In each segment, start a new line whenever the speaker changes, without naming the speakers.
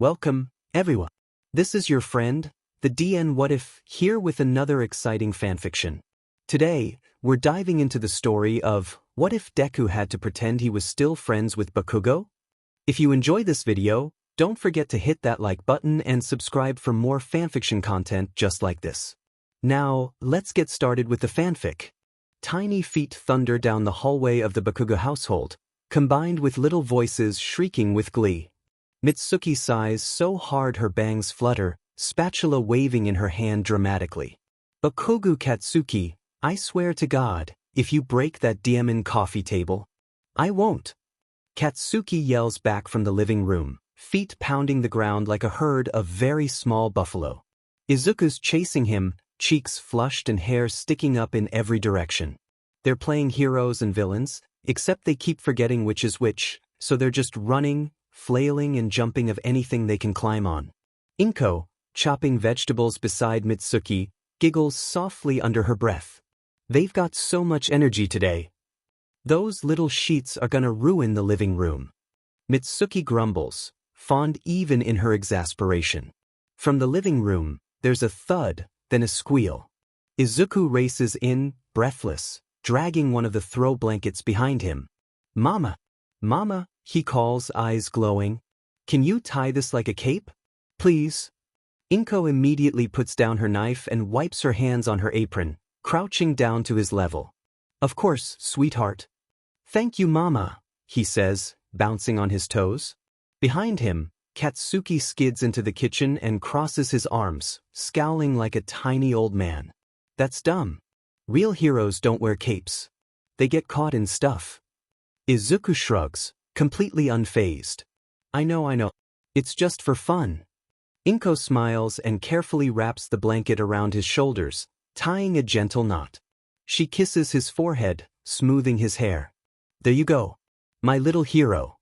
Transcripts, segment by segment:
Welcome, everyone. This is your friend, the DN What If, here with another exciting fanfiction. Today, we're diving into the story of what if Deku had to pretend he was still friends with Bakugo? If you enjoy this video, don't forget to hit that like button and subscribe for more fanfiction content just like this. Now, let's get started with the fanfic. Tiny feet thunder down the hallway of the Bakugo household, combined with little voices shrieking with glee. Mitsuki sighs so hard her bangs flutter, spatula waving in her hand dramatically. Bakugo Katsuki, I swear to God, if you break that diamond coffee table, I won't. Katsuki yells back from the living room, feet pounding the ground like a herd of very small buffalo. Izuku's chasing him, cheeks flushed and hair sticking up in every direction. They're playing heroes and villains, except they keep forgetting which is which, so they're just running, flailing and jumping of anything they can climb on. Inko, chopping vegetables beside Mitsuki, giggles softly under her breath. They've got so much energy today. Those little sheets are gonna ruin the living room. Mitsuki grumbles, fond even in her exasperation. From the living room, there's a thud, then a squeal. Izuku races in, breathless, dragging one of the throw blankets behind him. Mama! Mama, he calls, eyes glowing. Can you tie this like a cape? Please? Inko immediately puts down her knife and wipes her hands on her apron, crouching down to his level. Of course, sweetheart. Thank you, Mama, he says, bouncing on his toes. Behind him, Katsuki skids into the kitchen and crosses his arms, scowling like a tiny old man. That's dumb. Real heroes don't wear capes. They get caught in stuff. Izuku shrugs, completely unfazed. I know. It's just for fun. Inko smiles and carefully wraps the blanket around his shoulders, tying a gentle knot. She kisses his forehead, smoothing his hair. There you go. My little hero.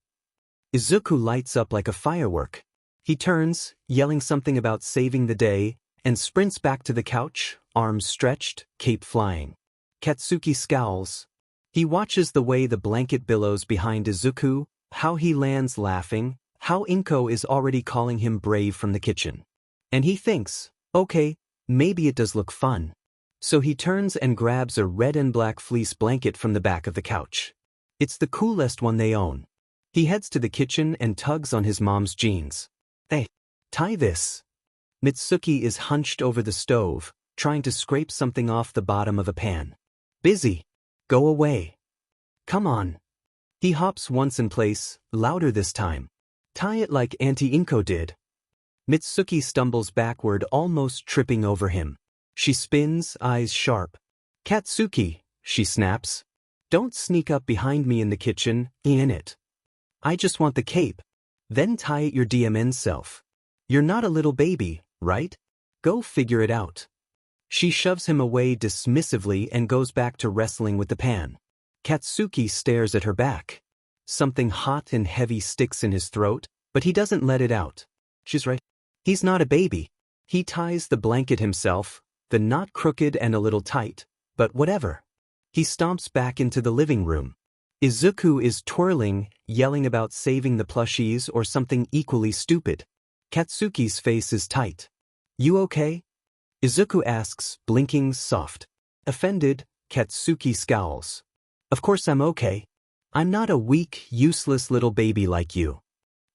Izuku lights up like a firework. He turns, yelling something about saving the day, and sprints back to the couch, arms stretched, cape flying. Katsuki scowls. He watches the way the blanket billows behind Izuku, how he lands laughing, how Inko is already calling him brave from the kitchen. And he thinks, okay, maybe it does look fun. So he turns and grabs a red and black fleece blanket from the back of the couch. It's the coolest one they own. He heads to the kitchen and tugs on his mom's jeans. Hey, tie this. Mitsuki is hunched over the stove, trying to scrape something off the bottom of a pan. Busy. Go away. Come on. He hops once in place, louder this time. Tie it like Auntie Inko did. Mitsuki stumbles backward, almost tripping over him. She spins, eyes sharp. Katsuki, she snaps. Don't sneak up behind me in the kitchen, in it. I just want the cape. Then tie it your DMN self. You're not a little baby, right? Go figure it out. She shoves him away dismissively and goes back to wrestling with the pan. Katsuki stares at her back. Something hot and heavy sticks in his throat, but he doesn't let it out. She's right. He's not a baby. He ties the blanket himself, the knot crooked and a little tight, but whatever. He stomps back into the living room. Izuku is twirling, yelling about saving the plushies or something equally stupid. Katsuki's face is tight. You okay? Izuku asks, blinking soft. Offended, Katsuki scowls. Of course I'm okay. I'm not a weak, useless little baby like you.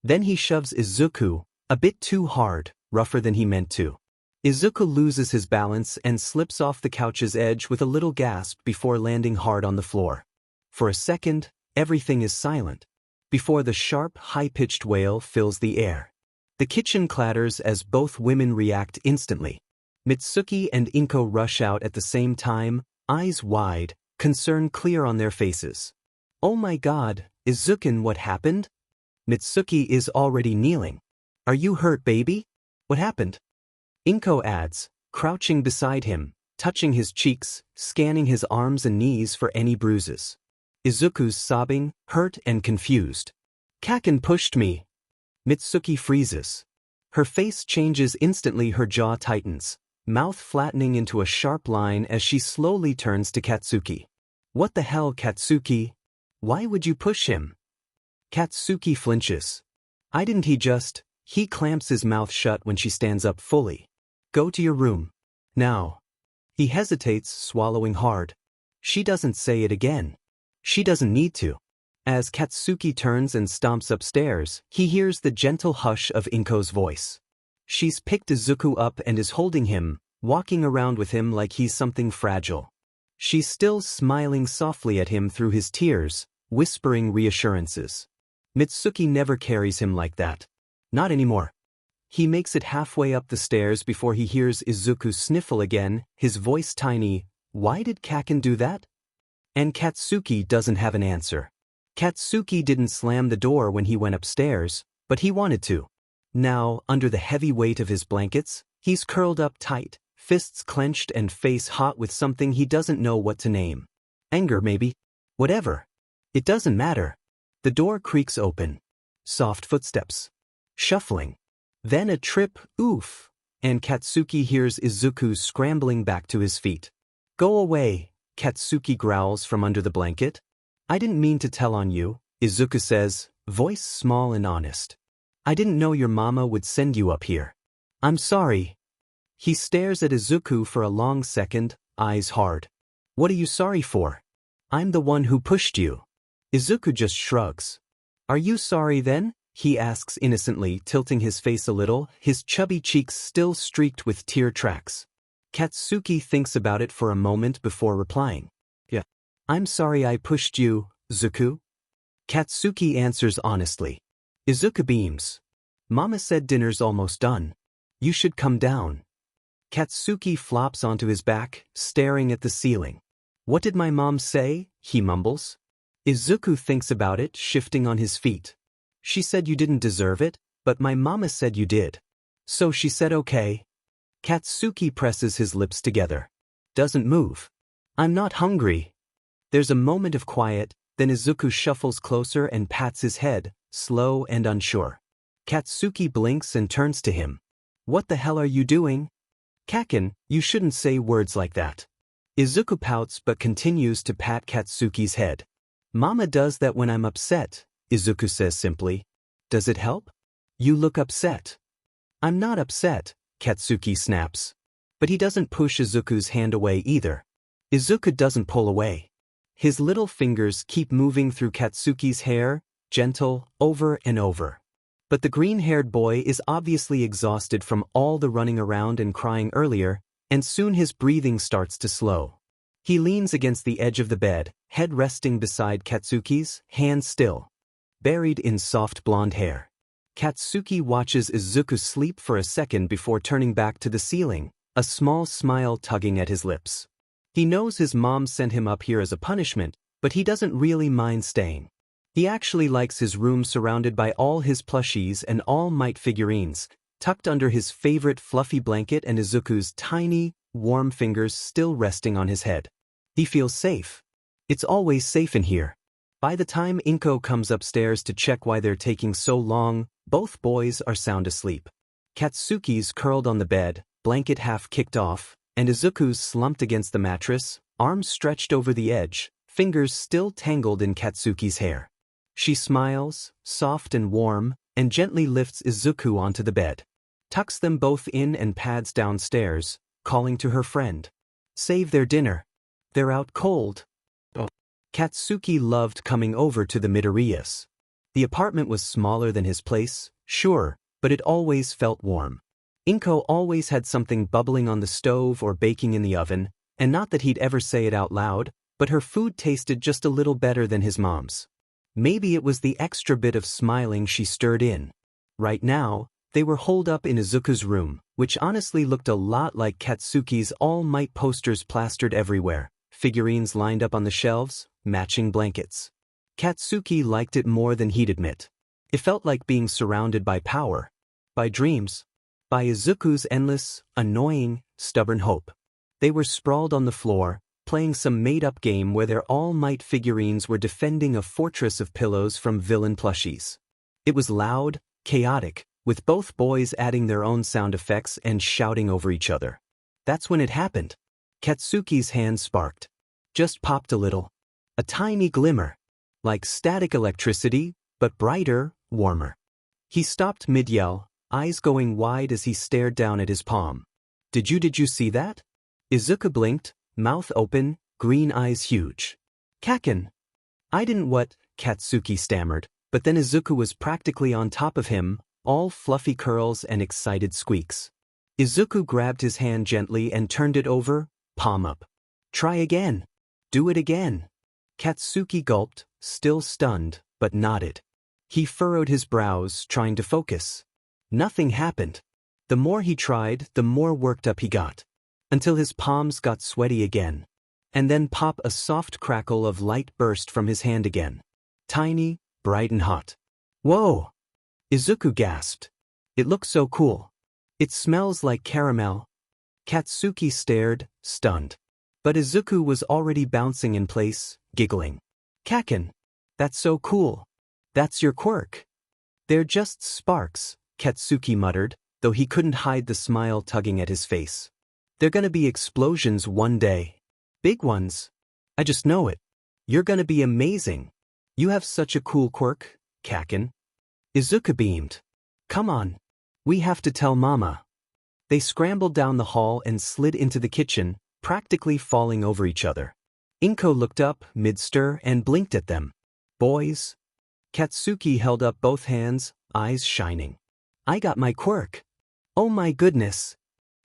Then he shoves Izuku, a bit too hard, rougher than he meant to. Izuku loses his balance and slips off the couch's edge with a little gasp before landing hard on the floor. For a second, everything is silent, before the sharp, high-pitched wail fills the air. The kitchen clatters as both women react instantly. Mitsuki and Inko rush out at the same time, eyes wide, concern clear on their faces. Oh my God, Izuku, what happened? Mitsuki is already kneeling. Are you hurt, baby? What happened? Inko adds, crouching beside him, touching his cheeks, scanning his arms and knees for any bruises. Izuku's sobbing, hurt and confused. Kaken pushed me. Mitsuki freezes. Her face changes instantly, her jaw tightens, mouth flattening into a sharp line as she slowly turns to Katsuki. What the hell, Katsuki? Why would you push him? Katsuki flinches. Didn't he just He clamps his mouth shut when she stands up fully. Go to your room. Now. He hesitates, swallowing hard. She doesn't say it again. She doesn't need to. As Katsuki turns and stomps upstairs, he hears the gentle hush of Inko's voice. She's picked Izuku up and is holding him, walking around with him like he's something fragile. She's still smiling softly at him through his tears, whispering reassurances. Mitsuki never carries him like that. Not anymore. He makes it halfway up the stairs before he hears Izuku sniffle again, his voice tiny. Why did Kaken do that? And Katsuki doesn't have an answer. Katsuki didn't slam the door when he went upstairs, but he wanted to. Now, under the heavy weight of his blankets, he's curled up tight, fists clenched and face hot with something he doesn't know what to name. Anger maybe? Whatever. It doesn't matter. The door creaks open. Soft footsteps. Shuffling. Then a trip, oof, and Katsuki hears Izuku scrambling back to his feet. Go away, Katsuki growls from under the blanket. I didn't mean to tell on you, Izuku says, voice small and honest. I didn't know your mama would send you up here. I'm sorry. He stares at Izuku for a long second, eyes hard. What are you sorry for? I'm the one who pushed you. Izuku just shrugs. Are you sorry then? He asks innocently, tilting his face a little, his chubby cheeks still streaked with tear tracks. Katsuki thinks about it for a moment before replying. Yeah. I'm sorry I pushed you, Izuku. Katsuki answers honestly. Izuku beams. Mama said dinner's almost done. You should come down. Katsuki flops onto his back, staring at the ceiling. What did my mom say? He mumbles. Izuku thinks about it, shifting on his feet. She said you didn't deserve it, but my mama said you did. So she said okay. Katsuki presses his lips together. Doesn't move. I'm not hungry. There's a moment of quiet, then Izuku shuffles closer and pats his head, slow and unsure. Katsuki blinks and turns to him. What the hell are you doing? Kaken, you shouldn't say words like that. Izuku pouts but continues to pat Katsuki's head. Mama does that when I'm upset, Izuku says simply. Does it help? You look upset. I'm not upset, Katsuki snaps. But he doesn't push Izuku's hand away either. Izuku doesn't pull away. His little fingers keep moving through Katsuki's hair, gentle, over and over. But the green-haired boy is obviously exhausted from all the running around and crying earlier, and soon his breathing starts to slow. He leans against the edge of the bed, head resting beside Katsuki's, hands still, buried in soft blonde hair. Katsuki watches Izuku sleep for a second before turning back to the ceiling, a small smile tugging at his lips. He knows his mom sent him up here as a punishment, but he doesn't really mind staying. He actually likes his room surrounded by all his plushies and All Might figurines, tucked under his favorite fluffy blanket and Izuku's tiny, warm fingers still resting on his head. He feels safe. It's always safe in here. By the time Inko comes upstairs to check why they're taking so long, both boys are sound asleep. Katsuki's curled on the bed, blanket half kicked off, and Izuku's slumped against the mattress, arms stretched over the edge, fingers still tangled in Katsuki's hair. She smiles, soft and warm, and gently lifts Izuku onto the bed. Tucks them both in and pads downstairs, calling to her friend. Save their dinner. They're out cold. Oh. Katsuki loved coming over to the Midoriyas. The apartment was smaller than his place, sure, but it always felt warm. Inko always had something bubbling on the stove or baking in the oven, and not that he'd ever say it out loud, but her food tasted just a little better than his mom's. Maybe it was the extra bit of smiling she stirred in. Right now, they were holed up in Izuku's room, which honestly looked a lot like Katsuki's All Might posters plastered everywhere, figurines lined up on the shelves, matching blankets. Katsuki liked it more than he'd admit. It felt like being surrounded by power, by dreams, by Izuku's endless, annoying, stubborn hope. They were sprawled on the floor, playing some made-up game where their All Might figurines were defending a fortress of pillows from villain plushies. It was loud, chaotic, with both boys adding their own sound effects and shouting over each other. That's when it happened. Katsuki's hand sparked. Just popped a little. A tiny glimmer. Like static electricity, but brighter, warmer. He stopped mid-yell, eyes going wide as he stared down at his palm. Did you see that? Izuku blinked, mouth open, green eyes huge. Kaken. I didn't what, Katsuki stammered, but then Izuku was practically on top of him, all fluffy curls and excited squeaks. Izuku grabbed his hand gently and turned it over, palm up. Try again. Do it again. Katsuki gulped, still stunned, but nodded. He furrowed his brows, trying to focus. Nothing happened. The more he tried, the more worked up he got. Until his palms got sweaty again. And then pop, a soft crackle of light burst from his hand again. Tiny, bright and hot. Whoa! Izuku gasped. It looks so cool. It smells like caramel. Katsuki stared, stunned. But Izuku was already bouncing in place, giggling. Kaken. That's so cool. That's your quirk. They're just sparks, Katsuki muttered, though he couldn't hide the smile tugging at his face. They're gonna be explosions one day. Big ones. I just know it. You're gonna be amazing. You have such a cool quirk, Kaken. Izuku beamed. Come on. We have to tell Mama. They scrambled down the hall and slid into the kitchen, practically falling over each other. Inko looked up, mid-stir, and blinked at them. Boys. Katsuki held up both hands, eyes shining. I got my quirk. Oh my goodness.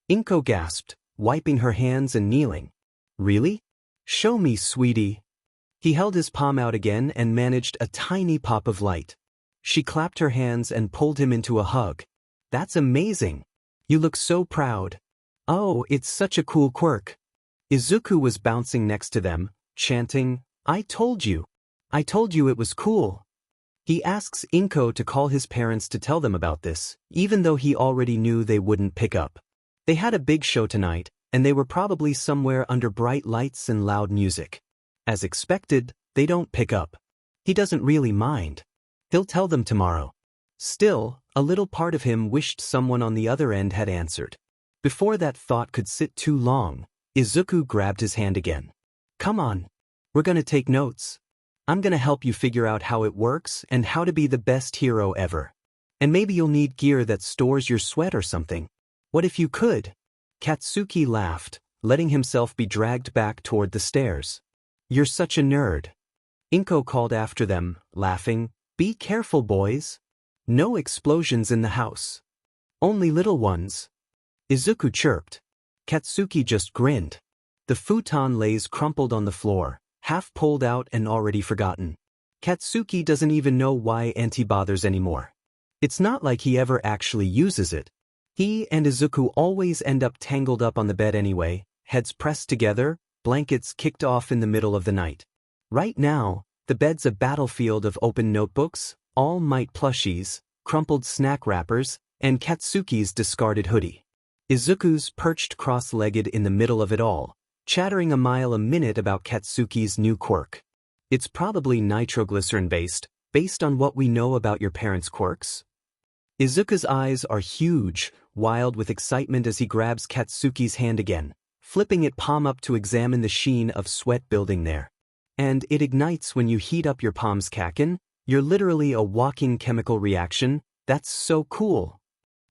Inko gasped, wiping her hands and kneeling. Really? Show me, sweetie. He held his palm out again and managed a tiny pop of light. She clapped her hands and pulled him into a hug. That's amazing. You look so proud. Oh, it's such a cool quirk. Izuku was bouncing next to them, chanting, I told you it was cool. He asks Inko to call his parents to tell them about this, even though he already knew they wouldn't pick up. They had a big show tonight, and they were probably somewhere under bright lights and loud music. As expected, they don't pick up. He doesn't really mind. He'll tell them tomorrow. Still, a little part of him wished someone on the other end had answered. Before that thought could sit too long, Izuku grabbed his hand again. Come on. We're gonna take notes. I'm gonna help you figure out how it works and how to be the best hero ever. And maybe you'll need gear that stores your sweat or something. What if you could? Katsuki laughed, letting himself be dragged back toward the stairs. You're such a nerd. Inko called after them, laughing, Be careful, boys. No explosions in the house. Only little ones. Izuku chirped. Katsuki just grinned. The futon lays crumpled on the floor, half pulled out and already forgotten. Katsuki doesn't even know why Auntie bothers anymore. It's not like he ever actually uses it. He and Izuku always end up tangled up on the bed anyway, heads pressed together, blankets kicked off in the middle of the night. Right now, the bed's a battlefield of open notebooks, All Might plushies, crumpled snack wrappers, and Katsuki's discarded hoodie. Izuku's perched cross-legged in the middle of it all, chattering a mile a minute about Katsuki's new quirk. It's probably nitroglycerin-based, based on what we know about your parents' quirks. Izuku's eyes are huge, wild with excitement as he grabs Katsuki's hand again, flipping it palm up to examine the sheen of sweat building there. And it ignites when you heat up your palms, Kaken. You're literally a walking chemical reaction. That's so cool.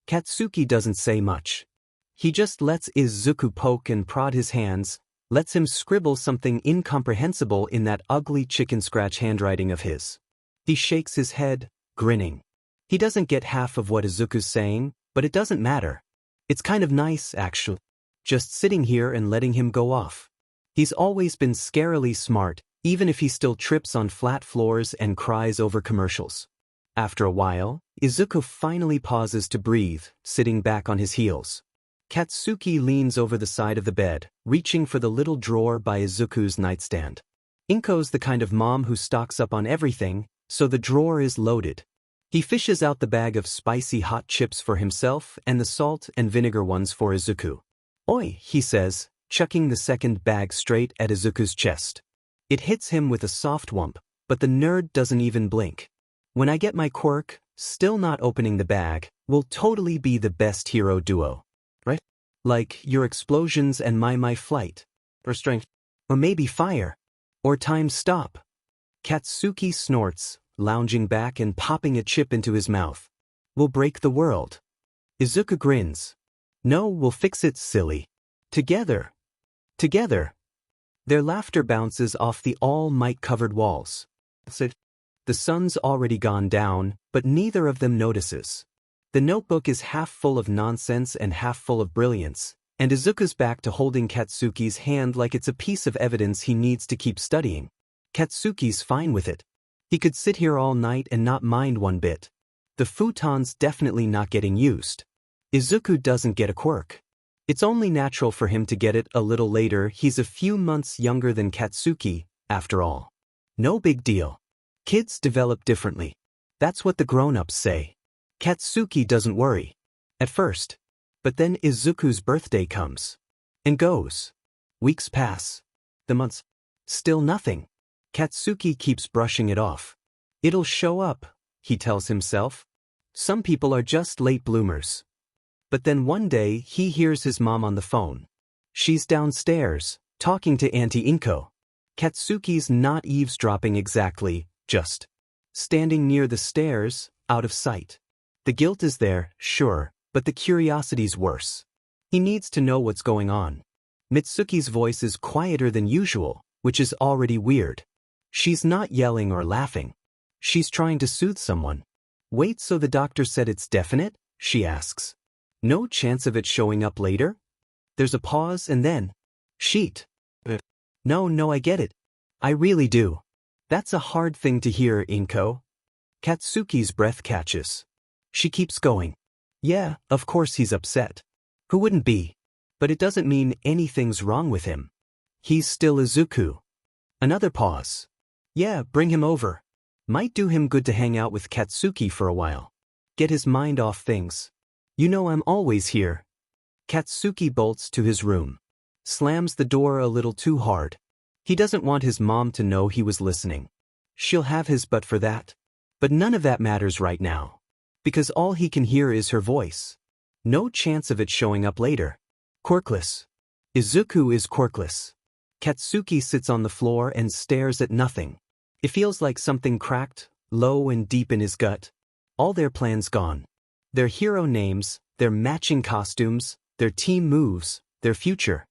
Katsuki doesn't say much. He just lets Izuku poke and prod his hands, lets him scribble something incomprehensible in that ugly chicken scratch handwriting of his. He shakes his head, grinning. He doesn't get half of what Izuku's saying, but it doesn't matter. It's kind of nice, actually. Just sitting here and letting him go off. He's always been scarily smart, even if he still trips on flat floors and cries over commercials. After a while, Izuku finally pauses to breathe, sitting back on his heels. Katsuki leans over the side of the bed, reaching for the little drawer by Izuku's nightstand. Inko's the kind of mom who stocks up on everything, so the drawer is loaded. He fishes out the bag of spicy hot chips for himself and the salt and vinegar ones for Izuku. Oi, he says, chucking the second bag straight at Izuku's chest. It hits him with a soft whump, but the nerd doesn't even blink. When I get my quirk, still not opening the bag, we'll totally be the best hero duo. Right? Like your explosions and my flight. Or strength. Or maybe fire. Or time stop. Katsuki snorts, lounging back and popping a chip into his mouth. We'll break the world. Izuku grins. No, we'll fix it, silly. Together. Together. Their laughter bounces off the all-might-covered walls. The sun's already gone down, but neither of them notices. The notebook is half full of nonsense and half full of brilliance, and Izuku's back to holding Katsuki's hand like it's a piece of evidence he needs to keep studying. Katsuki's fine with it. He could sit here all night and not mind one bit. The futon's definitely not getting used. Izuku doesn't get a quirk. It's only natural for him to get it a little later. He's a few months younger than Katsuki, after all. No big deal. Kids develop differently. That's what the grown-ups say. Katsuki doesn't worry. At first. But then Izuku's birthday comes. And goes. Weeks pass. The months. Still nothing. Katsuki keeps brushing it off. It'll show up, he tells himself. Some people are just late bloomers. But then one day he hears his mom on the phone. She's downstairs, talking to Auntie Inko. Katsuki's not eavesdropping exactly, just standing near the stairs, out of sight. The guilt is there, sure, but the curiosity's worse. He needs to know what's going on. Mitsuki's voice is quieter than usual, which is already weird. She's not yelling or laughing. She's trying to soothe someone. Wait, so the doctor said it's definite? She asks. No chance of it showing up later? There's a pause and then, sheet. No, I get it. I really do. That's a hard thing to hear, Inko. Katsuki's breath catches. She keeps going. Yeah, of course he's upset. Who wouldn't be? But it doesn't mean anything's wrong with him. He's still Izuku. Another pause. Yeah, bring him over. Might do him good to hang out with Katsuki for a while. Get his mind off things. You know I'm always here. Katsuki bolts to his room. Slams the door a little too hard. He doesn't want his mom to know he was listening. She'll have his butt for that. But none of that matters right now. Because all he can hear is her voice. No chance of it showing up later. Quirkless. Izuku is quirkless. Katsuki sits on the floor and stares at nothing. It feels like something cracked, low and deep in his gut. All their plans gone. Their hero names, their matching costumes, their team moves, their future.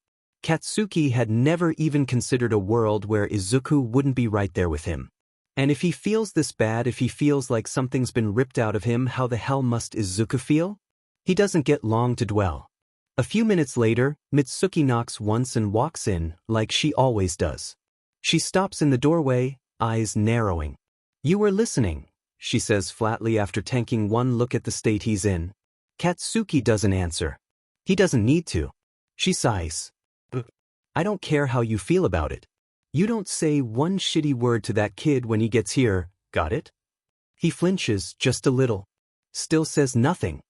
Katsuki had never even considered a world where Izuku wouldn't be right there with him. And if he feels this bad, if he feels like something's been ripped out of him, how the hell must Izuku feel? He doesn't get long to dwell. A few minutes later, Mitsuki knocks once and walks in, like she always does. She stops in the doorway, eyes narrowing. You were listening, she says flatly after taking one look at the state he's in. Katsuki doesn't answer. He doesn't need to. She sighs. I don't care how you feel about it. You don't say one shitty word to that kid when he gets here, got it? He flinches just a little. Still says nothing.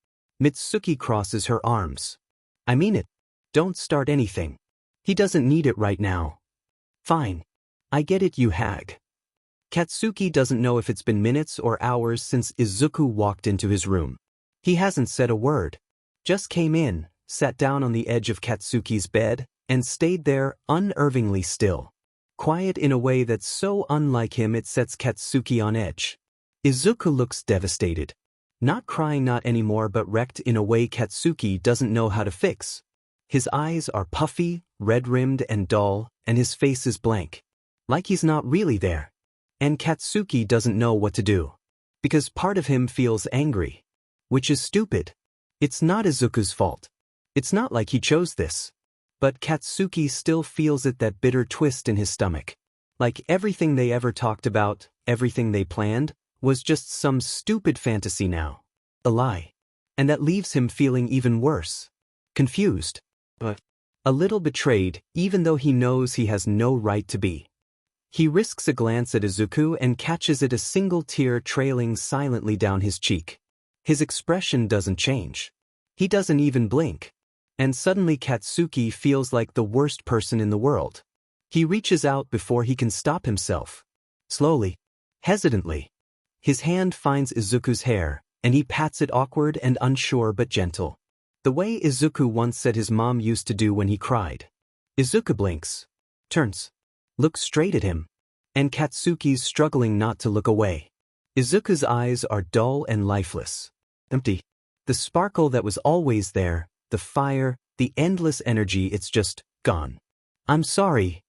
Mitsuki crosses her arms. I mean it. Don't start anything. He doesn't need it right now. Fine. I get it, you hag. Katsuki doesn't know if it's been minutes or hours since Izuku walked into his room. He hasn't said a word. Just came in, sat down on the edge of Katsuki's bed, and stayed there unnervingly still. Quiet in a way that's so unlike him it sets Katsuki on edge. Izuku looks devastated. Not crying, not anymore, but wrecked in a way Katsuki doesn't know how to fix. His eyes are puffy, red-rimmed and dull, and his face is blank. Like he's not really there. And Katsuki doesn't know what to do. Because part of him feels angry. Which is stupid. It's not Izuku's fault. It's not like he chose this. But Katsuki still feels it, that bitter twist in his stomach. Like everything they ever talked about, everything they planned, was just some stupid fantasy now. A lie. And that leaves him feeling even worse. Confused. But a little betrayed, even though he knows he has no right to be. He risks a glance at Izuku and catches it, a single tear trailing silently down his cheek. His expression doesn't change. He doesn't even blink. And suddenly Katsuki feels like the worst person in the world. He reaches out before he can stop himself. Slowly. Hesitantly. His hand finds Izuku's hair, and he pats it, awkward and unsure but gentle. The way Izuku once said his mom used to do when he cried. Izuku blinks. Turns. Looks straight at him. And Katsuki's struggling not to look away. Izuku's eyes are dull and lifeless. Empty. The sparkle that was always there, the fire, the endless energy, it's just gone. I'm sorry.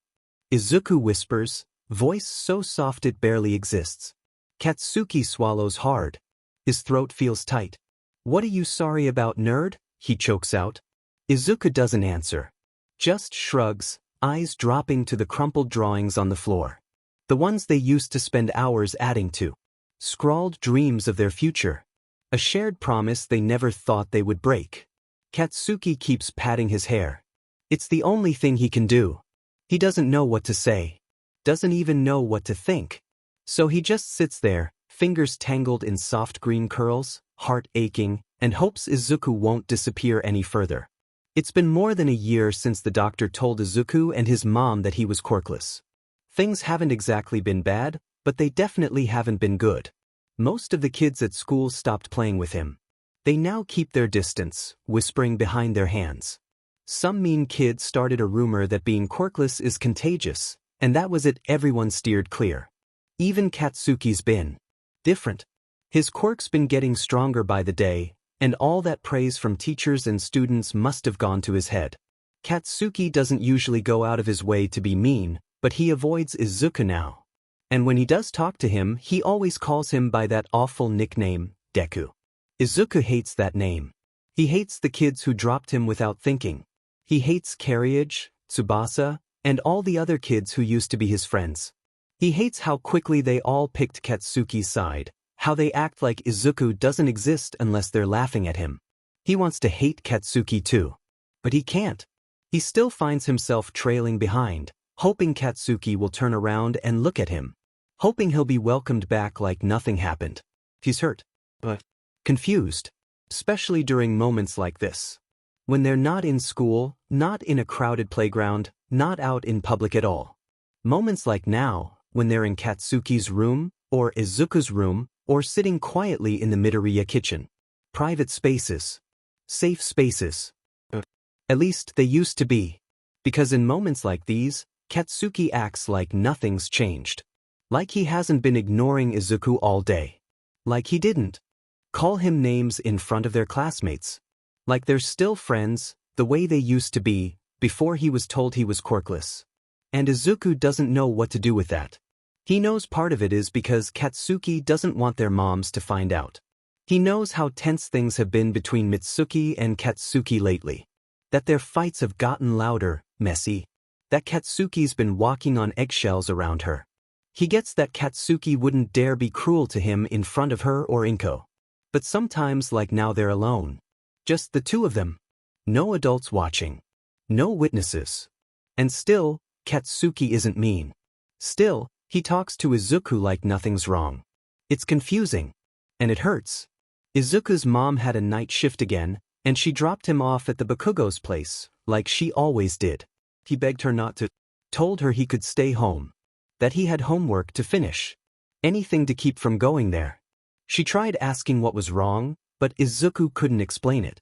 Izuku whispers, voice so soft it barely exists. Katsuki swallows hard. His throat feels tight. What are you sorry about, nerd? He chokes out. Izuku doesn't answer. Just shrugs, eyes dropping to the crumpled drawings on the floor. The ones they used to spend hours adding to. Scrawled dreams of their future. A shared promise they never thought they would break. Katsuki keeps patting his hair. It's the only thing he can do. He doesn't know what to say. Doesn't even know what to think. So he just sits there, fingers tangled in soft green curls, heart aching, and hopes Izuku won't disappear any further. It's been more than a year since the doctor told Izuku and his mom that he was quirkless. Things haven't exactly been bad, but they definitely haven't been good. Most of the kids at school stopped playing with him. They now keep their distance, whispering behind their hands. Some mean kid started a rumor that being quirkless is contagious, and that was it. Everyone steered clear. Even Katsuki's been different. His quirk's been getting stronger by the day, and all that praise from teachers and students must have gone to his head. Katsuki doesn't usually go out of his way to be mean, but he avoids Izuku now. And when he does talk to him, he always calls him by that awful nickname, Deku. Izuku hates that name. He hates the kids who dropped him without thinking. He hates Carriage, Tsubasa, and all the other kids who used to be his friends. He hates how quickly they all picked Katsuki's side, how they act like Izuku doesn't exist unless they're laughing at him. He wants to hate Katsuki too. But he can't. He still finds himself trailing behind, hoping Katsuki will turn around and look at him. Hoping he'll be welcomed back like nothing happened. He's hurt, but confused. Especially during moments like this. When they're not in school, not in a crowded playground, not out in public at all. Moments like now, when they're in Katsuki's room, or Izuku's room, or sitting quietly in the Midoriya kitchen. Private spaces. Safe spaces. At least they used to be. Because in moments like these, Katsuki acts like nothing's changed. Like he hasn't been ignoring Izuku all day. Like he didn't call him names in front of their classmates. Like they're still friends, the way they used to be, before he was told he was quirkless. And Izuku doesn't know what to do with that. He knows part of it is because Katsuki doesn't want their moms to find out. He knows how tense things have been between Mitsuki and Katsuki lately. That their fights have gotten louder, messy. That Katsuki's been walking on eggshells around her. He gets that Katsuki wouldn't dare be cruel to him in front of her or Inko. But sometimes, like now, they're alone. Just the two of them. No adults watching. No witnesses. And still, Katsuki isn't mean. Still, he talks to Izuku like nothing's wrong. It's confusing. And it hurts. Izuku's mom had a night shift again, and she dropped him off at the Bakugo's place, like she always did. He begged her not to. Told her he could stay home. That he had homework to finish. Anything to keep from going there. She tried asking what was wrong, but Izuku couldn't explain it.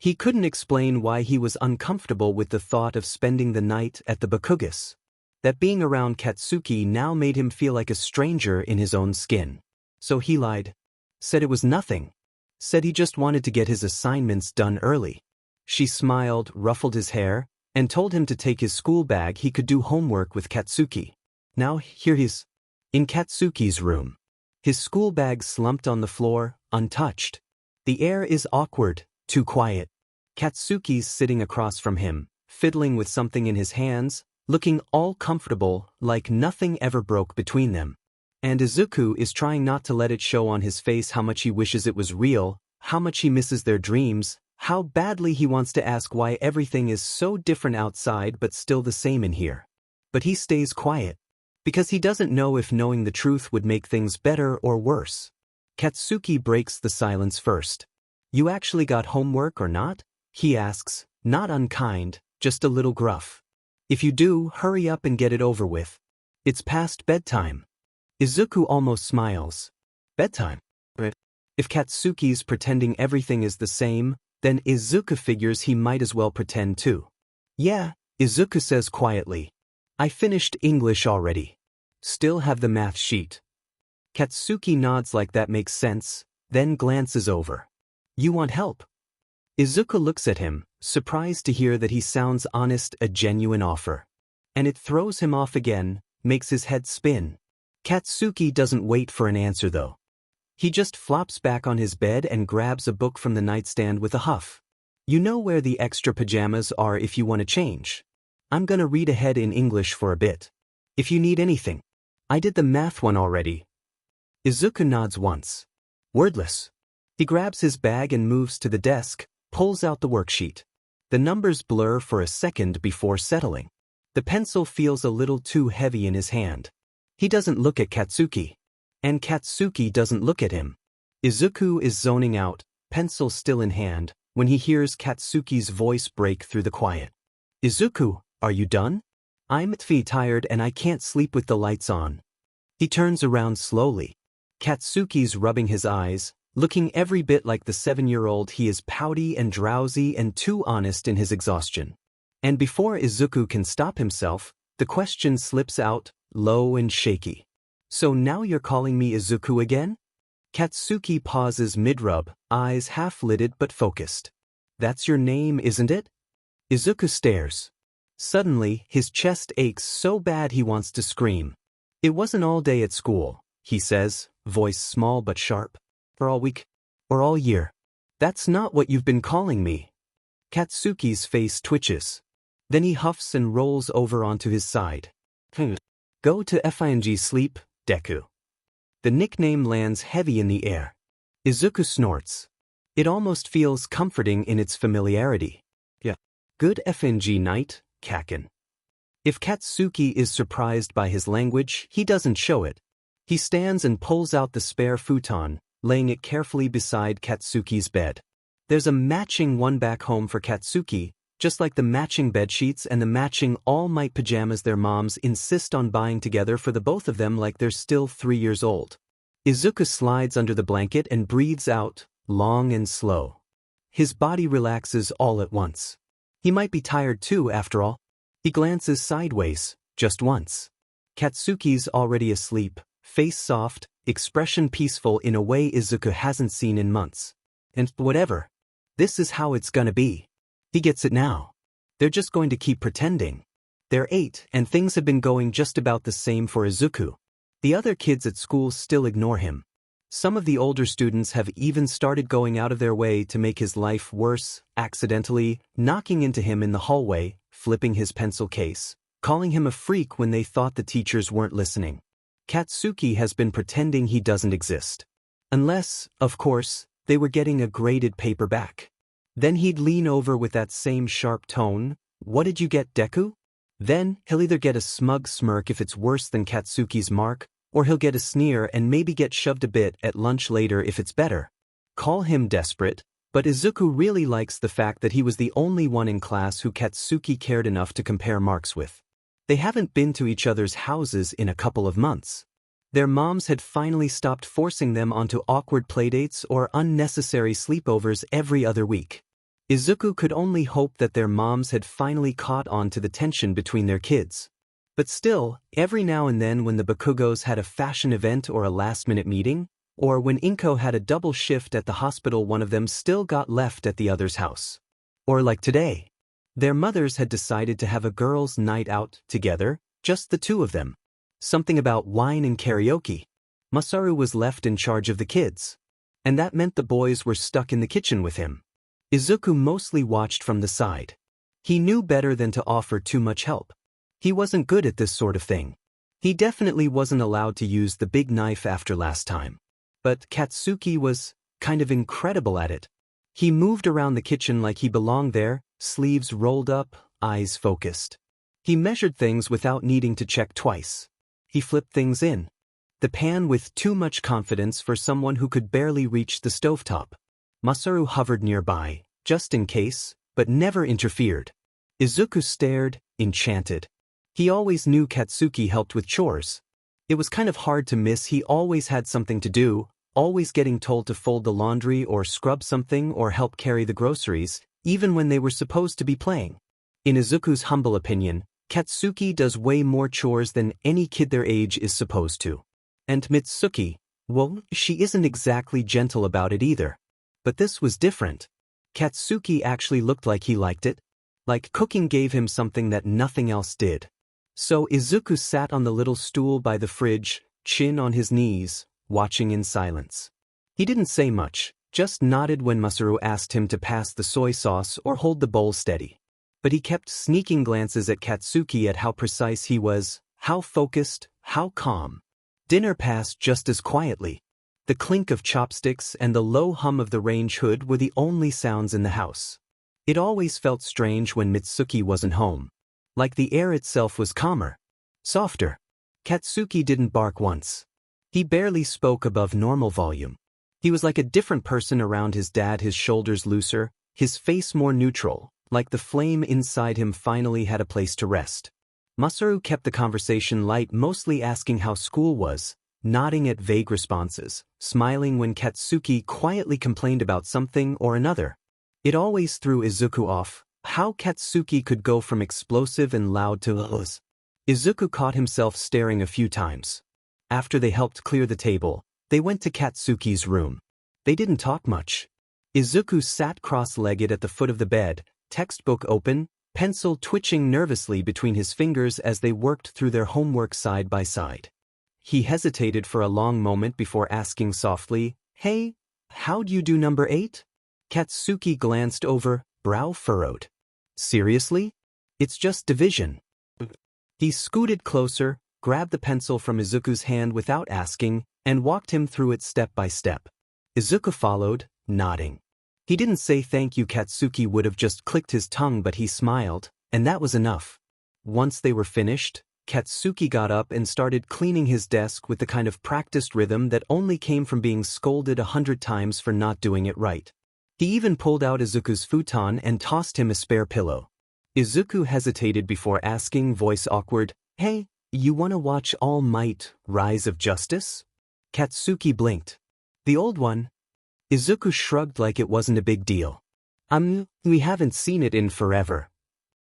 He couldn't explain why he was uncomfortable with the thought of spending the night at the Bakugo's. That being around Katsuki now made him feel like a stranger in his own skin. So he lied. Said it was nothing. Said he just wanted to get his assignments done early. She smiled, ruffled his hair, and told him to take his school bag. He could do homework with Katsuki. Now here he's in Katsuki's room. His school bag slumped on the floor, untouched. The air is awkward, too quiet. Katsuki's sitting across from him, fiddling with something in his hands, looking all comfortable, like nothing ever broke between them. And Izuku is trying not to let it show on his face how much he wishes it was real, how much he misses their dreams, how badly he wants to ask why everything is so different outside but still the same in here. But he stays quiet. Because he doesn't know if knowing the truth would make things better or worse. Katsuki breaks the silence first. You actually got homework or not? He asks, not unkind, just a little gruff. If you do, hurry up and get it over with. It's past bedtime. Izuku almost smiles. Bedtime? But if Katsuki's pretending everything is the same, then Izuku figures he might as well pretend too. Yeah, Izuku says quietly. I finished English already. Still have the math sheet. Katsuki nods like that makes sense, then glances over. You want help? Izuku looks at him, surprised to hear that he sounds honest, a genuine offer. And it throws him off again, makes his head spin. Katsuki doesn't wait for an answer though. He just flops back on his bed and grabs a book from the nightstand with a huff. You know where the extra pajamas are if you want to change. I'm gonna read ahead in English for a bit. If you need anything. I did the math one already. Izuku nods once. Wordless. He grabs his bag and moves to the desk, pulls out the worksheet. The numbers blur for a second before settling. The pencil feels a little too heavy in his hand. He doesn't look at Katsuki. And Katsuki doesn't look at him. Izuku is zoning out, pencil still in hand, when he hears Katsuki's voice break through the quiet. Izuku, are you done? I'm tired and I can't sleep with the lights on. He turns around slowly. Katsuki's rubbing his eyes, looking every bit like the 7-year-old he is, pouty and drowsy and too honest in his exhaustion. And before Izuku can stop himself, the question slips out, low and shaky. So now you're calling me Izuku again? Katsuki pauses mid-rub, eyes half-lidded but focused. That's your name, isn't it? Izuku stares. Suddenly, his chest aches so bad he wants to scream. It wasn't all day at school, he says, voice small but sharp. Or all week. Or all year. That's not what you've been calling me. Katsuki's face twitches. Then he huffs and rolls over onto his side. Go to FING sleep, Deku. The nickname lands heavy in the air. Izuku snorts. It almost feels comforting in its familiarity. Yeah. Good FNG night, Kaken. If Katsuki is surprised by his language, he doesn't show it. He stands and pulls out the spare futon, laying it carefully beside Katsuki's bed. There's a matching one back home for Katsuki, just like the matching bedsheets and the matching all-night pajamas their moms insist on buying together for the both of them like they're still 3 years old. Izuku slides under the blanket and breathes out, long and slow. His body relaxes all at once. He might be tired too, after all. He glances sideways, just once. Katsuki's already asleep, face soft, expression peaceful in a way Izuku hasn't seen in months. And whatever. This is how it's gonna be. He gets it now. They're just going to keep pretending. They're 8, and things have been going just about the same for Izuku. The other kids at school still ignore him. Some of the older students have even started going out of their way to make his life worse, accidentally knocking into him in the hallway, flipping his pencil case, calling him a freak when they thought the teachers weren't listening. Katsuki has been pretending he doesn't exist. Unless, of course, they were getting a graded paper back. Then he'd lean over with that same sharp tone, "What did you get, Deku?" Then, he'll either get a smug smirk if it's worse than Katsuki's mark, or he'll get a sneer and maybe get shoved a bit at lunch later if it's better. Call him desperate, but Izuku really likes the fact that he was the only one in class who Katsuki cared enough to compare marks with. They haven't been to each other's houses in a couple of months. Their moms had finally stopped forcing them onto awkward playdates or unnecessary sleepovers every other week. Izuku could only hope that their moms had finally caught on to the tension between their kids. But still, every now and then when the Bakugos had a fashion event or a last-minute meeting, or when Inko had a double shift at the hospital, one of them still got left at the other's house. Or like today. Their mothers had decided to have a girls' night out together, just the two of them. Something about wine and karaoke. Masaru was left in charge of the kids. And that meant the boys were stuck in the kitchen with him. Izuku mostly watched from the side. He knew better than to offer too much help. He wasn't good at this sort of thing. He definitely wasn't allowed to use the big knife after last time. But Katsuki was kind of incredible at it. He moved around the kitchen like he belonged there, sleeves rolled up, eyes focused. He measured things without needing to check twice. He flipped things in. The pan with too much confidence for someone who could barely reach the stovetop. Masaru hovered nearby, just in case, but never interfered. Izuku stared, enchanted. He always knew Katsuki helped with chores. It was kind of hard to miss. He always had something to do, always getting told to fold the laundry or scrub something or help carry the groceries, even when they were supposed to be playing. In Izuku's humble opinion, Katsuki does way more chores than any kid their age is supposed to. And Mitsuki, well, she isn't exactly gentle about it either. But this was different. Katsuki actually looked like he liked it. Like cooking gave him something that nothing else did. So Izuku sat on the little stool by the fridge, chin on his knees, watching in silence. He didn't say much, just nodded when Masaru asked him to pass the soy sauce or hold the bowl steady. But he kept sneaking glances at Katsuki at how precise he was, how focused, how calm. Dinner passed just as quietly. The clink of chopsticks and the low hum of the range hood were the only sounds in the house. It always felt strange when Mitsuki wasn't home. Like the air itself was calmer, softer. Katsuki didn't bark once. He barely spoke above normal volume. He was like a different person around his dad, his shoulders looser, his face more neutral, like the flame inside him finally had a place to rest. Masaru kept the conversation light, mostly asking how school was, nodding at vague responses, smiling when Katsuki quietly complained about something or another. It always threw Izuku off, how Katsuki could go from explosive and loud to "Ugh." Izuku caught himself staring a few times. After they helped clear the table, they went to Katsuki's room. They didn't talk much. Izuku sat cross-legged at the foot of the bed, textbook open, pencil twitching nervously between his fingers as they worked through their homework side by side. He hesitated for a long moment before asking softly, "Hey, how'd you do number 8? Katsuki glanced over, brow furrowed. "Seriously? It's just division." He scooted closer, grabbed the pencil from Izuku's hand without asking, and walked him through it step by step. Izuku followed, nodding. He didn't say thank you. Katsuki would have just clicked his tongue, but he smiled, and that was enough. Once they were finished, Katsuki got up and started cleaning his desk with the kind of practiced rhythm that only came from being scolded 100 times for not doing it right. He even pulled out Izuku's futon and tossed him a spare pillow. Izuku hesitated before asking, voice awkward, "Hey, you wanna watch All Might, Rise of Justice?" Katsuki blinked. "The old one?" Izuku shrugged like it wasn't a big deal. We haven't seen it in forever."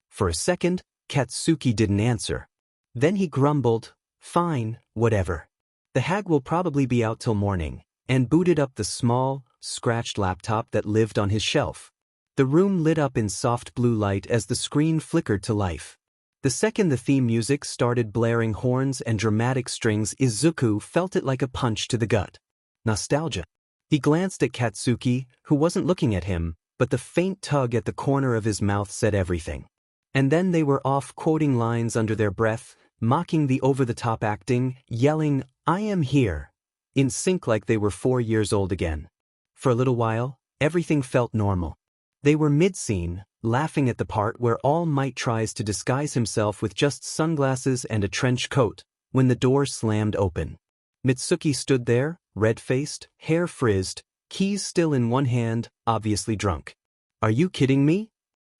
For a second, Katsuki didn't answer. Then he grumbled, "Fine, whatever. The hag will probably be out till morning," and booted up the small, scratched laptop that lived on his shelf. The room lit up in soft blue light as the screen flickered to life. The second the theme music started blaring horns and dramatic strings, Izuku felt it like a punch to the gut. Nostalgia. He glanced at Katsuki, who wasn't looking at him, but the faint tug at the corner of his mouth said everything. And then they were off quoting lines under their breath, mocking the over-the-top acting, yelling, "I am here," in sync like they were 4 years old again. For a little while, everything felt normal. They were mid-scene, laughing at the part where All Might tries to disguise himself with just sunglasses and a trench coat, when the door slammed open. Mitsuki stood there, red-faced, hair frizzed, keys still in one hand, obviously drunk. "Are you kidding me?"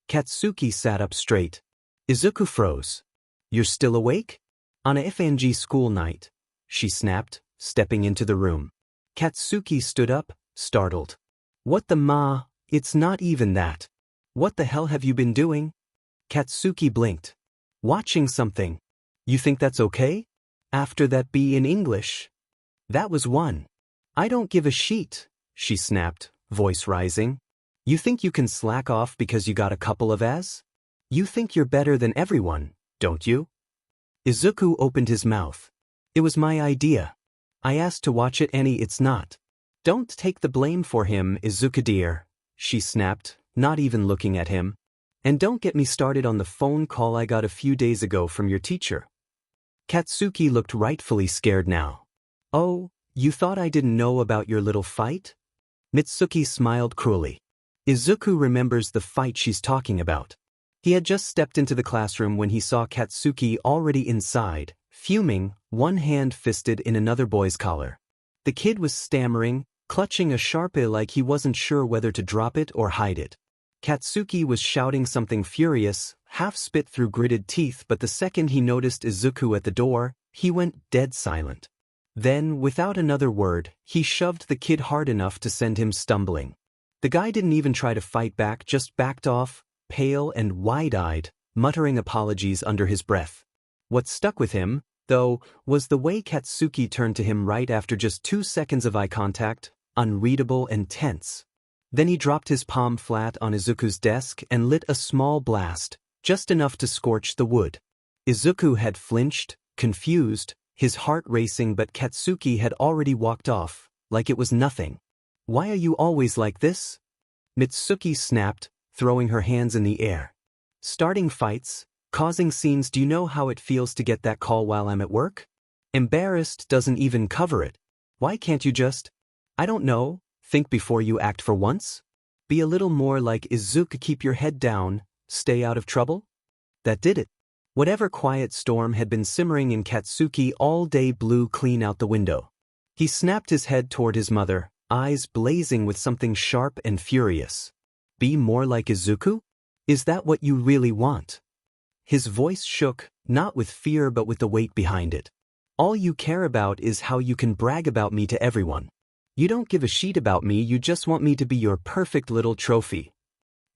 Katsuki sat up straight. Izuku froze. "You're still awake? On a FNG school night," she snapped, stepping into the room. Katsuki stood up, startled. "What the ma? It's not even that. What the hell have you been doing?" Katsuki blinked. "Watching something. You think that's okay? After that B in English?" "That was one." "I don't give a shit," she snapped, voice rising. "You think you can slack off because you got a couple of As? You think you're better than everyone, don't you?" Izuku opened his mouth. "It was my idea. I asked to watch it, Annie. It's not." "Don't take the blame for him, Izuku dear," she snapped, not even looking at him. "And don't get me started on the phone call I got a few days ago from your teacher." Katsuki looked rightfully scared now. "Oh, you thought I didn't know about your little fight?" Mitsuki smiled cruelly. Izuku remembers the fight she's talking about. He had just stepped into the classroom when he saw Katsuki already inside, fuming, one hand fisted in another boy's collar. The kid was stammering, clutching a Sharpie like he wasn't sure whether to drop it or hide it. Katsuki was shouting something furious, half spit through gritted teeth, but the second he noticed Izuku at the door, he went dead silent. Then, without another word, he shoved the kid hard enough to send him stumbling. The guy didn't even try to fight back, just backed off, pale and wide-eyed, muttering apologies under his breath. What stuck with him, though, was the way Katsuki turned to him right after just 2 seconds of eye contact, unreadable and tense. Then he dropped his palm flat on Izuku's desk and lit a small blast, just enough to scorch the wood. Izuku had flinched, confused, his heart racing, but Katsuki had already walked off, like it was nothing. "Why are you always like this?" Mitsuki snapped, throwing her hands in the air. "Starting fights, causing scenes. Do you know how it feels to get that call while I'm at work? Embarrassed doesn't even cover it. Why can't you just, I don't know, think before you act for once? Be a little more like Izuku. Keep your head down, stay out of trouble?" That did it. Whatever quiet storm had been simmering in Katsuki all day blew clean out the window. He snapped his head toward his mother, eyes blazing with something sharp and furious. "Be more like Izuku? Is that what you really want?" His voice shook, not with fear but with the weight behind it. "All you care about is how you can brag about me to everyone. You don't give a shit about me, you just want me to be your perfect little trophy."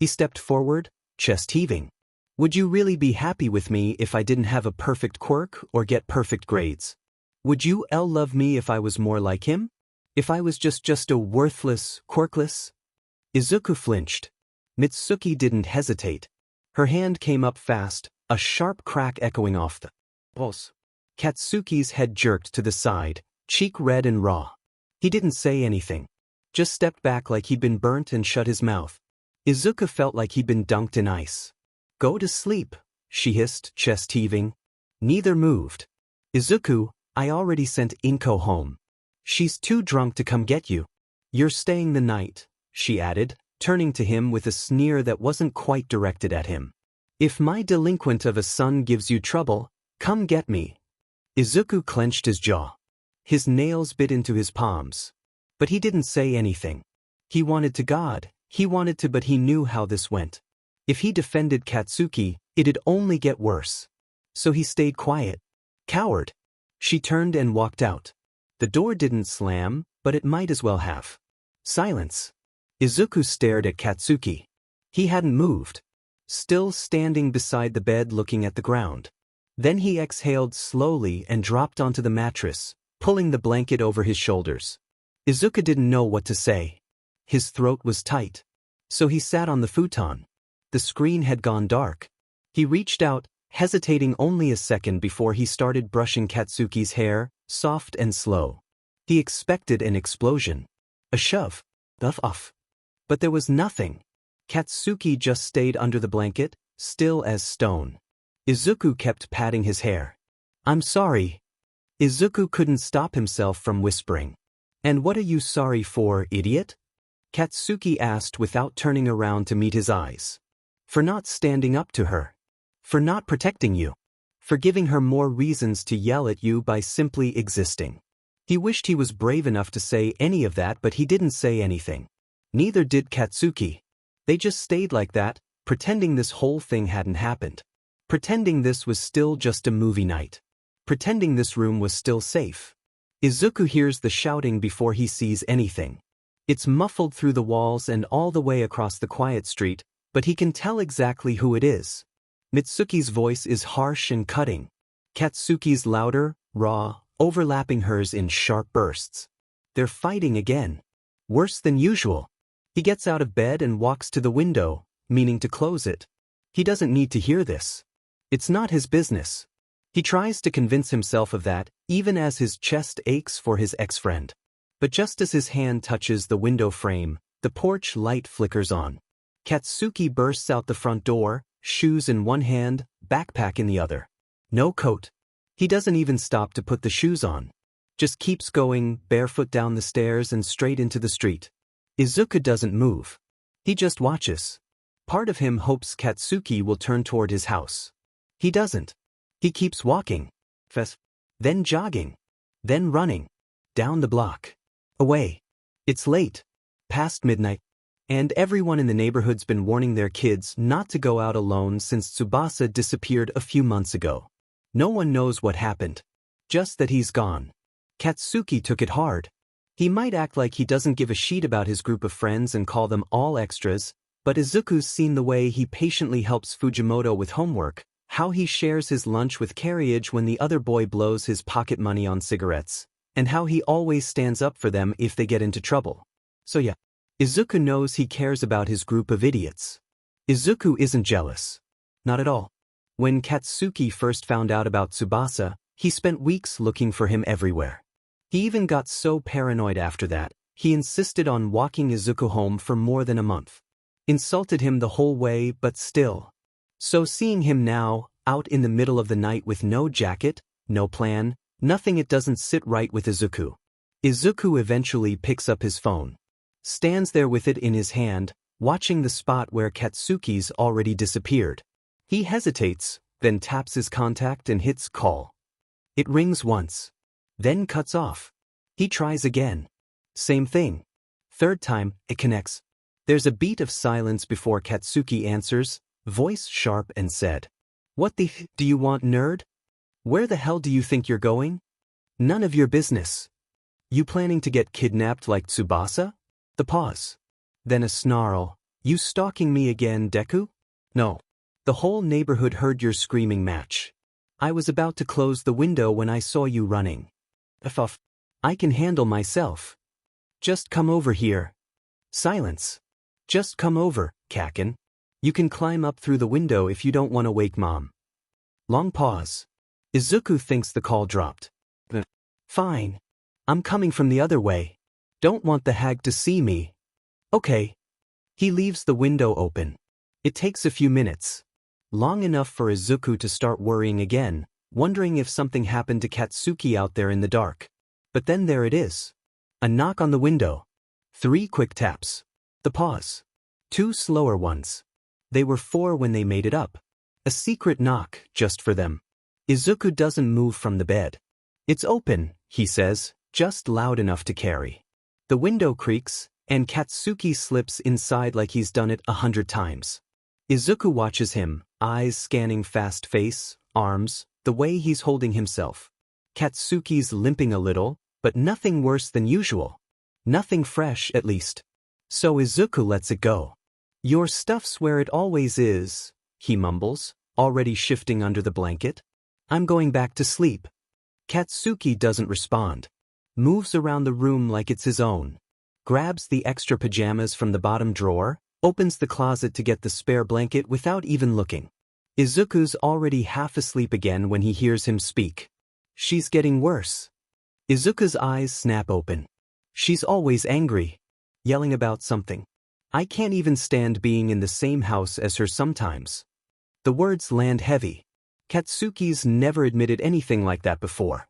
He stepped forward, chest heaving. "Would you really be happy with me if I didn't have a perfect quirk or get perfect grades? Would you love me if I was more like him? If I was just a worthless, quirkless?" Izuku flinched. Mitsuki didn't hesitate. Her hand came up fast, a sharp crack echoing off the pulse. Katsuki's head jerked to the side, cheek red and raw. He didn't say anything. Just stepped back like he'd been burnt and shut his mouth. Izuku felt like he'd been dunked in ice. "Go to sleep," she hissed, chest heaving. Neither moved. "Izuku, I already sent Inko home. She's too drunk to come get you. You're staying the night," she added, turning to him with a sneer that wasn't quite directed at him. "If my delinquent of a son gives you trouble, come get me." Izuku clenched his jaw. His nails bit into his palms. But he didn't say anything. He wanted to, but he knew how this went. If he defended Katsuki, it'd only get worse. So he stayed quiet. "Coward." She turned and walked out. The door didn't slam, but it might as well have. Silence. Izuku stared at Katsuki. He hadn't moved. Still standing beside the bed looking at the ground. Then he exhaled slowly and dropped onto the mattress, pulling the blanket over his shoulders. Izuku didn't know what to say. His throat was tight. So he sat on the futon. The screen had gone dark. He reached out, hesitating only a second before he started brushing Katsuki's hair, soft and slow. He expected an explosion. A shove. Off. But there was nothing. Katsuki just stayed under the blanket, still as stone. Izuku kept patting his hair. "I'm sorry." Izuku couldn't stop himself from whispering. "And what are you sorry for, idiot?" Katsuki asked without turning around to meet his eyes. "For not standing up to her. For not protecting you. For giving her more reasons to yell at you by simply existing." He wished he was brave enough to say any of that, but he didn't say anything. Neither did Katsuki. They just stayed like that, pretending this whole thing hadn't happened. Pretending this was still just a movie night. Pretending this room was still safe. Izuku hears the shouting before he sees anything. It's muffled through the walls and all the way across the quiet street, but he can tell exactly who it is. Mitsuki's voice is harsh and cutting. Katsuki's louder, raw, overlapping hers in sharp bursts. They're fighting again. Worse than usual. He gets out of bed and walks to the window, meaning to close it. He doesn't need to hear this. It's not his business. He tries to convince himself of that, even as his chest aches for his ex-friend. But just as his hand touches the window frame, the porch light flickers on. Katsuki bursts out the front door, shoes in one hand, backpack in the other. No coat. He doesn't even stop to put the shoes on. Just keeps going, barefoot down the stairs and straight into the street. Izuku doesn't move. He just watches. Part of him hopes Katsuki will turn toward his house. He doesn't. He keeps walking. Then jogging. Then running. Down the block. Away. It's late. Past midnight. And everyone in the neighborhood's been warning their kids not to go out alone since Tsubasa disappeared a few months ago. No one knows what happened. Just that he's gone. Katsuki took it hard. He might act like he doesn't give a shit about his group of friends and call them all extras, but Izuku's seen the way he patiently helps Fujimoto with homework, how he shares his lunch with carriage when the other boy blows his pocket money on cigarettes, and how he always stands up for them if they get into trouble. So yeah, Izuku knows he cares about his group of idiots. Izuku isn't jealous. Not at all. When Katsuki first found out about Tsubasa, he spent weeks looking for him everywhere. He even got so paranoid after that, he insisted on walking Izuku home for more than a month. Insulted him the whole way, but still. So seeing him now, out in the middle of the night with no jacket, no plan, nothing, it doesn't sit right with Izuku. Izuku eventually picks up his phone. Stands there with it in his hand, watching the spot where Katsuki's already disappeared. He hesitates, then taps his contact and hits call. It rings once. Then cuts off. He tries again. Same thing. Third time, it connects. There's a beat of silence before Katsuki answers, voice sharp and said, "What the do you want, nerd? Where the hell do you think you're going? None of your business. You planning to get kidnapped like Tsubasa?" The pause. Then a snarl. "You stalking me again, Deku?" "No. The whole neighborhood heard your screaming match. I was about to close the window when I saw you running. F. I can handle myself. Just come over here." Silence. "Just come over, Kakin. You can climb up through the window if you don't want to wake Mom." Long pause. Izuku thinks the call dropped. "Fine. I'm coming from the other way. Don't want the hag to see me." "Okay." He leaves the window open. It takes a few minutes. Long enough for Izuku to start worrying again, wondering if something happened to Katsuki out there in the dark. But then there it is. A knock on the window. 3 quick taps. The pause. 2 slower ones. They were 4 when they made it up. A secret knock, just for them. Izuku doesn't move from the bed. "It's open," he says, just loud enough to carry. The window creaks, and Katsuki slips inside like he's done it 100 times. Izuku watches him, eyes scanning fast face, arms, the way he's holding himself. Katsuki's limping a little, but nothing worse than usual. Nothing fresh, at least. So Izuku lets it go. "Your stuff's where it always is," he mumbles, already shifting under the blanket. "I'm going back to sleep." Katsuki doesn't respond. Moves around the room like it's his own. Grabs the extra pajamas from the bottom drawer, opens the closet to get the spare blanket without even looking. Izuku's already half asleep again when he hears him speak. "She's getting worse." Izuku's eyes snap open. She's always angry. Yelling about something. "I can't even stand being in the same house as her sometimes." The words land heavy. Katsuki's never admitted anything like that before.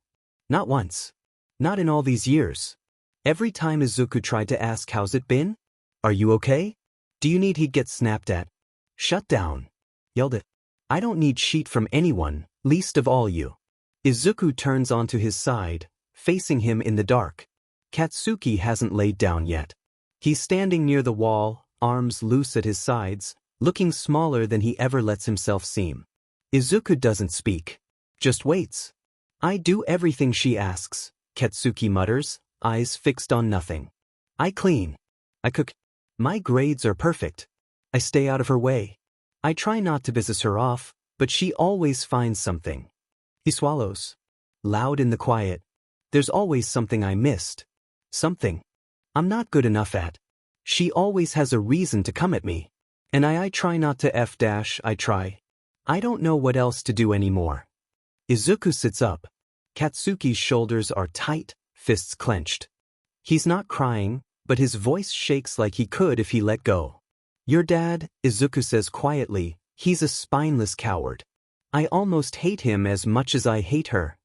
Not once. Not in all these years. Every time Izuku tried to ask how's it been? "Are you okay? Do you need?" he'd get snapped at. "Shut down." Yelled at. "I don't need shit from anyone, least of all you." Izuku turns onto his side, facing him in the dark. Katsuki hasn't laid down yet. He's standing near the wall, arms loose at his sides, looking smaller than he ever lets himself seem. Izuku doesn't speak. Just waits. "I do everything she asks," Katsuki mutters, eyes fixed on nothing. "I clean. I cook. My grades are perfect. I stay out of her way. I try not to piss her off, but she always finds something." He swallows. Loud in the quiet. "There's always something I missed. Something I'm not good enough at. She always has a reason to come at me. And I try not to I try. I don't know what else to do anymore." Izuku sits up. Katsuki's shoulders are tight, fists clenched. He's not crying, but his voice shakes like he could if he let go. "Your dad," Izuku says quietly, "he's a spineless coward. I almost hate him as much as I hate her."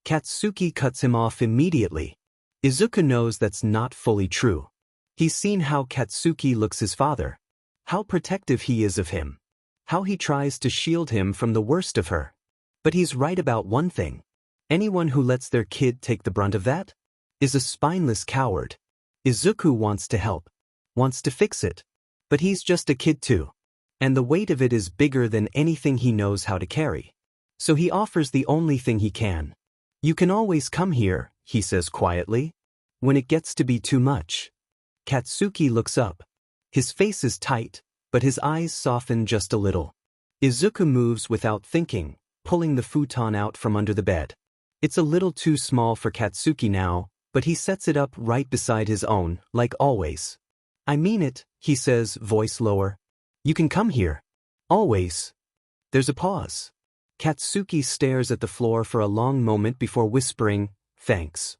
Katsuki cuts him off immediately. Izuku knows that's not fully true. He's seen how Katsuki looks his father. How protective he is of him. How he tries to shield him from the worst of her. But he's right about one thing. Anyone who lets their kid take the brunt of that is a spineless coward. Izuku wants to help. Wants to fix it. But he's just a kid too. And the weight of it is bigger than anything he knows how to carry. So he offers the only thing he can. "You can always come here," he says quietly. "When it gets to be too much." Katsuki looks up. His face is tight, but his eyes soften just a little. Izuku moves without thinking, pulling the futon out from under the bed. It's a little too small for Katsuki now, but he sets it up right beside his own, like always. I mean it, he says, voice lower. You can come here. Always. There's a pause. Katsuki stares at the floor for a long moment before whispering, thanks.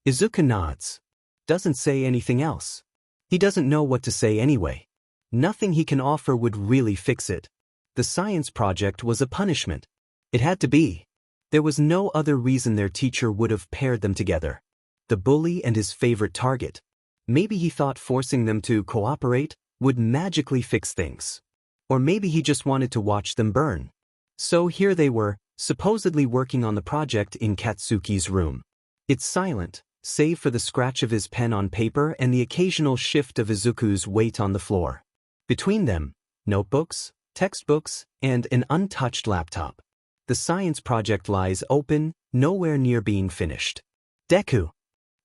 Izuku nods. Doesn't say anything else. He doesn't know what to say anyway. Nothing he can offer would really fix it. The science project was a punishment. It had to be. There was no other reason their teacher would have paired them together. The bully and his favorite target. Maybe he thought forcing them to cooperate would magically fix things. Or maybe he just wanted to watch them burn. So here they were, supposedly working on the project in Katsuki's room. It's silent, save for the scratch of his pen on paper and the occasional shift of Izuku's weight on the floor. Between them, notebooks, textbooks, and an untouched laptop. The science project lies open, nowhere near being finished. Deku.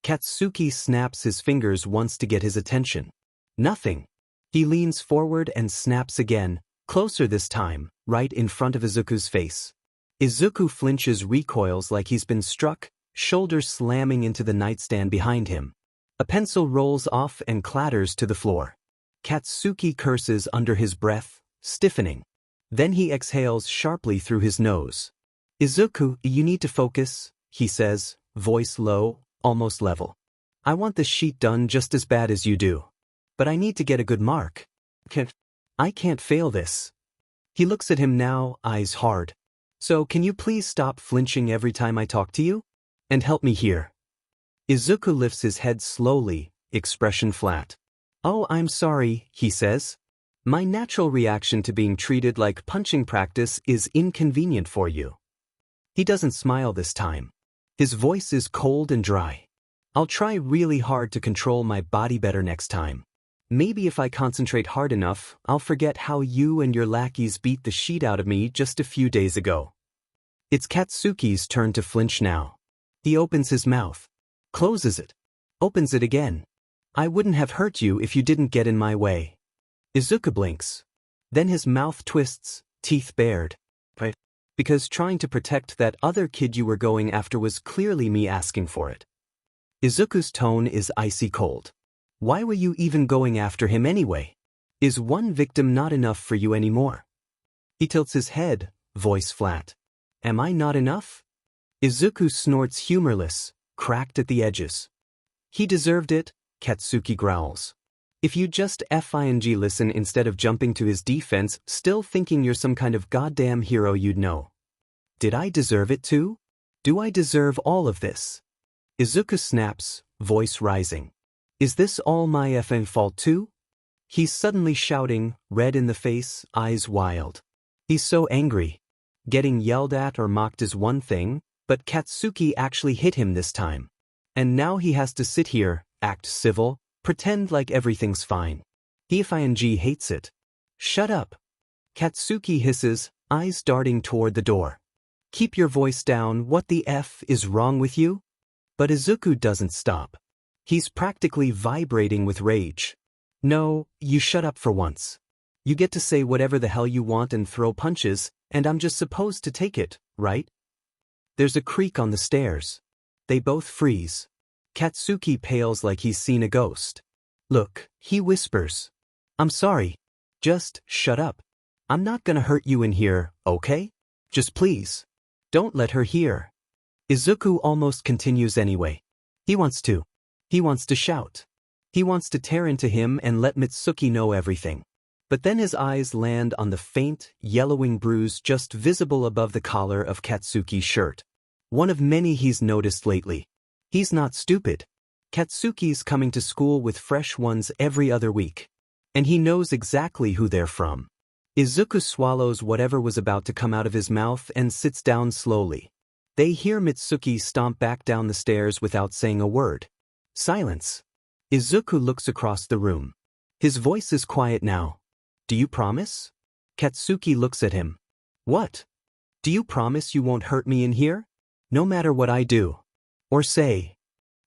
Katsuki snaps his fingers once to get his attention. Nothing. He leans forward and snaps again, closer this time, right in front of Izuku's face. Izuku flinches, recoils like he's been struck, shoulders slamming into the nightstand behind him. A pencil rolls off and clatters to the floor. Katsuki curses under his breath, stiffening. Then he exhales sharply through his nose. Izuku, you need to focus, he says, voice low, almost level. I want the sheet done just as bad as you do. But I need to get a good mark. I can't fail this. He looks at him now, eyes hard. So can you please stop flinching every time I talk to you? And help me here. Izuku lifts his head slowly, expression flat. Oh, I'm sorry, he says. My natural reaction to being treated like punching practice is inconvenient for you. He doesn't smile this time. His voice is cold and dry. I'll try really hard to control my body better next time. Maybe if I concentrate hard enough, I'll forget how you and your lackeys beat the shit out of me just a few days ago. It's Katsuki's turn to flinch now. He opens his mouth. Closes it. Opens it again. I wouldn't have hurt you if you didn't get in my way. Izuku blinks. Then his mouth twists, teeth bared. Right? Because trying to protect that other kid you were going after was clearly me asking for it. Izuku's tone is icy cold. Why were you even going after him anyway? Is one victim not enough for you anymore? He tilts his head, voice flat. Am I not enough? Izuku snorts humorless, cracked at the edges. He deserved it, Katsuki growls. If you just FING listen instead of jumping to his defense, still thinking you're some kind of goddamn hero, you'd know. Did I deserve it too? Do I deserve all of this? Izuku snaps, voice rising. Is this all my effing fault too? He's suddenly shouting, red in the face, eyes wild. He's so angry. Getting yelled at or mocked is one thing, but Katsuki actually hit him this time. And now he has to sit here, act civil, pretend like everything's fine. FING hates it. Shut up. Katsuki hisses, eyes darting toward the door. Keep your voice down, what the F is wrong with you? But Izuku doesn't stop. He's practically vibrating with rage. No, you shut up for once. You get to say whatever the hell you want and throw punches, and I'm just supposed to take it, right? There's a creak on the stairs. They both freeze. Katsuki pales like he's seen a ghost. Look, he whispers. I'm sorry. Just shut up. I'm not gonna hurt you in here, okay? Just please. Don't let her hear. Izuku almost continues anyway. He wants to. He wants to shout. He wants to tear into him and let Mitsuki know everything. But then his eyes land on the faint, yellowing bruise just visible above the collar of Katsuki's shirt. One of many he's noticed lately. He's not stupid. Katsuki's coming to school with fresh ones every other week. And he knows exactly who they're from. Izuku swallows whatever was about to come out of his mouth and sits down slowly. They hear Mitsuki stomp back down the stairs without saying a word. Silence. Izuku looks across the room. His voice is quiet now. Do you promise? Katsuki looks at him. What? Do you promise you won't hurt me in here? No matter what I do. Or say.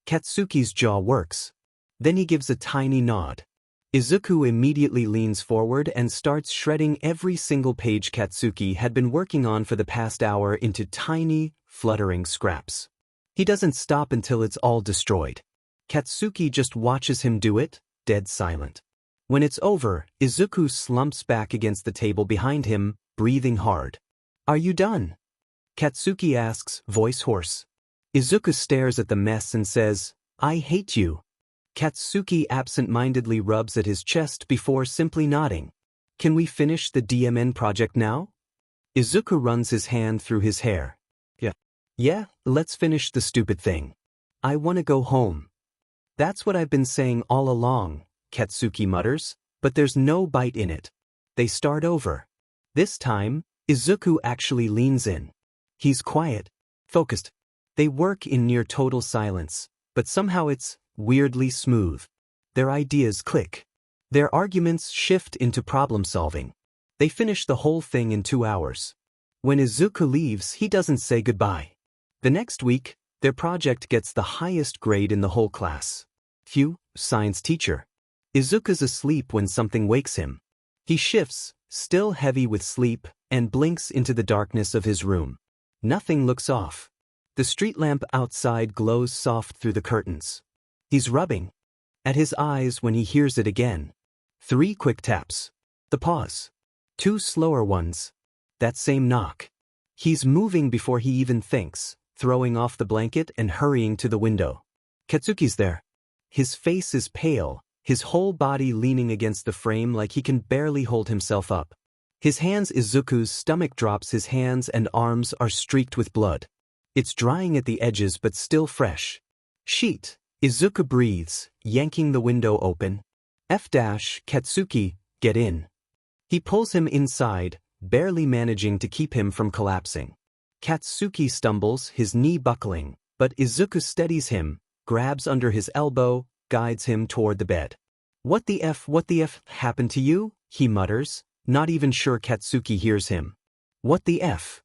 Katsuki's jaw works. Then he gives a tiny nod. Izuku immediately leans forward and starts shredding every single page Katsuki had been working on for the past hour into tiny, fluttering scraps. He doesn't stop until it's all destroyed. Katsuki just watches him do it, dead silent. When it's over, Izuku slumps back against the table behind him, breathing hard. Are you done? Katsuki asks, voice hoarse. Izuku stares at the mess and says, I hate you. Katsuki absent-mindedly rubs at his chest before simply nodding. Can we finish the DMN project now? Izuku runs his hand through his hair. Yeah, let's finish the stupid thing. I want to go home. That's what I've been saying all along, Katsuki mutters, but there's no bite in it. They start over. This time, Izuku actually leans in. He's quiet, focused. They work in near total silence, but somehow it's weirdly smooth. Their ideas click. Their arguments shift into problem-solving. They finish the whole thing in 2 hours. When Izuku leaves, he doesn't say goodbye. The next week, their project gets the highest grade in the whole class. Phew, science teacher. Izuku's asleep when something wakes him. He shifts, still heavy with sleep, and blinks into the darkness of his room. Nothing looks off. The street lamp outside glows soft through the curtains. He's rubbing at his eyes when he hears it again. 3 quick taps. The pause. 2 slower ones. That same knock. He's moving before he even thinks, throwing off the blanket and hurrying to the window. Katsuki's there. His face is pale, his whole body leaning against the frame like he can barely hold himself up. His hands Izuku's stomach drops, his hands and arms are streaked with blood. It's drying at the edges but still fresh. Sheet. Izuku breathes, yanking the window open. Katsuki, get in. He pulls him inside, barely managing to keep him from collapsing. Katsuki stumbles, his knee buckling, but Izuku steadies him, grabs under his elbow, guides him toward the bed. What the F happened to you? He mutters, not even sure Katsuki hears him. What the F?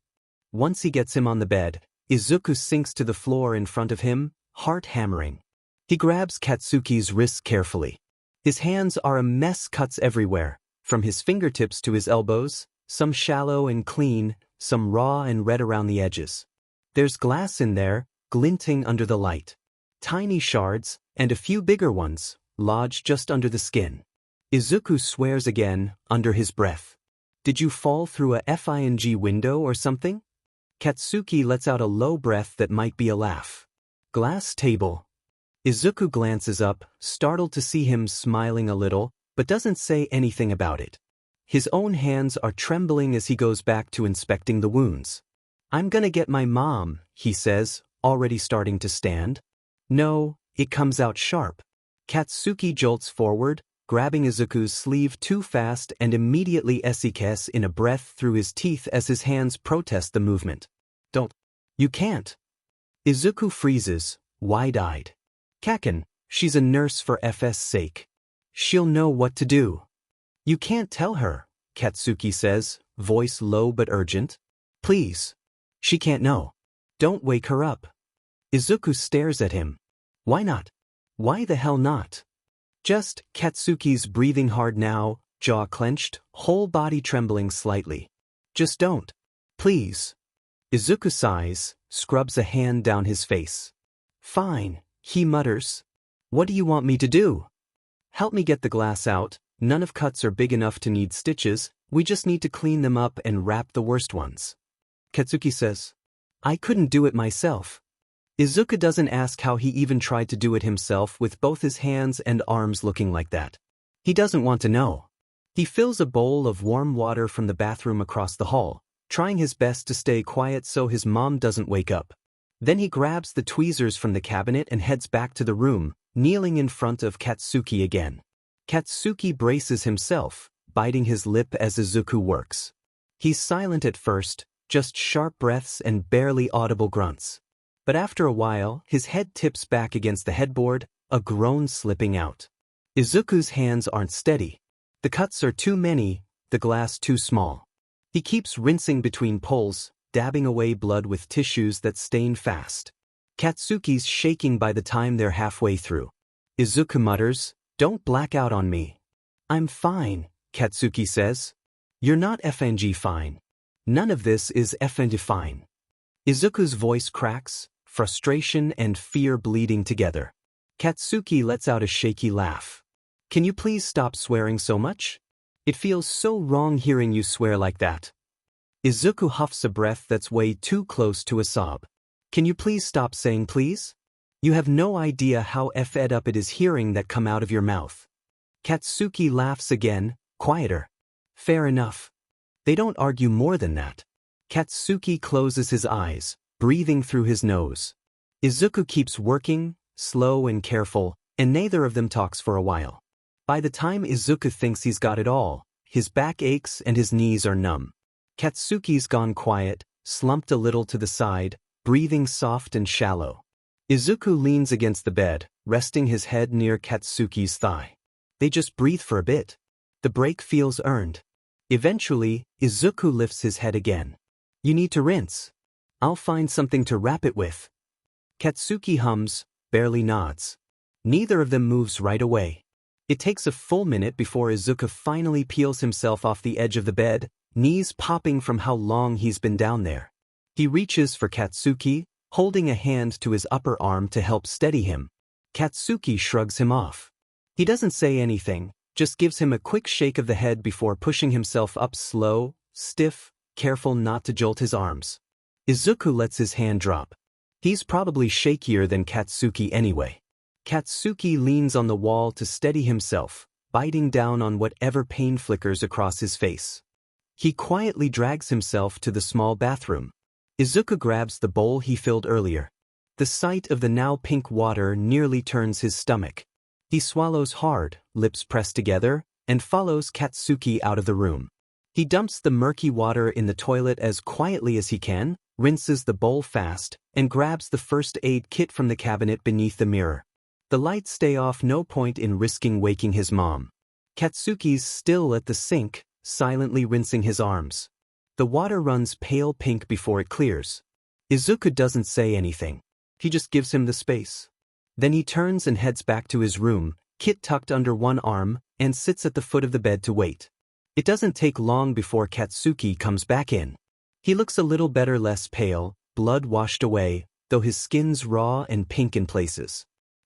Once he gets him on the bed, Izuku sinks to the floor in front of him, heart hammering. He grabs Katsuki's wrists carefully. His hands are a mess, cuts everywhere, from his fingertips to his elbows, some shallow and clean, some raw and red around the edges. There's glass in there, glinting under the light. Tiny shards, and a few bigger ones, lodged just under the skin. Izuku swears again, under his breath. Did you fall through a FING window or something? Katsuki lets out a low breath that might be a laugh. Glass table. Izuku glances up, startled to see him smiling a little, but doesn't say anything about it. His own hands are trembling as he goes back to inspecting the wounds. I'm gonna get my mom, he says, already starting to stand. No, it comes out sharp. Katsuki jolts forward, grabbing Izuku's sleeve too fast and immediately esikes in a breath through his teeth as his hands protest the movement. Don't. You can't. Izuku freezes, wide-eyed. Kaken, she's a nurse for FS sake. She'll know what to do. You can't tell her, Katsuki says, voice low but urgent. Please. She can't know. Don't wake her up. Izuku stares at him. Why not? Why the hell not? Just, Katsuki's breathing hard now, jaw clenched, whole body trembling slightly. Just don't. Please. Izuku sighs, scrubs a hand down his face. Fine, he mutters. What do you want me to do? Help me get the glass out. None of cuts are big enough to need stitches, we just need to clean them up and wrap the worst ones. Katsuki says. I couldn't do it myself. Izuku doesn't ask how he even tried to do it himself with both his hands and arms looking like that. He doesn't want to know. He fills a bowl of warm water from the bathroom across the hall, trying his best to stay quiet so his mom doesn't wake up. Then he grabs the tweezers from the cabinet and heads back to the room, kneeling in front of Katsuki again. Katsuki braces himself, biting his lip as Izuku works. He's silent at first, just sharp breaths and barely audible grunts. But after a while, his head tips back against the headboard, a groan slipping out. Izuku's hands aren't steady. The cuts are too many, the glass too small. He keeps rinsing between pulls, dabbing away blood with tissues that stain fast. Katsuki's shaking by the time they're halfway through. Izuku mutters, "Don't black out on me." "I'm fine," Katsuki says. "You're not FNG fine. None of this is FNG fine." Izuku's voice cracks, frustration and fear bleeding together. Katsuki lets out a shaky laugh. Can you please stop swearing so much? It feels so wrong hearing you swear like that. Izuku huffs a breath that's way too close to a sob. Can you please stop saying please? You have no idea how fed up it is hearing that come out of your mouth. Katsuki laughs again, quieter. Fair enough. They don't argue more than that. Katsuki closes his eyes, breathing through his nose. Izuku keeps working, slow and careful, and neither of them talks for a while. By the time Izuku thinks he's got it all, his back aches and his knees are numb. Katsuki's gone quiet, slumped a little to the side, breathing soft and shallow. Izuku leans against the bed, resting his head near Katsuki's thigh. They just breathe for a bit. The break feels earned. Eventually, Izuku lifts his head again. You need to rinse. I'll find something to wrap it with. Katsuki hums, barely nods. Neither of them moves right away. It takes a full minute before Izuku finally peels himself off the edge of the bed, knees popping from how long he's been down there. He reaches for Katsuki, holding a hand to his upper arm to help steady him. Katsuki shrugs him off. He doesn't say anything, just gives him a quick shake of the head before pushing himself up slow, stiff, careful not to jolt his arms. Izuku lets his hand drop. He's probably shakier than Katsuki anyway. Katsuki leans on the wall to steady himself, biting down on whatever pain flickers across his face. He quietly drags himself to the small bathroom. Izuku grabs the bowl he filled earlier. The sight of the now pink water nearly turns his stomach. He swallows hard, lips pressed together, and follows Katsuki out of the room. He dumps the murky water in the toilet as quietly as he can, rinses the bowl fast, and grabs the first aid kit from the cabinet beneath the mirror. The lights stay off, no point in risking waking his mom. Katsuki's still at the sink, silently rinsing his arms. The water runs pale pink before it clears. Izuku doesn't say anything. He just gives him the space. Then he turns and heads back to his room, kit tucked under one arm, and sits at the foot of the bed to wait. It doesn't take long before Katsuki comes back in. He looks a little better, less pale, blood washed away, though his skin's raw and pink in places.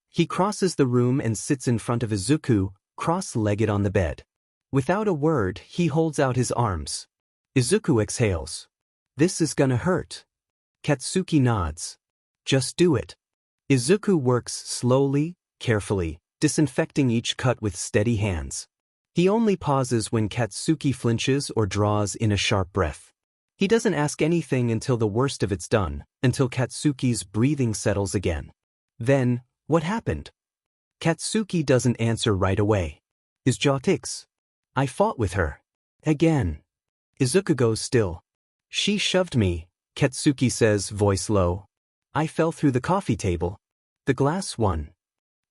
He crosses the room and sits in front of Izuku, cross-legged on the bed. Without a word, he holds out his arms. Izuku exhales. This is gonna hurt. Katsuki nods. Just do it. Izuku works slowly, carefully, disinfecting each cut with steady hands. He only pauses when Katsuki flinches or draws in a sharp breath. He doesn't ask anything until the worst of it's done, until Katsuki's breathing settles again. Then, what happened? Katsuki doesn't answer right away. His jaw ticks. I fought with her. Again. Izuku goes still. She shoved me, Katsuki says, voice low. I fell through the coffee table. The glass won.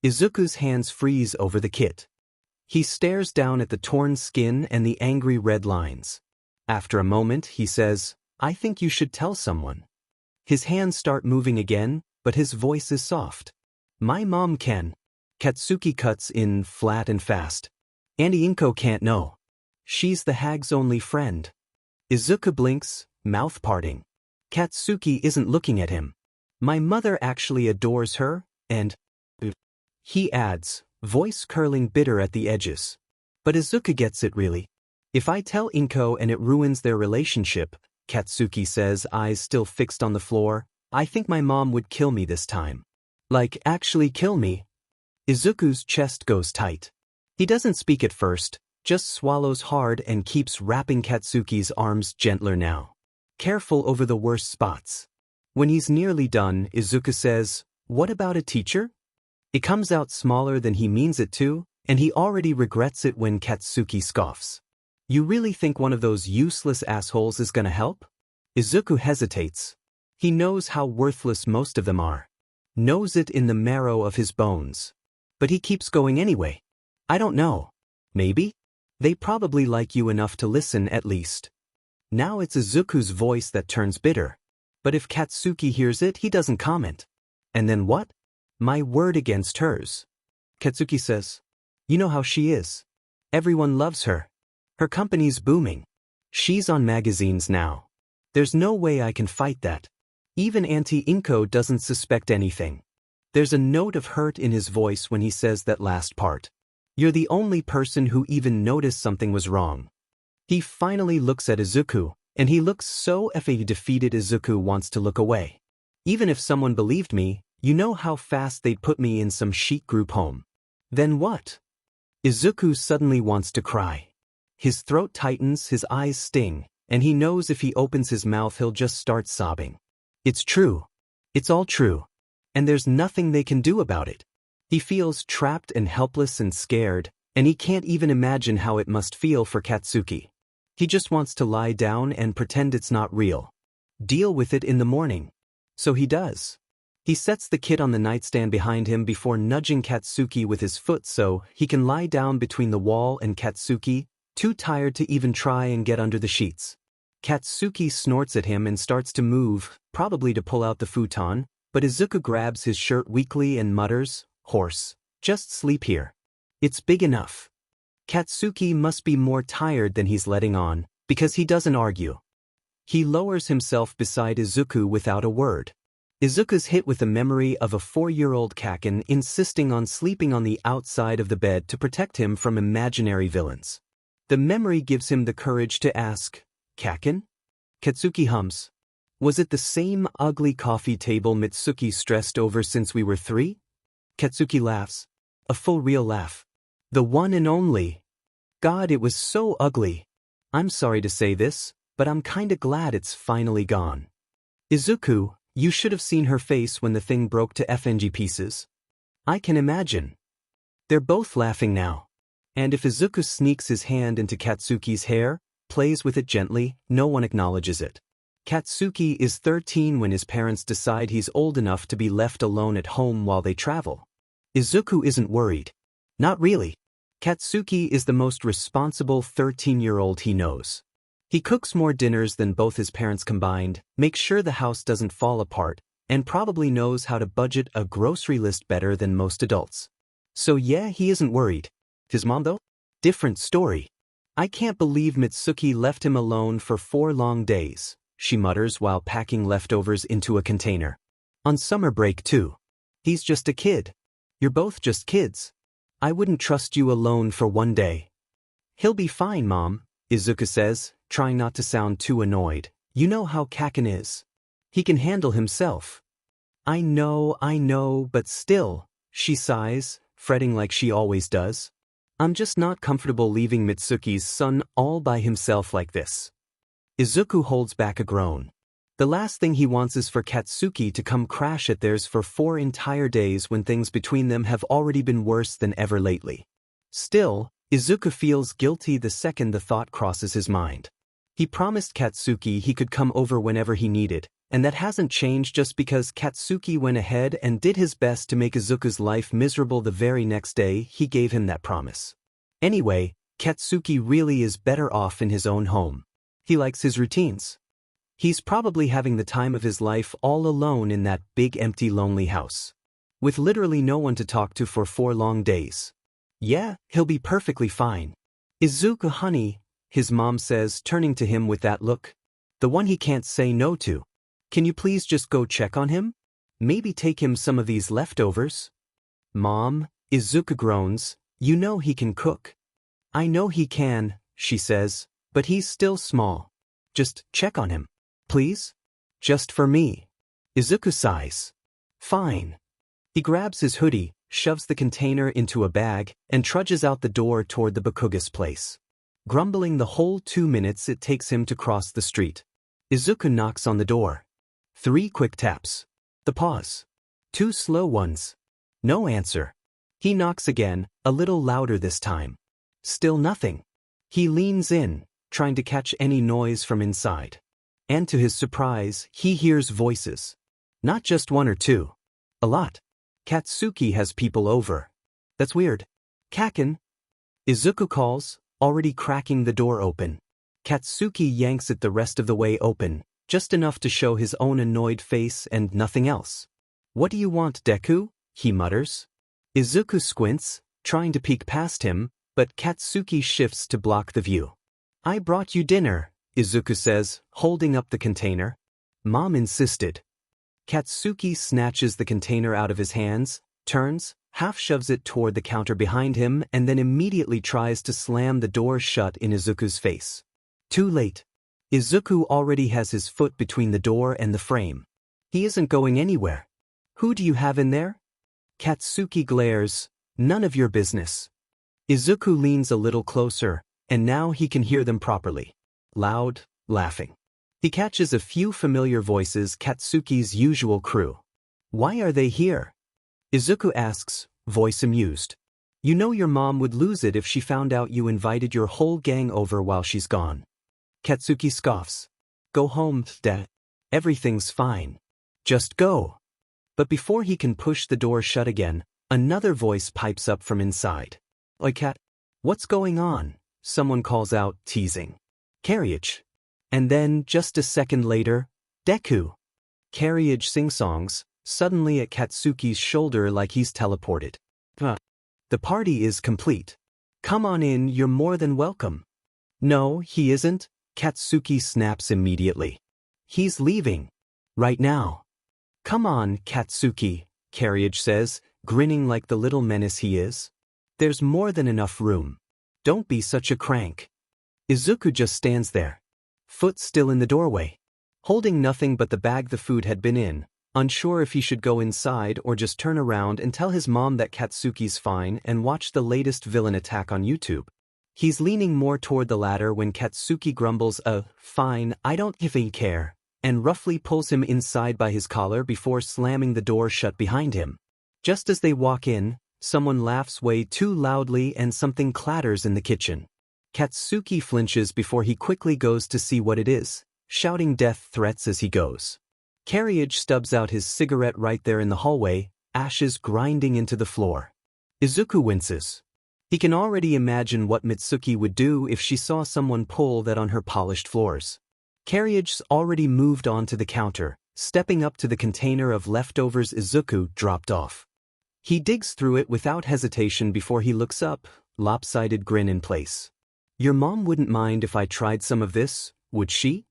Izuku's hands freeze over the kit. He stares down at the torn skin and the angry red lines. After a moment, he says, I think you should tell someone. His hands start moving again, but his voice is soft. My mom can. Katsuki cuts in flat and fast. Auntie Inko can't know. She's the hag's only friend. Izuku blinks, mouth parting. Katsuki isn't looking at him. My mother actually adores her, and... He adds, voice curling bitter at the edges. But Izuku gets it really. If I tell Inko and it ruins their relationship, Katsuki says, eyes still fixed on the floor, I think my mom would kill me this time. Like, actually kill me. Izuku's chest goes tight. He doesn't speak at first, just swallows hard and keeps wrapping Katsuki's arms gentler now. Careful over the worst spots. When he's nearly done, Izuku says, what about a teacher? It comes out smaller than he means it to, and he already regrets it when Katsuki scoffs. You really think one of those useless assholes is gonna help? Izuku hesitates. He knows how worthless most of them are. Knows it in the marrow of his bones. But he keeps going anyway. I don't know. Maybe? They probably like you enough to listen at least. Now it's Izuku's voice that turns bitter. But if Katsuki hears it, he doesn't comment. And then what? My word against hers. Katsuki says, you know how she is. Everyone loves her. Her company's booming. She's on magazines now. There's no way I can fight that. Even Auntie Inko doesn't suspect anything. There's a note of hurt in his voice when he says that last part. You're the only person who even noticed something was wrong. He finally looks at Izuku, and he looks so defeated. Izuku wants to look away. Even if someone believed me, you know how fast they'd put me in some chic group home. Then what? Izuku suddenly wants to cry. His throat tightens, his eyes sting, and he knows if he opens his mouth he'll just start sobbing. It's true. It's all true. And there's nothing they can do about it. He feels trapped and helpless and scared, and he can't even imagine how it must feel for Katsuki. He just wants to lie down and pretend it's not real. Deal with it in the morning. So he does. He sets the kit on the nightstand behind him before nudging Katsuki with his foot so he can lie down between the wall and Katsuki, too tired to even try and get under the sheets. Katsuki snorts at him and starts to move, probably to pull out the futon, but Izuku grabs his shirt weakly and mutters, "Horse, just sleep here. It's big enough." Katsuki must be more tired than he's letting on, because he doesn't argue. He lowers himself beside Izuku without a word. Izuku's hit with the memory of a 4-year-old Kaken insisting on sleeping on the outside of the bed to protect him from imaginary villains. The memory gives him the courage to ask, "Kaken?" Katsuki hums. "Was it the same ugly coffee table Mitsuki stressed over since we were 3? Katsuki laughs. A full real laugh. "The one and only. God, it was so ugly. I'm sorry to say this, but I'm kinda glad it's finally gone." "Izuku, you should have seen her face when the thing broke to FNG pieces." "I can imagine." They're both laughing now. And if Izuku sneaks his hand into Katsuki's hair, plays with it gently, no one acknowledges it. Katsuki is 13 when his parents decide he's old enough to be left alone at home while they travel. Izuku isn't worried. Not really. Katsuki is the most responsible 13-year-old he knows. He cooks more dinners than both his parents combined, makes sure the house doesn't fall apart, and probably knows how to budget a grocery list better than most adults. So yeah, he isn't worried. His mom though? Different story. "I can't believe Mitsuki left him alone for 4 long days," she mutters while packing leftovers into a container. "On summer break too. He's just a kid. You're both just kids. I wouldn't trust you alone for 1 day." "He'll be fine, Mom," Izuku says, trying not to sound too annoyed. "You know how Kaken is. He can handle himself." I know, but still," she sighs, fretting like she always does. "I'm just not comfortable leaving Mitsuki's son all by himself like this." Izuku holds back a groan. The last thing he wants is for Katsuki to come crash at theirs for 4 entire days when things between them have already been worse than ever lately. Still, Izuku feels guilty the second the thought crosses his mind. He promised Katsuki he could come over whenever he needed, and that hasn't changed just because Katsuki went ahead and did his best to make Izuku's life miserable the very next day he gave him that promise. Anyway, Katsuki really is better off in his own home. He likes his routines. He's probably having the time of his life all alone in that big empty lonely house. With literally no one to talk to for 4 long days. Yeah, he'll be perfectly fine. "Izuku, honey," his mom says, turning to him with that look. The one he can't say no to. "Can you please just go check on him? Maybe take him some of these leftovers?" "Mom," Izuku groans, "you know he can cook." "I know he can," she says, "but he's still small. Just check on him. Please? Just for me." Izuku sighs. "Fine." He grabs his hoodie, shoves the container into a bag, and trudges out the door toward the Bakugo's place. Grumbling the whole 2 minutes it takes him to cross the street. Izuku knocks on the door. 3 quick taps. The pause. 2 slow ones. No answer. He knocks again, a little louder this time. Still nothing. He leans in, trying to catch any noise from inside. And to his surprise, he hears voices. Not just 1 or 2. A lot. Katsuki has people over. That's weird. "Kaken?" Izuku calls, already cracking the door open. Katsuki yanks it the rest of the way open, just enough to show his own annoyed face and nothing else. "What do you want, Deku?" he mutters. Izuku squints, trying to peek past him, but Katsuki shifts to block the view. "I brought you dinner," Izuku says, holding up the container. "Mom insisted." Katsuki snatches the container out of his hands, turns, half shoves it toward the counter behind him and then immediately tries to slam the door shut in Izuku's face. Too late. Izuku already has his foot between the door and the frame. He isn't going anywhere. Who do you have in there? Katsuki glares, none of your business. Izuku leans a little closer, and now he can hear them properly. Loud, laughing. He catches a few familiar voices, Katsuki's usual crew. Why are they here? Izuku asks, voice amused. You know your mom would lose it if she found out you invited your whole gang over while she's gone. Katsuki scoffs. Go home, Dad. Everything's fine. Just go. But before he can push the door shut again, another voice pipes up from inside. Oi, Kat. What's going on? Someone calls out, teasing. Carriage. And then, just a second later, Deku. Carriage sing-songs, suddenly at Katsuki's shoulder like he's teleported. The party is complete. Come on in, you're more than welcome. No, he isn't, Katsuki snaps immediately. He's leaving. Right now. Come on, Katsuki, Carriage says, grinning like the little menace he is. There's more than enough room. Don't be such a crank. Izuku just stands there. Foot still in the doorway. Holding nothing but the bag the food had been in, unsure if he should go inside or just turn around and tell his mom that Katsuki's fine and watch the latest villain attack on YouTube. He's leaning more toward the latter when Katsuki grumbles fine, I don't even care, and roughly pulls him inside by his collar before slamming the door shut behind him. Just as they walk in, someone laughs way too loudly and something clatters in the kitchen. Katsuki flinches before he quickly goes to see what it is, shouting death threats as he goes. Carriage stubs out his cigarette right there in the hallway, ashes grinding into the floor. Izuku winces. He can already imagine what Mitsuki would do if she saw someone pull that on her polished floors. Carriage's already moved on to the counter, stepping up to the container of leftovers Izuku dropped off. He digs through it without hesitation before he looks up, lopsided grin in place. Your mom wouldn't mind if I tried some of this, would she?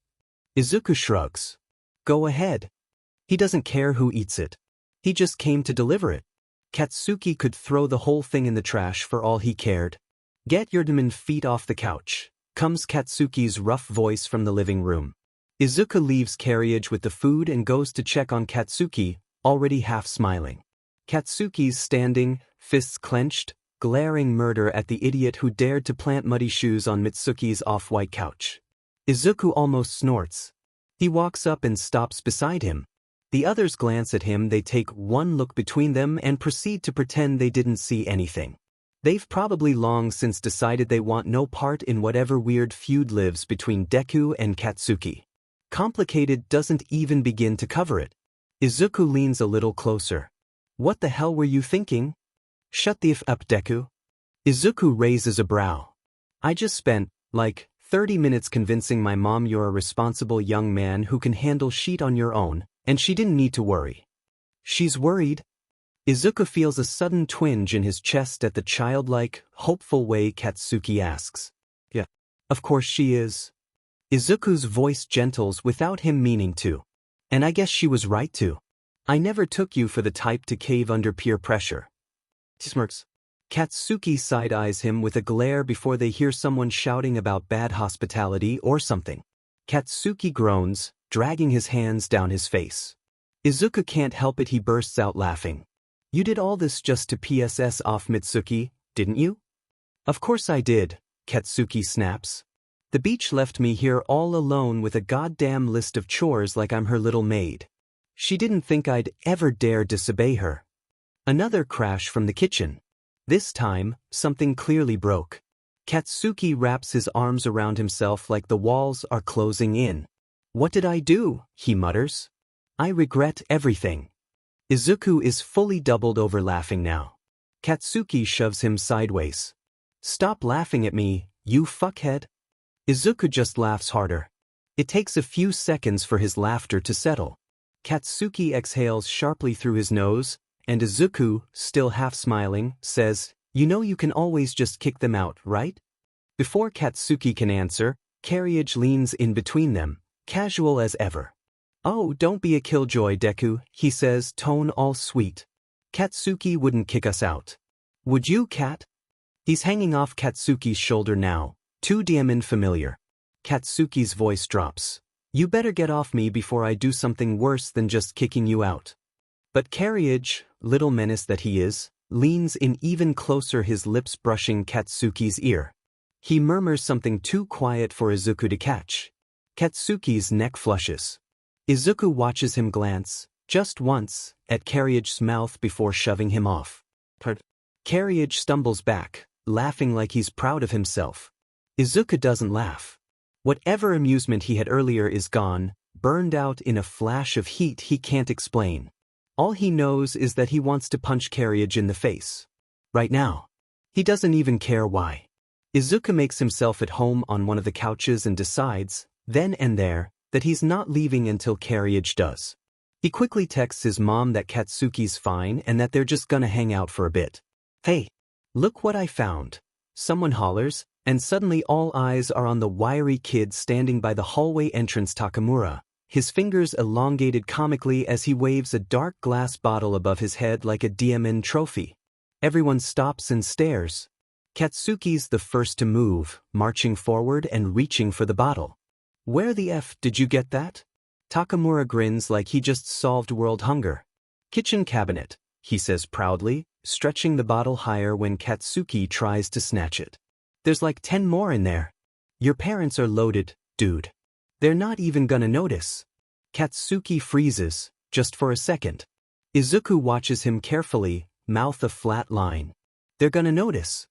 Izuku shrugs. Go ahead. He doesn't care who eats it. He just came to deliver it. Katsuki could throw the whole thing in the trash for all he cared. Get your demon feet off the couch, comes Katsuki's rough voice from the living room. Izuku leaves Carriage with the food and goes to check on Katsuki, already half smiling. Katsuki's standing, fists clenched, glaring murder at the idiot who dared to plant muddy shoes on Mitsuki's off-white couch. Izuku almost snorts. He walks up and stops beside him. The others glance at him, they take one look between them and proceed to pretend they didn't see anything. They've probably long since decided they want no part in whatever weird feud lives between Deku and Katsuki. Complicated doesn't even begin to cover it. Izuku leans a little closer. What the hell were you thinking? Shut the f up, Deku. Izuku raises a brow. I just spent, 30 minutes convincing my mom you're a responsible young man who can handle shit on your own, and she didn't need to worry. She's worried? Izuku feels a sudden twinge in his chest at the childlike, hopeful way Katsuki asks. Yeah, of course she is. Izuku's voice gentles without him meaning to. And I guess she was right to. I never took you for the type to cave under peer pressure. Smirks. Katsuki side-eyes him with a glare before they hear someone shouting about bad hospitality or something. Katsuki groans, dragging his hands down his face. Izuku can't help it, he bursts out laughing. You did all this just to PSS off Mitsuki, didn't you? Of course I did, Katsuki snaps. The beach left me here all alone with a goddamn list of chores like I'm her little maid. She didn't think I'd ever dare disobey her. Another crash from the kitchen. This time, something clearly broke. Katsuki wraps his arms around himself like the walls are closing in. What did I do? He mutters. I regret everything. Izuku is fully doubled over laughing now. Katsuki shoves him sideways. Stop laughing at me, you fuckhead. Izuku just laughs harder. It takes a few seconds for his laughter to settle. Katsuki exhales sharply through his nose, and Izuku, still half smiling, says, You know you can always just kick them out, right? Before Katsuki can answer, Carriage leans in between them, casual as ever. Oh, don't be a killjoy, Deku, he says, tone all sweet. Katsuki wouldn't kick us out. Would you, Kat? He's hanging off Katsuki's shoulder now, too damn familiar. Katsuki's voice drops. You better get off me before I do something worse than just kicking you out. But Carriage, little menace that he is, leans in even closer, his lips brushing Katsuki's ear. He murmurs something too quiet for Izuku to catch. Katsuki's neck flushes. Izuku watches him glance, just once, at Carriage's mouth before shoving him off. Carriage stumbles back, laughing like he's proud of himself. Izuku doesn't laugh. Whatever amusement he had earlier is gone, burned out in a flash of heat he can't explain. All he knows is that he wants to punch Carriage in the face. Right now. He doesn't even care why. Izuku makes himself at home on one of the couches and decides, then and there, that he's not leaving until Carriage does. He quickly texts his mom that Katsuki's fine and that they're just gonna hang out for a bit. Hey, look what I found. Someone hollers, and suddenly all eyes are on the wiry kid standing by the hallway entrance, Takamura, his fingers elongated comically as he waves a dark glass bottle above his head like a DMN trophy. Everyone stops and stares. Katsuki's the first to move, marching forward and reaching for the bottle. Where the F did you get that? Takamura grins like he just solved world hunger. Kitchen cabinet, he says proudly, stretching the bottle higher when Katsuki tries to snatch it. There's like 10 more in there. Your parents are loaded, dude. They're not even gonna notice. Katsuki freezes, just for a second. Izuku watches him carefully, mouth a flat line. They're gonna notice.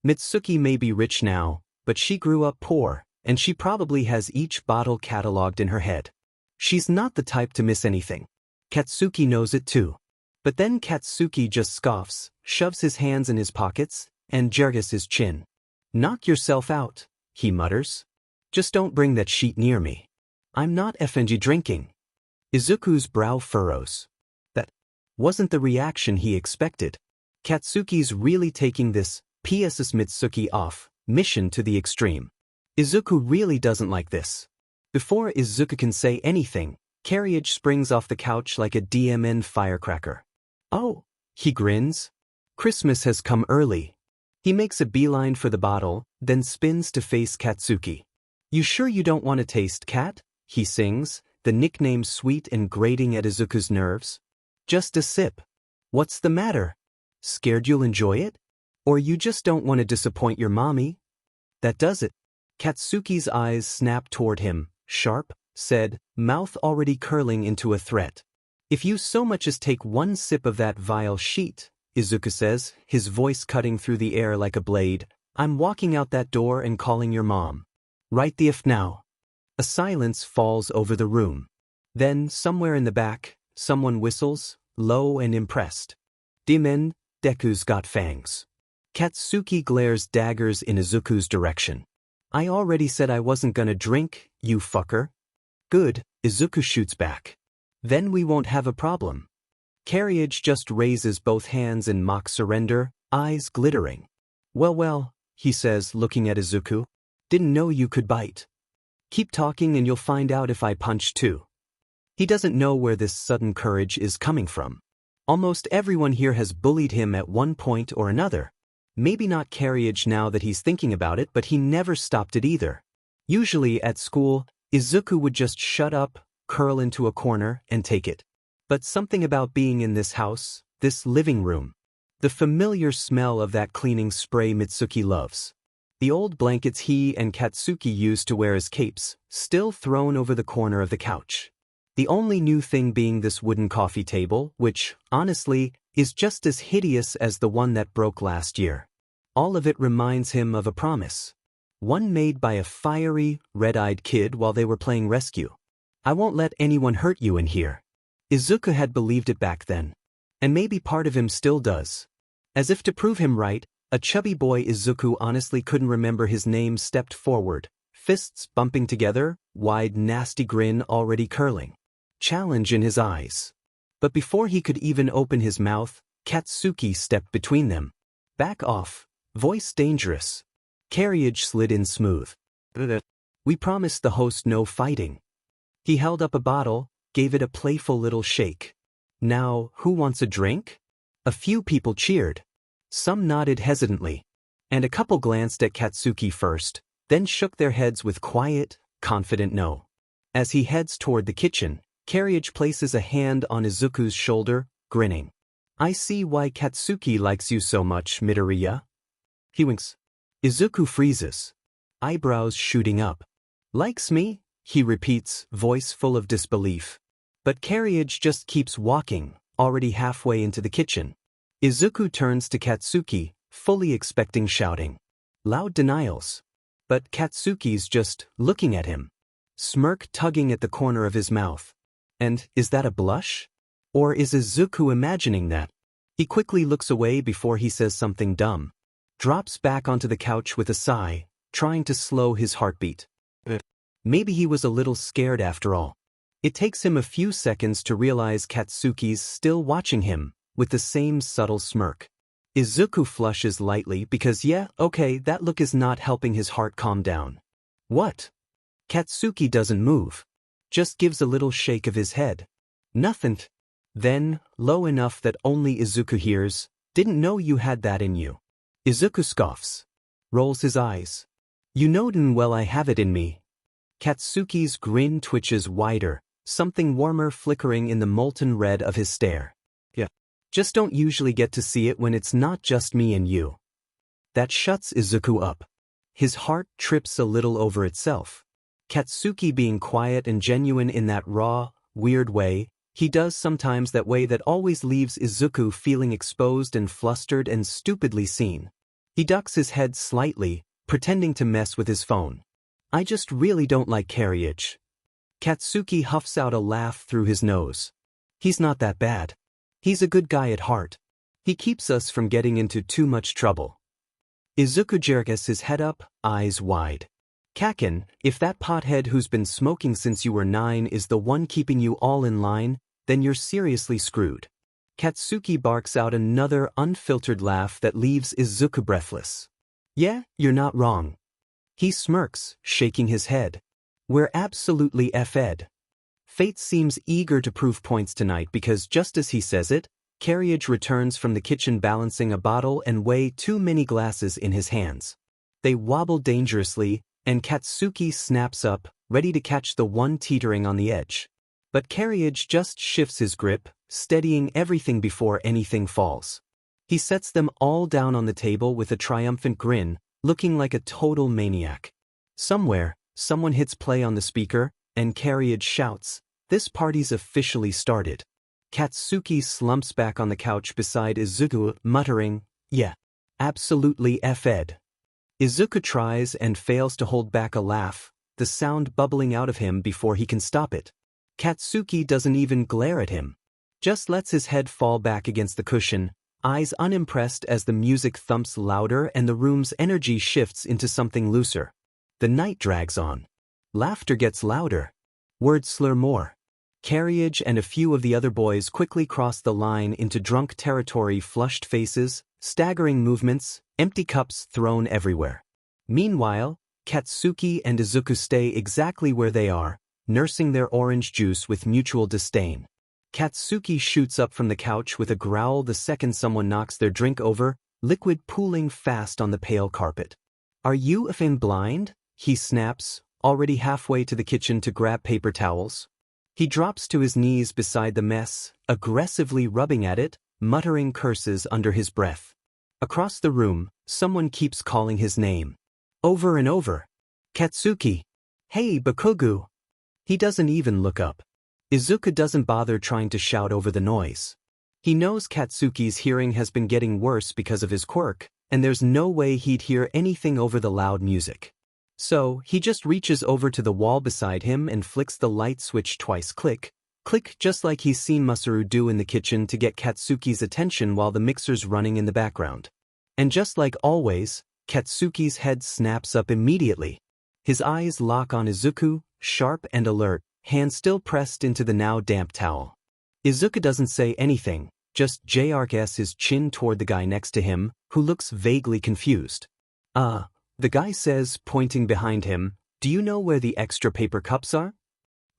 Mitsuki may be rich now, but she grew up poor, and she probably has each bottle cataloged in her head. She's not the type to miss anything. Katsuki knows it too. But then Katsuki just scoffs, shoves his hands in his pockets, and jerks his chin. Knock yourself out, he mutters. Just don't bring that sheet near me. I'm not FNG drinking. Izuku's brow furrows. That wasn't the reaction he expected. Katsuki's really taking this PSS Mitsuki off mission to the extreme. Izuku really doesn't like this. Before Izuku can say anything, Carriage springs off the couch like a DMN firecracker. Oh, he grins. Christmas has come early. He makes a beeline for the bottle, then spins to face Katsuki. You sure you don't want to taste, Kat? He sings, the nickname sweet and grating at Izuku's nerves. Just a sip. What's the matter? Scared you'll enjoy it? Or you just don't want to disappoint your mommy? That does it. Katsuki's eyes snap toward him, sharp, said, mouth already curling into a threat. If you so much as take one sip of that vile sheet, Izuku says, his voice cutting through the air like a blade, I'm walking out that door and calling your mom. Right the F now. A silence falls over the room. Then, somewhere in the back, someone whistles, low and impressed. Dimen, Deku's got fangs. Katsuki glares daggers in Izuku's direction. I already said I wasn't gonna drink, you fucker. Good, Izuku shoots back. Then we won't have a problem. Carriage just raises both hands in mock surrender, eyes glittering. Well, he says, looking at Izuku. Didn't know you could bite. Keep talking and you'll find out if I punch too. He doesn't know where this sudden courage is coming from. Almost everyone here has bullied him at one point or another. Maybe not Carriage now that he's thinking about it, but he never stopped it either. Usually at school, Izuku would just shut up, curl into a corner, and take it. But something about being in this house, this living room. The familiar smell of that cleaning spray Mitsuki loves. The old blankets he and Katsuki used to wear as capes, still thrown over the corner of the couch. The only new thing being this wooden coffee table, which, honestly, is just as hideous as the one that broke last year. All of it reminds him of a promise. One made by a fiery, red-eyed kid while they were playing rescue. I won't let anyone hurt you in here. Izuku had believed it back then. And maybe part of him still does. As if to prove him right, a chubby boy Izuku honestly couldn't remember his name stepped forward, fists bumping together, wide nasty grin already curling. Challenge in his eyes. But before he could even open his mouth, Katsuki stepped between them. Back off. Voice dangerous. Carriage slid in smooth. We promised the host no fighting. He held up a bottle, gave it a playful little shake. Now, who wants a drink? A few people cheered. Some nodded hesitantly. And a couple glanced at Katsuki first, then shook their heads with quiet, confident no. As he heads toward the kitchen, Carriage places a hand on Izuku's shoulder, grinning. I see why Katsuki likes you so much, Midoriya. He winks. Izuku freezes, eyebrows shooting up. Likes me? He repeats, voice full of disbelief. But Carriage just keeps walking, already halfway into the kitchen. Izuku turns to Katsuki, fully expecting shouting. Loud denials. But Katsuki's just looking at him. Smirk tugging at the corner of his mouth. And is that a blush? Or is Izuku imagining that? He quickly looks away before he says something dumb. Drops back onto the couch with a sigh, trying to slow his heartbeat. Maybe he was a little scared after all. It takes him a few seconds to realize Katsuki's still watching him, with the same subtle smirk. Izuku flushes lightly because that look is not helping his heart calm down. What? Katsuki doesn't move. Just gives a little shake of his head. Nothing. Then, low enough that only Izuku hears, didn't know you had that in you. Izuku scoffs. Rolls his eyes. You know d'n well I have it in me. Katsuki's grin twitches wider, something warmer flickering in the molten red of his stare. Yeah. Just don't usually get to see it when it's not just me and you. That shuts Izuku up. His heart trips a little over itself. Katsuki being quiet and genuine in that raw, weird way, he does sometimes that way that always leaves Izuku feeling exposed and flustered and stupidly seen. He ducks his head slightly, pretending to mess with his phone. I just really don't like Carriage. Katsuki huffs out a laugh through his nose. He's not that bad. He's a good guy at heart. He keeps us from getting into too much trouble. Izuku jerks his head up, eyes wide. Kaken, if that pothead who's been smoking since you were 9 is the one keeping you all in line, then you're seriously screwed. Katsuki barks out another unfiltered laugh that leaves Izuku breathless. Yeah, you're not wrong. He smirks, shaking his head. We're absolutely F'd. Fate seems eager to prove points tonight because just as he says it, Carriage returns from the kitchen balancing a bottle and way too many glasses in his hands. They wobble dangerously, and Katsuki snaps up, ready to catch the one teetering on the edge. But Carriage just shifts his grip, steadying everything before anything falls. He sets them all down on the table with a triumphant grin, looking like a total maniac. Somewhere, someone hits play on the speaker, and Carriage shouts, "This party's officially started." Katsuki slumps back on the couch beside Izuku, muttering, "Yeah, absolutely F'd." Izuku tries and fails to hold back a laugh, the sound bubbling out of him before he can stop it. Katsuki doesn't even glare at him. Just lets his head fall back against the cushion, eyes unimpressed as the music thumps louder and the room's energy shifts into something looser. The night drags on. Laughter gets louder. Words slur more. Carriage and a few of the other boys quickly cross the line into drunk territory, flushed faces, staggering movements, empty cups thrown everywhere. Meanwhile, Katsuki and Izuku stay exactly where they are, nursing their orange juice with mutual disdain. Katsuki shoots up from the couch with a growl the second someone knocks their drink over, liquid pooling fast on the pale carpet. Are you effing blind? He snaps, already halfway to the kitchen to grab paper towels. He drops to his knees beside the mess, aggressively rubbing at it, muttering curses under his breath. Across the room, someone keeps calling his name. Over and over. Katsuki. Hey, Bakugo. He doesn't even look up. Izuku doesn't bother trying to shout over the noise. He knows Katsuki's hearing has been getting worse because of his quirk, and there's no way he'd hear anything over the loud music. So, he just reaches over to the wall beside him and flicks the light switch twice, click, click, just like he's seen Masaru do in the kitchen to get Katsuki's attention while the mixer's running in the background. And just like always, Katsuki's head snaps up immediately. His eyes lock on Izuku, sharp and alert, hand still pressed into the now damp towel. Izuku doesn't say anything, just jerks his chin toward the guy next to him, who looks vaguely confused. The guy says, pointing behind him, do you know where the extra paper cups are?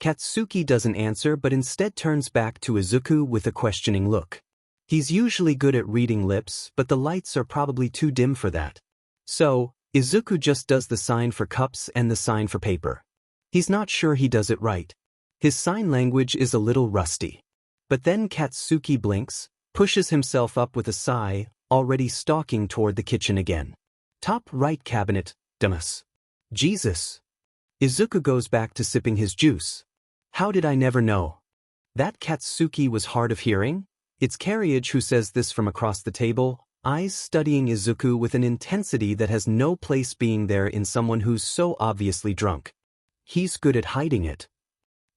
Katsuki doesn't answer but instead turns back to Izuku with a questioning look. He's usually good at reading lips, but the lights are probably too dim for that. So, Izuku just does the sign for cups and the sign for paper. He's not sure he does it right. His sign language is a little rusty. But then Katsuki blinks, pushes himself up with a sigh, already stalking toward the kitchen again. Top right cabinet, dumbass. Jesus. Izuku goes back to sipping his juice. How did I never know? That Katsuki was hard of hearing? It's Carriage who says this from across the table, eyes studying Izuku with an intensity that has no place being there in someone who's so obviously drunk. He's good at hiding it.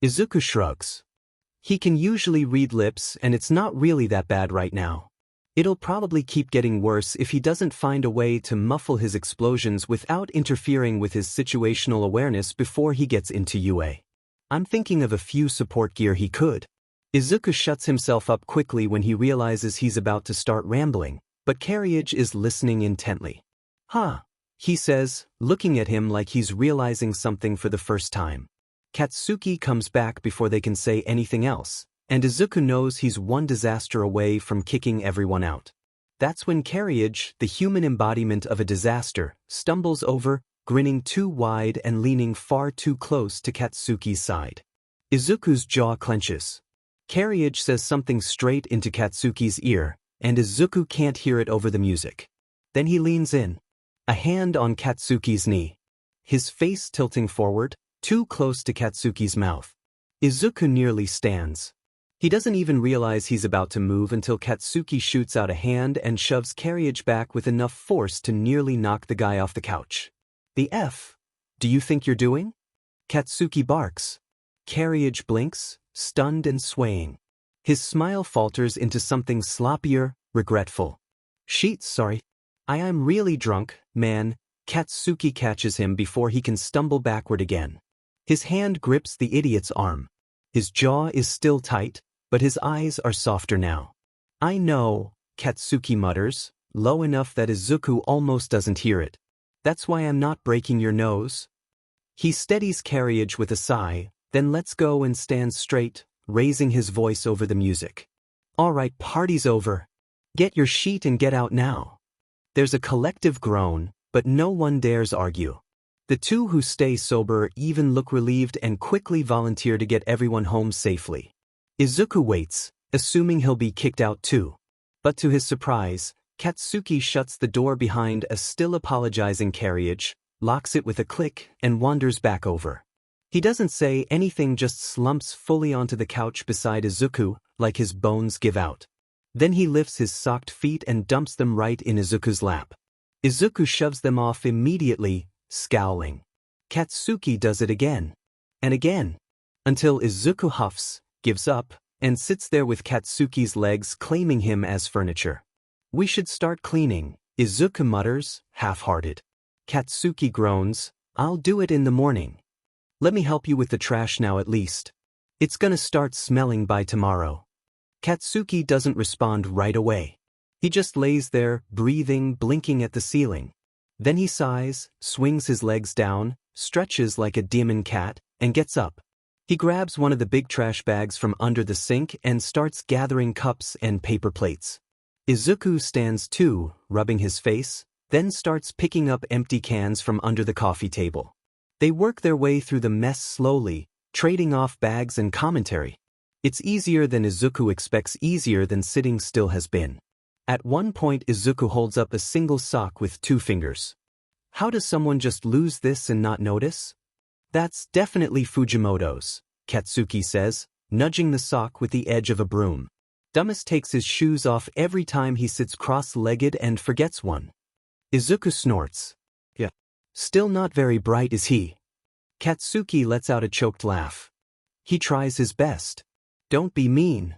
Izuku shrugs. He can usually read lips and it's not really that bad right now. It'll probably keep getting worse if he doesn't find a way to muffle his explosions without interfering with his situational awareness before he gets into UA. I'm thinking of a few support gear he could. Izuku shuts himself up quickly when he realizes he's about to start rambling, but Carriage is listening intently. Huh, he says, looking at him like he's realizing something for the first time. Katsuki comes back before they can say anything else, and Izuku knows he's one disaster away from kicking everyone out. That's when Carriage, the human embodiment of a disaster, stumbles over, grinning too wide and leaning far too close to Katsuki's side. Izuku's jaw clenches. Carriage says something straight into Katsuki's ear, and Izuku can't hear it over the music. Then he leans in, a hand on Katsuki's knee, his face tilting forward, too close to Katsuki's mouth. Izuku nearly stands. He doesn't even realize he's about to move until Katsuki shoots out a hand and shoves Carriage back with enough force to nearly knock the guy off the couch. The F? Do you think you're doing? Katsuki barks. Carriage blinks, stunned and swaying. His smile falters into something sloppier, regretful. Sorry. I'm really drunk, man. Katsuki catches him before he can stumble backward again. His hand grips the idiot's arm. His jaw is still tight, but his eyes are softer now. I know, Katsuki mutters, low enough that Izuku almost doesn't hear it. That's why I'm not breaking your nose. He steadies Carriage with a sigh, then lets go and stands straight, raising his voice over the music. All right, party's over. Get your sheet and get out now. There's a collective groan, but no one dares argue. The two who stay sober even look relieved and quickly volunteer to get everyone home safely. Izuku waits, assuming he'll be kicked out too. But to his surprise, Katsuki shuts the door behind a still apologizing Carriage, locks it with a click, and wanders back over. He doesn't say anything, just slumps fully onto the couch beside Izuku, like his bones give out. Then he lifts his socked feet and dumps them right in Izuku's lap. Izuku shoves them off immediately, scowling. Katsuki does it again. And again. Until Izuku huffs, gives up, and sits there with Katsuki's legs claiming him as furniture. We should start cleaning, Izuku mutters, half-hearted. Katsuki groans, I'll do it in the morning. Let me help you with the trash now at least. It's gonna start smelling by tomorrow. Katsuki doesn't respond right away. He just lays there, breathing, blinking at the ceiling. Then he sighs, swings his legs down, stretches like a demon cat, and gets up. He grabs one of the big trash bags from under the sink and starts gathering cups and paper plates. Izuku stands too, rubbing his face, then starts picking up empty cans from under the coffee table. They work their way through the mess slowly, trading off bags and commentary. It's easier than Izuku expects, easier than sitting still has been. At one point Izuku holds up a single sock with 2 fingers. How does someone just lose this and not notice? That's definitely Fujimoto's, Katsuki says, nudging the sock with the edge of a broom. Dumbass takes his shoes off every time he sits cross-legged and forgets one. Izuku snorts. Yeah. Still not very bright, is he? Katsuki lets out a choked laugh. He tries his best. Don't be mean.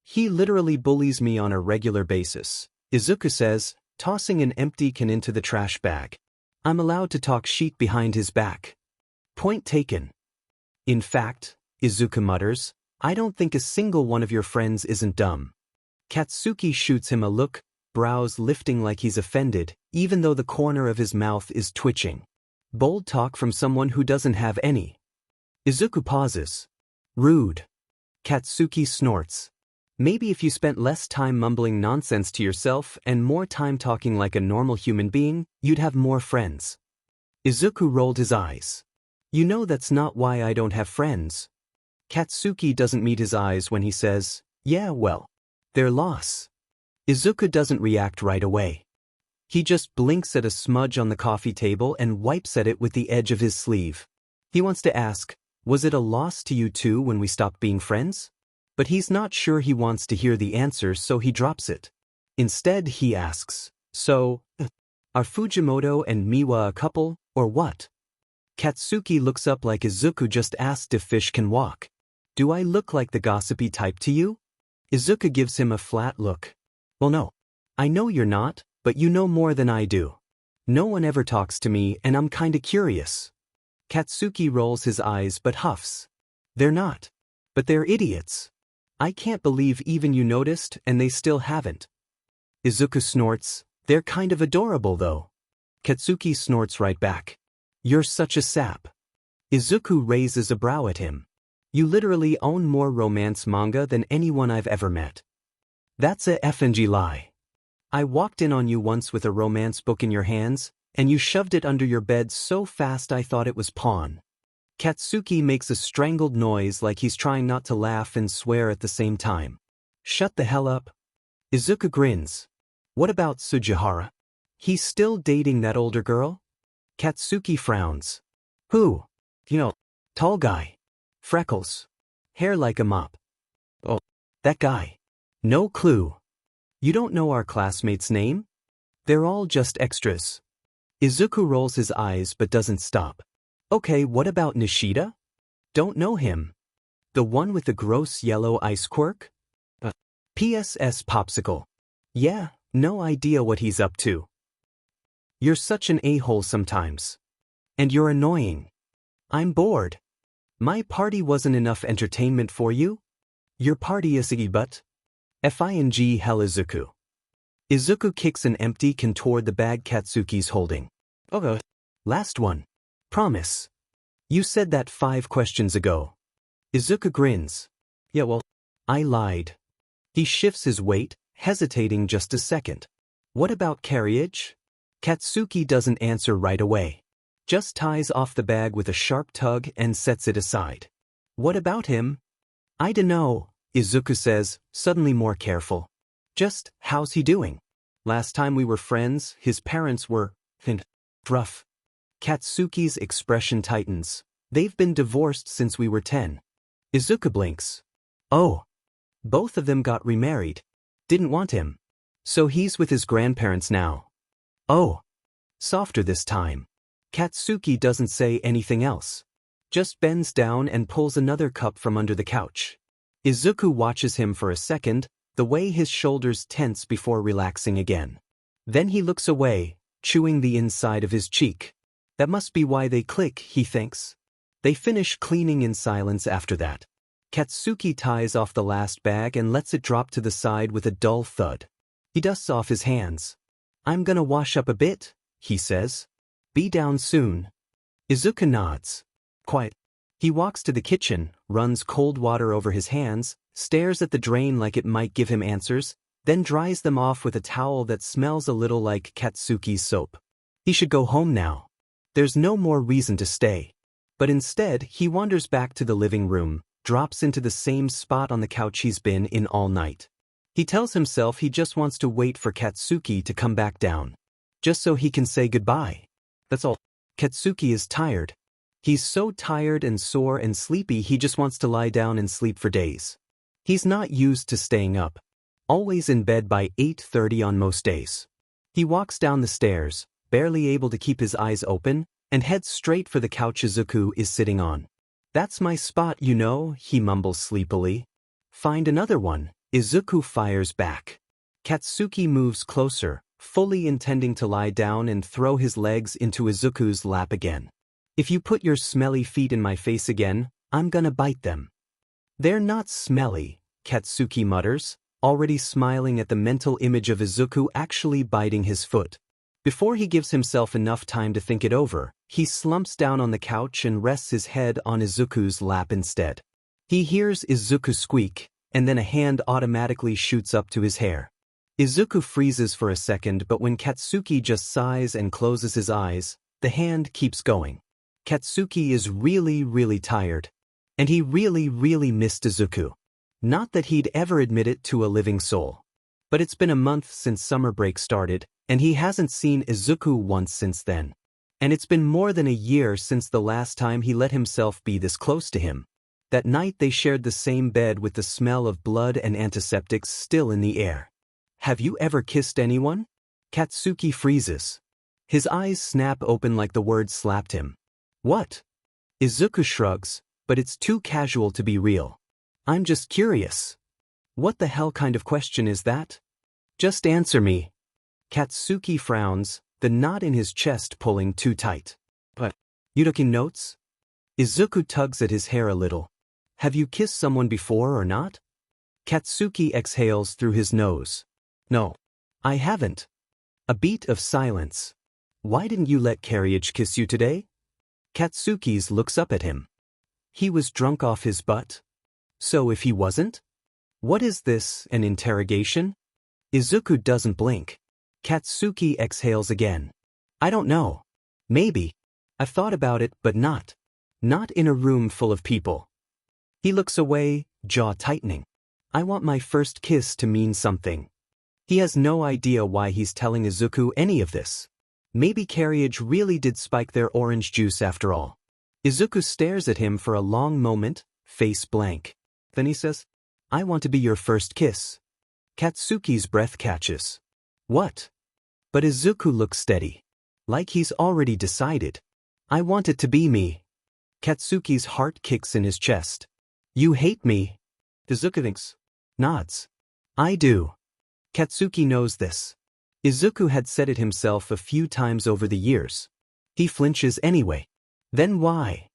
He literally bullies me on a regular basis, Izuku says, tossing an empty can into the trash bag. I'm allowed to talk shit behind his back. Point taken. In fact, Izuku mutters, I don't think a single one of your friends isn't dumb. Katsuki shoots him a look, brows lifting like he's offended, even though the corner of his mouth is twitching. Bold talk from someone who doesn't have any. Izuku pauses. Rude. Katsuki snorts. Maybe if you spent less time mumbling nonsense to yourself and more time talking like a normal human being, you'd have more friends. Izuku rolled his eyes. You know that's not why I don't have friends. Katsuki doesn't meet his eyes when he says, yeah, well, their loss. Izuku doesn't react right away. He just blinks at a smudge on the coffee table and wipes at it with the edge of his sleeve. He wants to ask, was it a loss to you too when we stopped being friends? But he's not sure he wants to hear the answer, so he drops it. Instead, he asks, so, are Fujimoto and Miwa a couple, or what? Katsuki looks up like Izuku just asked if fish can walk. Do I look like the gossipy type to you? Izuku gives him a flat look. Well, no. I know you're not, but you know more than I do. No one ever talks to me and I'm kinda curious. Katsuki rolls his eyes but huffs. They're not. But they're idiots. I can't believe even you noticed and they still haven't. Izuku snorts. They're kind of adorable though. Katsuki snorts right back. You're such a sap. Izuku raises a brow at him. You literally own more romance manga than anyone I've ever met. That's a effing lie. I walked in on you once with a romance book in your hands, and you shoved it under your bed so fast I thought it was pawn. Katsuki makes a strangled noise like he's trying not to laugh and swear at the same time. Shut the hell up. Izuku grins. What about Sujihara? He's still dating that older girl? Katsuki frowns. Who? You know, tall guy. Freckles. Hair like a mop. Oh, that guy. No clue. You don't know our classmate's name? They're all just extras. Izuku rolls his eyes but doesn't stop. Okay, what about Nishida? Don't know him. The one with the gross yellow ice quirk? PSS popsicle. Yeah, no idea what he's up to. You're such an a-hole sometimes. And you're annoying. I'm bored. My party wasn't enough entertainment for you? Your party is a but? F-I-N-G hell Izuku. Izuku kicks an empty can toward the bag Katsuki's holding. Okay. Last one. Promise. You said that 5 questions ago. Izuku grins. Yeah, well, I lied. He shifts his weight, hesitating just a second. What about carriage? Katsuki doesn't answer right away. Just ties off the bag with a sharp tug and sets it aside. What about him? I dunno, Izuku says, suddenly more careful. Just, how's he doing? Last time we were friends, his parents were, rough. Katsuki's expression tightens. They've been divorced since we were 10. Izuku blinks. Oh. Both of them got remarried. Didn't want him. So he's with his grandparents now. Oh. Softer this time. Katsuki doesn't say anything else. Just bends down and pulls another cup from under the couch. Izuku watches him for a second, the way his shoulders tense before relaxing again. Then he looks away, chewing the inside of his cheek. That must be why they click, he thinks. They finish cleaning in silence after that. Katsuki ties off the last bag and lets it drop to the side with a dull thud. He dusts off his hands. I'm gonna wash up a bit, he says. Be down soon. Izuku nods. Quiet. He walks to the kitchen, runs cold water over his hands, stares at the drain like it might give him answers, then dries them off with a towel that smells a little like Katsuki's soap. He should go home now. There's no more reason to stay. But instead, he wanders back to the living room, drops into the same spot on the couch he's been in all night. He tells himself he just wants to wait for Katsuki to come back down. Just so he can say goodbye. That's all. Katsuki is tired. He's so tired and sore and sleepy he just wants to lie down and sleep for days. He's not used to staying up. Always in bed by 8:30 on most days. He walks down the stairs, barely able to keep his eyes open, and heads straight for the couch Izuku is sitting on. That's my spot, you know, he mumbles sleepily. Find another one, Izuku fires back. Katsuki moves closer, fully intending to lie down and throw his legs into Izuku's lap again. If you put your smelly feet in my face again, I'm gonna bite them. They're not smelly, Katsuki mutters, already smiling at the mental image of Izuku actually biting his foot. Before he gives himself enough time to think it over, he slumps down on the couch and rests his head on Izuku's lap instead. He hears Izuku squeak, and then a hand automatically shoots up to his hair. Izuku freezes for a second, but when Katsuki just sighs and closes his eyes, the hand keeps going. Katsuki is really tired. And he really missed Izuku. Not that he'd ever admit it to a living soul. But it's been a month since summer break started, and he hasn't seen Izuku once since then. And it's been more than a year since the last time he let himself be this close to him. That night they shared the same bed with the smell of blood and antiseptics still in the air. Have you ever kissed anyone? Katsuki freezes. His eyes snap open like the word slapped him. What? Izuku shrugs, but it's too casual to be real. I'm just curious. What the hell kind of question is that? Just answer me. Katsuki frowns, the knot in his chest pulling too tight. But, you taking notes? Izuku tugs at his hair a little. Have you kissed someone before or not? Katsuki exhales through his nose. No. I haven't. A beat of silence. Why didn't you let Carriage kiss you today? Katsuki's looks up at him. He was drunk off his butt? So if he wasn't? What is this, an interrogation? Izuku doesn't blink. Katsuki exhales again. I don't know. Maybe. I've thought about it, but not. Not in a room full of people. He looks away, jaw tightening. I want my first kiss to mean something. He has no idea why he's telling Izuku any of this. Maybe Carriage really did spike their orange juice after all. Izuku stares at him for a long moment, face blank. Then he says, I want to be your first kiss. Katsuki's breath catches. What? But Izuku looks steady. Like he's already decided. I want it to be me. Katsuki's heart kicks in his chest. You hate me. Izuku thinks. Nods. I do. Katsuki knows this. Izuku had said it himself a few times over the years. He flinches anyway. Then why?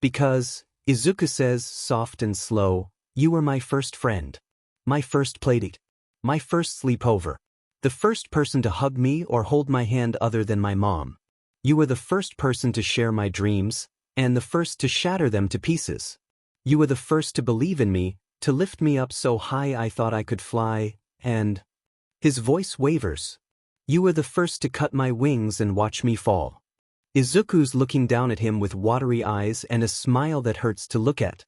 Because, Izuku says soft and slow, you were my first friend. My first playdate. My first sleepover. The first person to hug me or hold my hand other than my mom. You were the first person to share my dreams, and the first to shatter them to pieces. You were the first to believe in me, to lift me up so high I thought I could fly, and... His voice wavers. You were the first to cut my wings and watch me fall. Izuku's looking down at him with watery eyes and a smile that hurts to look at.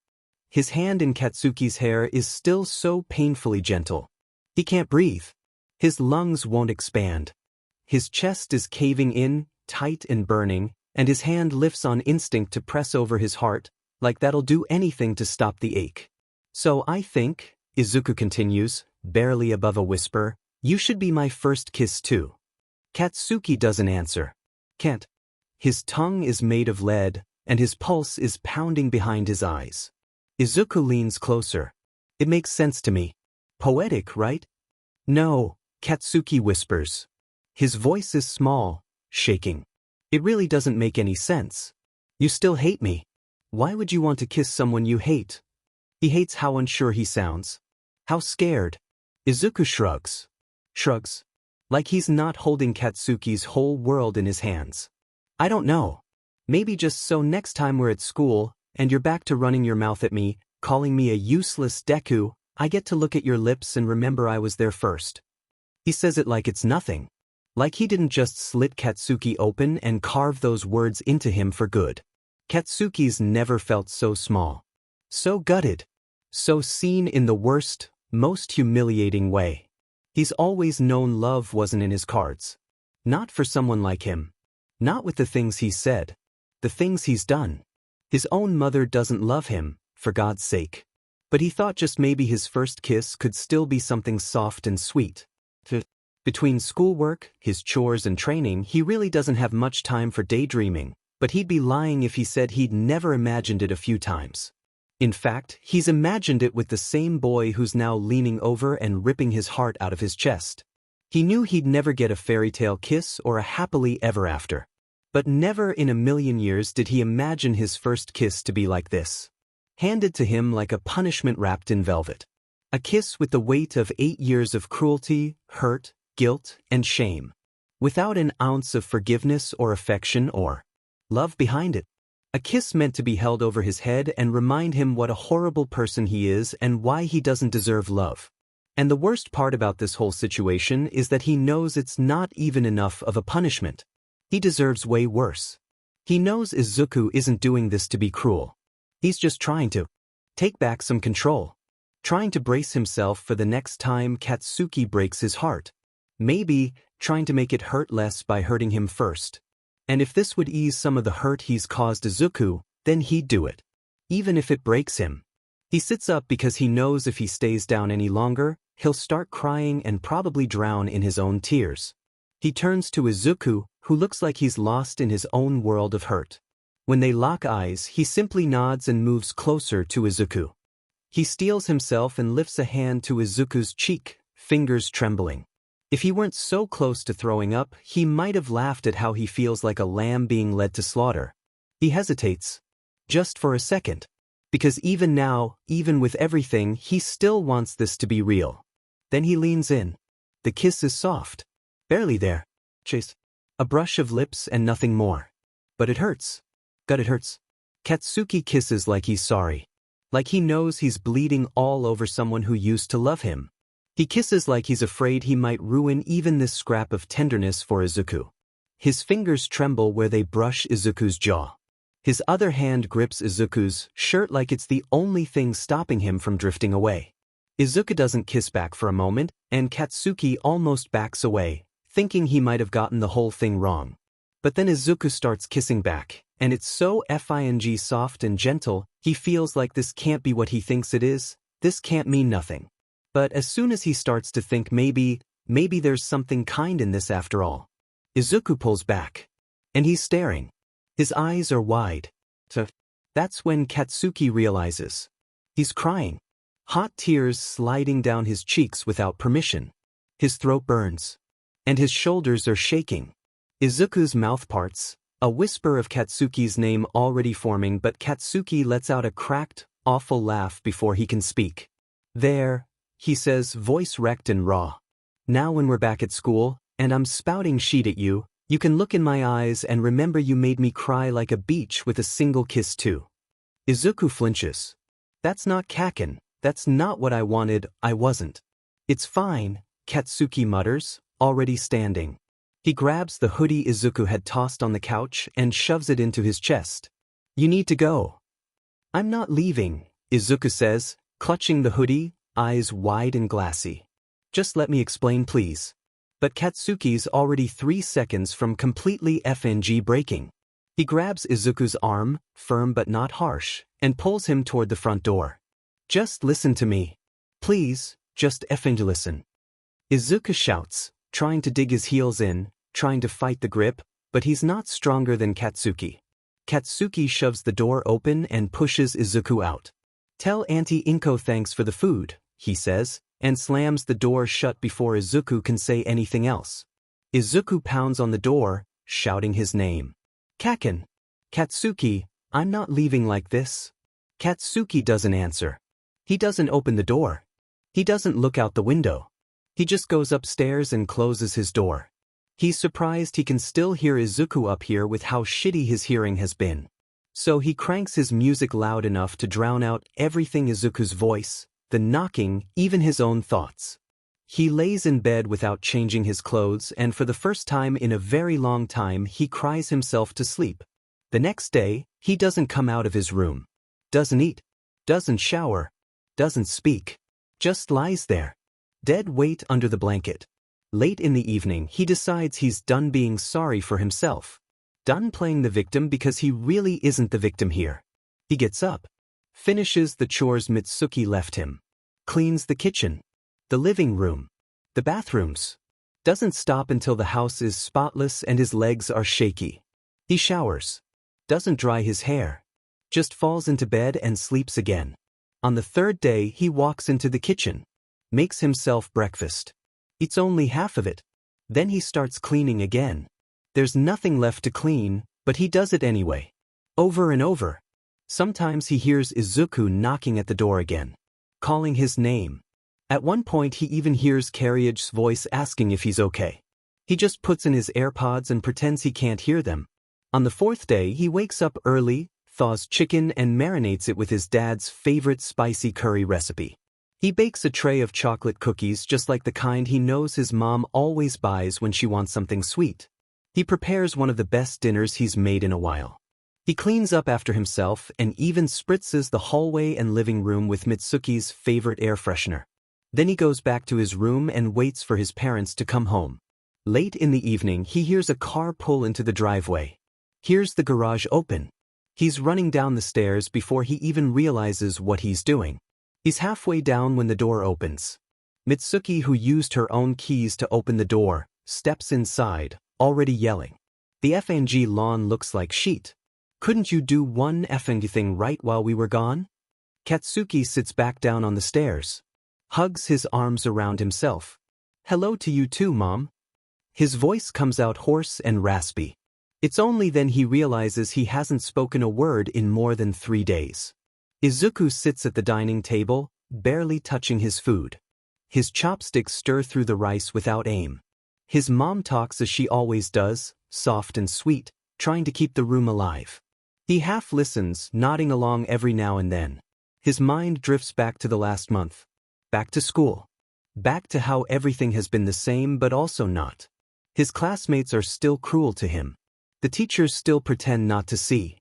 His hand in Katsuki's hair is still so painfully gentle. He can't breathe. His lungs won't expand. His chest is caving in, tight and burning, and his hand lifts on instinct to press over his heart, like that'll do anything to stop the ache. So I think, Izuku continues, barely above a whisper, you should be my first kiss too. Katsuki doesn't answer. Can't. His tongue is made of lead, and his pulse is pounding behind his eyes. Izuku leans closer. It makes sense to me. Poetic, right? No, Katsuki whispers. His voice is small, shaking. It really doesn't make any sense. You still hate me. Why would you want to kiss someone you hate? He hates how unsure he sounds. How scared. Izuku shrugs. Shrugs. Like he's not holding Katsuki's whole world in his hands. I don't know. Maybe just so next time we're at school, and you're back to running your mouth at me, calling me a useless Deku, I get to look at your lips and remember I was there first. He says it like it's nothing. Like he didn't just slit Katsuki open and carve those words into him for good. Katsuki's never felt so small. So gutted. So seen in the worst, most humiliating way. He's always known love wasn't in his cards. Not for someone like him. Not with the things he's said. The things he's done. His own mother doesn't love him, for God's sake. But he thought just maybe his first kiss could still be something soft and sweet. Between schoolwork, his chores and training, he really doesn't have much time for daydreaming, but he'd be lying if he said he'd never imagined it a few times. In fact, he's imagined it with the same boy who's now leaning over and ripping his heart out of his chest. He knew he'd never get a fairy tale kiss or a happily ever after. But never in a million years did he imagine his first kiss to be like this. Handed to him like a punishment wrapped in velvet. A kiss with the weight of 8 years of cruelty, hurt, guilt, and shame. Without an ounce of forgiveness or affection or love behind it. A kiss meant to be held over his head and remind him what a horrible person he is and why he doesn't deserve love. And the worst part about this whole situation is that he knows it's not even enough of a punishment. He deserves way worse. He knows Izuku isn't doing this to be cruel. He's just trying to take back some control. Trying to brace himself for the next time Katsuki breaks his heart. Maybe trying to make it hurt less by hurting him first. And if this would ease some of the hurt he's caused Izuku, then he'd do it. Even if it breaks him. He sits up because he knows if he stays down any longer, he'll start crying and probably drown in his own tears. He turns to Izuku, who looks like he's lost in his own world of hurt. When they lock eyes, he simply nods and moves closer to Izuku. He steels himself and lifts a hand to Izuku's cheek, fingers trembling. If he weren't so close to throwing up, he might have laughed at how he feels like a lamb being led to slaughter. He hesitates. Just for a second. Because even now, even with everything, he still wants this to be real. Then he leans in. The kiss is soft. Barely there. Chase. A brush of lips and nothing more. But it hurts. God, it hurts. Katsuki kisses like he's sorry. Like he knows he's bleeding all over someone who used to love him. He kisses like he's afraid he might ruin even this scrap of tenderness for Izuku. His fingers tremble where they brush Izuku's jaw. His other hand grips Izuku's shirt like it's the only thing stopping him from drifting away. Izuku doesn't kiss back for a moment, and Katsuki almost backs away, thinking he might have gotten the whole thing wrong. But then Izuku starts kissing back, and it's so fing soft and gentle, he feels like this can't be what he thinks it is, this can't mean nothing. But as soon as he starts to think maybe there's something kind in this after all, Izuku pulls back. And he's staring. His eyes are wide. So that's when Katsuki realizes. He's crying. Hot tears sliding down his cheeks without permission. His throat burns. And his shoulders are shaking. Izuku's mouth parts, a whisper of Katsuki's name already forming, but Katsuki lets out a cracked, awful laugh before he can speak. There, he says, voice wrecked and raw. Now when we're back at school, and I'm spouting shit at you, you can look in my eyes and remember you made me cry like a beach with a single kiss too. Izuku flinches. That's not Kaken, that's not what I wanted, I wasn't. It's fine, Katsuki mutters, already standing. He grabs the hoodie Izuku had tossed on the couch and shoves it into his chest. You need to go. I'm not leaving, Izuku says, clutching the hoodie, eyes wide and glassy. Just let me explain please. But Katsuki's already 3 seconds from completely FNG breaking. He grabs Izuku's arm, firm but not harsh, and pulls him toward the front door. Just listen to me. Please, just FNG listen. Izuku shouts, trying to dig his heels in, trying to fight the grip, but he's not stronger than Katsuki. Katsuki shoves the door open and pushes Izuku out. Tell Auntie Inko thanks for the food, he says, and slams the door shut before Izuku can say anything else. Izuku pounds on the door, shouting his name. Kaken. Katsuki, I'm not leaving like this. Katsuki doesn't answer. He doesn't open the door. He doesn't look out the window. He just goes upstairs and closes his door. He's surprised he can still hear Izuku up here with how shitty his hearing has been. So he cranks his music loud enough to drown out everything Izuku's voice, the knocking, even his own thoughts. He lays in bed without changing his clothes and for the first time in a very long time he cries himself to sleep. The next day, he doesn't come out of his room. Doesn't eat. Doesn't shower. Doesn't speak. Just lies there. Dead weight under the blanket. Late in the evening, he decides he's done being sorry for himself. Done playing the victim because he really isn't the victim here. He gets up. Finishes the chores Mitsuki left him. Cleans the kitchen. The living room. The bathrooms. Doesn't stop until the house is spotless and his legs are shaky. He showers. Doesn't dry his hair. Just falls into bed and sleeps again. On the third day, he walks into the kitchen. Makes himself breakfast. Eats only half of it. Then he starts cleaning again. There's nothing left to clean, but he does it anyway. Over and over. Sometimes he hears Izuku knocking at the door again. Calling his name. At one point he even hears Carriage's voice asking if he's okay. He just puts in his AirPods and pretends he can't hear them. On the fourth day he wakes up early, thaws chicken and marinates it with his dad's favorite spicy curry recipe. He bakes a tray of chocolate cookies just like the kind he knows his mom always buys when she wants something sweet. He prepares one of the best dinners he's made in a while. He cleans up after himself and even spritzes the hallway and living room with Mitsuki's favorite air freshener. Then he goes back to his room and waits for his parents to come home. Late in the evening, he hears a car pull into the driveway. Hears the garage open. He's running down the stairs before he even realizes what he's doing. He's halfway down when the door opens. Mitsuki, who used her own keys to open the door, steps inside, already yelling. The FNG lawn looks like sheet. Couldn't you do one effing thing right while we were gone? Katsuki sits back down on the stairs. Hugs his arms around himself. Hello to you too, Mom. His voice comes out hoarse and raspy. It's only then he realizes he hasn't spoken a word in more than 3 days. Izuku sits at the dining table, barely touching his food. His chopsticks stir through the rice without aim. His mom talks as she always does, soft and sweet, trying to keep the room alive. He half listens, nodding along every now and then. His mind drifts back to the last month. Back to school. Back to how everything has been the same but also not. His classmates are still cruel to him. The teachers still pretend not to see.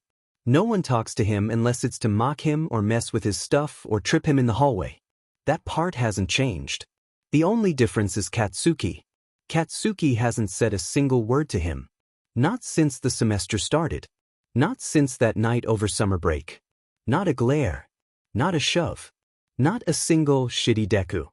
No one talks to him unless it's to mock him or mess with his stuff or trip him in the hallway. That part hasn't changed. The only difference is Katsuki. Katsuki hasn't said a single word to him. Not since the semester started. Not since that night over summer break. Not a glare. Not a shove. Not a single shitty Deku.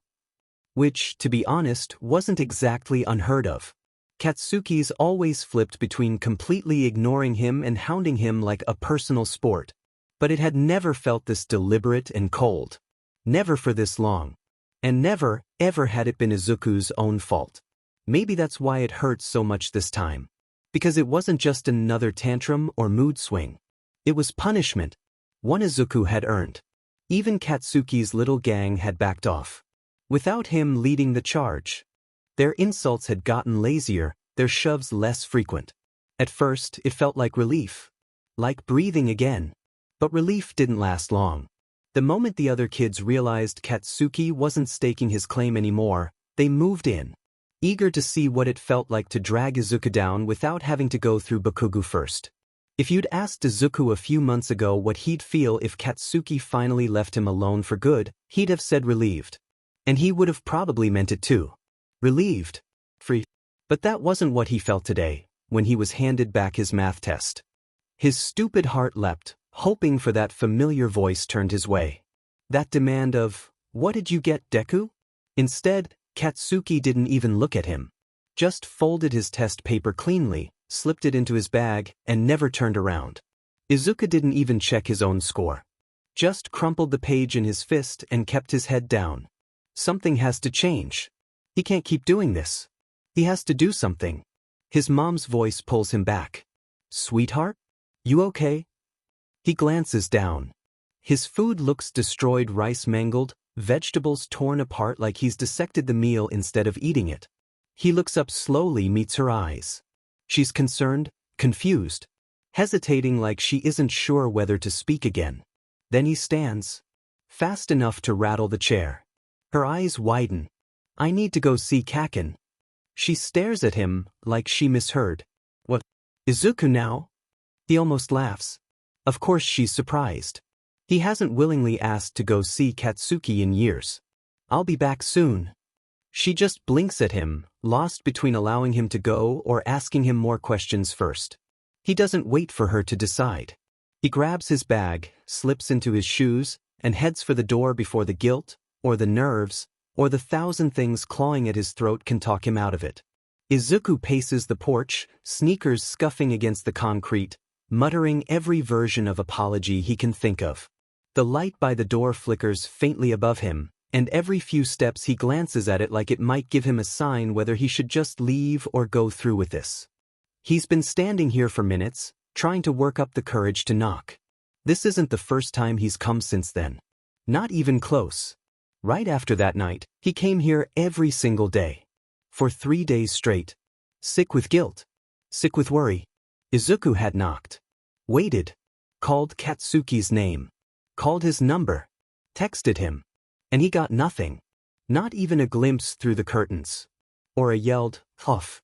Which, to be honest, wasn't exactly unheard of. Katsuki's always flipped between completely ignoring him and hounding him like a personal sport. But it had never felt this deliberate and cold. Never for this long. And never, ever had it been Izuku's own fault. Maybe that's why it hurts so much this time. Because it wasn't just another tantrum or mood swing. It was punishment. One Izuku had earned. Even Katsuki's little gang had backed off. Without him leading the charge. Their insults had gotten lazier, their shoves less frequent. At first, it felt like relief. Like breathing again. But relief didn't last long. The moment the other kids realized Katsuki wasn't staking his claim anymore, they moved in. Eager to see what it felt like to drag Izuku down without having to go through Bakugo first. If you'd asked Izuku a few months ago what he'd feel if Katsuki finally left him alone for good, he'd have said relieved. And he would have probably meant it too. Relieved. Free. But that wasn't what he felt today, when he was handed back his math test. His stupid heart leapt, hoping for that familiar voice turned his way. That demand of, "What did you get, Deku?" Instead, Katsuki didn't even look at him. Just folded his test paper cleanly, slipped it into his bag, and never turned around. Izuku didn't even check his own score. Just crumpled the page in his fist and kept his head down. Something has to change. He can't keep doing this. He has to do something. His mom's voice pulls him back. "Sweetheart? You okay?" He glances down. His food looks destroyed, rice mangled, vegetables torn apart like he's dissected the meal instead of eating it. He looks up slowly, meets her eyes. She's concerned, confused, hesitating like she isn't sure whether to speak again. Then he stands. Fast enough to rattle the chair. Her eyes widen. "I need to go see Kaken." She stares at him like she misheard. "What? Izuku now?" He almost laughs. Of course she's surprised. He hasn't willingly asked to go see Katsuki in years. "I'll be back soon." She just blinks at him, lost between allowing him to go or asking him more questions first. He doesn't wait for her to decide. He grabs his bag, slips into his shoes, and heads for the door before the guilt, or the nerves, or the thousand things clawing at his throat can talk him out of it. Izuku paces the porch, sneakers scuffing against the concrete, muttering every version of apology he can think of. The light by the door flickers faintly above him, and every few steps he glances at it like it might give him a sign whether he should just leave or go through with this. He's been standing here for minutes, trying to work up the courage to knock. This isn't the first time he's come since then. Not even close. Right after that night, he came here every single day. For 3 days straight. Sick with guilt. Sick with worry. Izuku had knocked. Waited. called Katsuki's name, called his number, texted him. And he got nothing. Not even a glimpse through the curtains. Or a yelled, huff.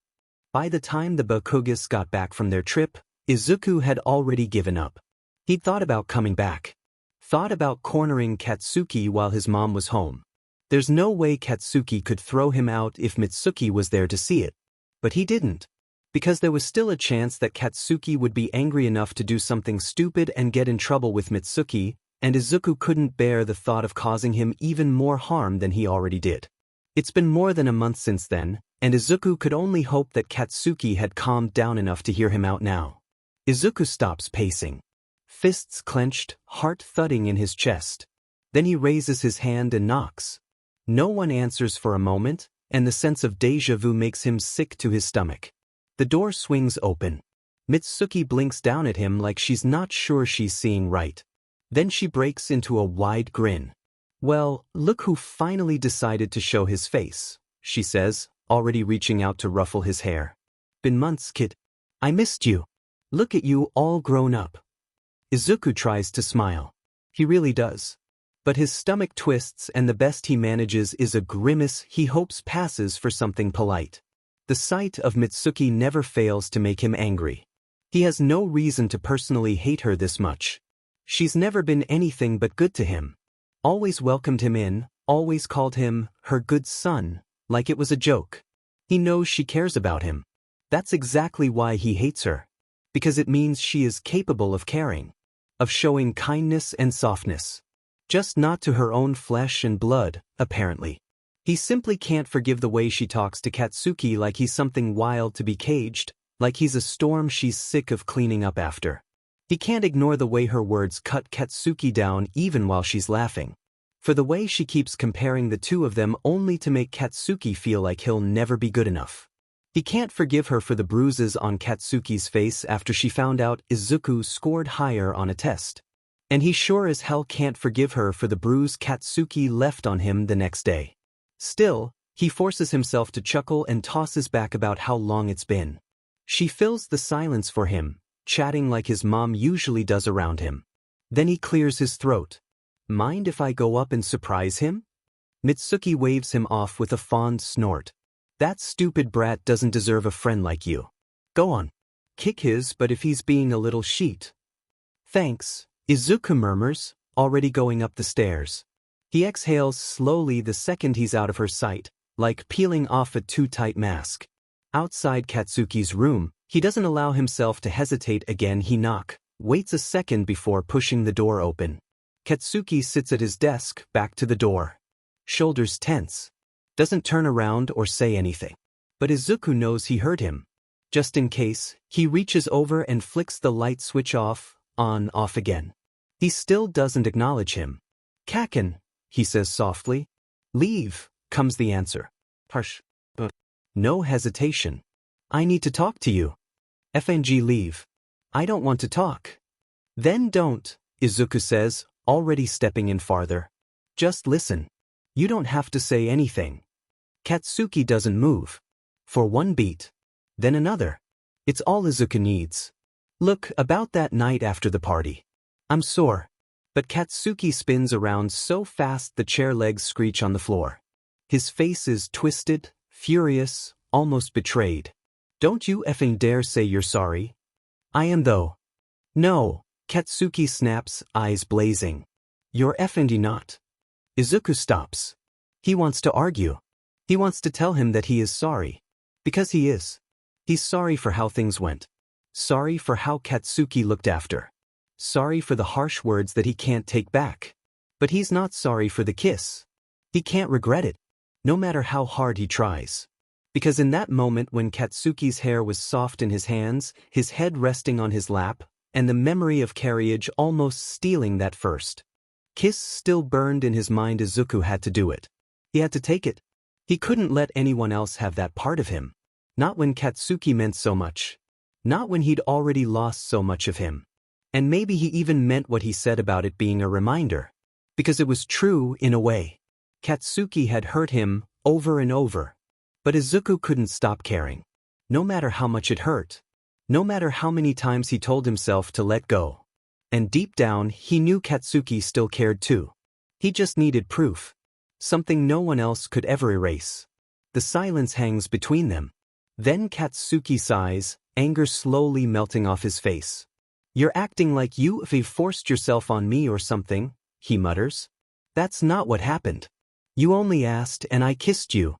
By the time the Bakugos got back from their trip, Izuku had already given up. He'd thought about coming back. Thought about cornering Katsuki while his mom was home. There's no way Katsuki could throw him out if Mitsuki was there to see it. But he didn't. Because there was still a chance that Katsuki would be angry enough to do something stupid and get in trouble with Mitsuki, and Izuku couldn't bear the thought of causing him even more harm than he already did. It's been more than a month since then, and Izuku could only hope that Katsuki had calmed down enough to hear him out now. Izuku stops pacing. Fists clenched, heart thudding in his chest. Then he raises his hand and knocks. No one answers for a moment, and the sense of déjà vu makes him sick to his stomach. The door swings open. Mitsuki blinks down at him like she's not sure she's seeing right. Then she breaks into a wide grin. "Well, look who finally decided to show his face," she says, already reaching out to ruffle his hair. "Been months, kid. I missed you. Look at you all grown up." Izuku tries to smile. He really does. But his stomach twists and the best he manages is a grimace he hopes passes for something polite. The sight of Mitsuki never fails to make him angry. He has no reason to personally hate her this much. She's never been anything but good to him. Always welcomed him in, always called him her good son, like it was a joke. He knows she cares about him. That's exactly why he hates her. Because it means she is capable of caring, of showing kindness and softness. Just not to her own flesh and blood, apparently. He simply can't forgive the way she talks to Katsuki like he's something wild to be caged, like he's a storm she's sick of cleaning up after. He can't ignore the way her words cut Katsuki down even while she's laughing. For the way she keeps comparing the two of them only to make Katsuki feel like he'll never be good enough. He can't forgive her for the bruises on Katsuki's face after she found out Izuku scored higher on a test. And he sure as hell can't forgive her for the bruise Katsuki left on him the next day. Still, he forces himself to chuckle and tosses back about how long it's been. She fills the silence for him, chatting like his mom usually does around him. Then he clears his throat. "Mind if I go up and surprise him?" Mitsuki waves him off with a fond snort. "That stupid brat doesn't deserve a friend like you. Go on. Kick his butt if he's being a little sheet." "Thanks," Izuku murmurs, already going up the stairs. He exhales slowly the second he's out of her sight, like peeling off a too-tight mask. Outside Katsuki's room, he doesn't allow himself to hesitate again. He waits a second before pushing the door open. Katsuki sits at his desk, back to the door. Shoulders tense. Doesn't turn around or say anything. But Izuku knows he heard him. Just in case, he reaches over and flicks the light switch off again. He still doesn't acknowledge him. "Kaken," he says softly. "Leave," comes the answer. Harsh. No hesitation. "I need to talk to you." "FNG leave." "I don't want to talk." "Then don't," Izuku says, already stepping in farther. "Just listen. You don't have to say anything." Katsuki doesn't move. For one beat. Then another. It's all Izuku needs. "Look, about that night after the party. I'm sore." But Katsuki spins around so fast the chair legs screech on the floor. His face is twisted, furious, almost betrayed. "Don't you effing dare say you're sorry." "I am though." "No," Katsuki snaps, eyes blazing. "You're effing not." Izuku stops. He wants to argue. He wants to tell him that he is sorry. Because he is. He's sorry for how things went. Sorry for how Katsuki looked after. Sorry for the harsh words that he can't take back. But he's not sorry for the kiss. He can't regret it, no matter how hard he tries. Because in that moment when Katsuki's hair was soft in his hands, his head resting on his lap, and the memory of carriage almost stealing that first kiss still burned in his mind, Izuku had to do it. He had to take it. He couldn't let anyone else have that part of him. Not when Katsuki meant so much. Not when he'd already lost so much of him. And maybe he even meant what he said about it being a reminder. Because it was true in a way. Katsuki had hurt him over and over. But Izuku couldn't stop caring. No matter how much it hurt. No matter how many times he told himself to let go. And deep down, he knew Katsuki still cared too. He just needed proof. Something no one else could ever erase. The silence hangs between them. Then Katsuki sighs, anger slowly melting off his face. "You're acting like you've forced yourself on me or something," he mutters. "That's not what happened. You only asked and I kissed you."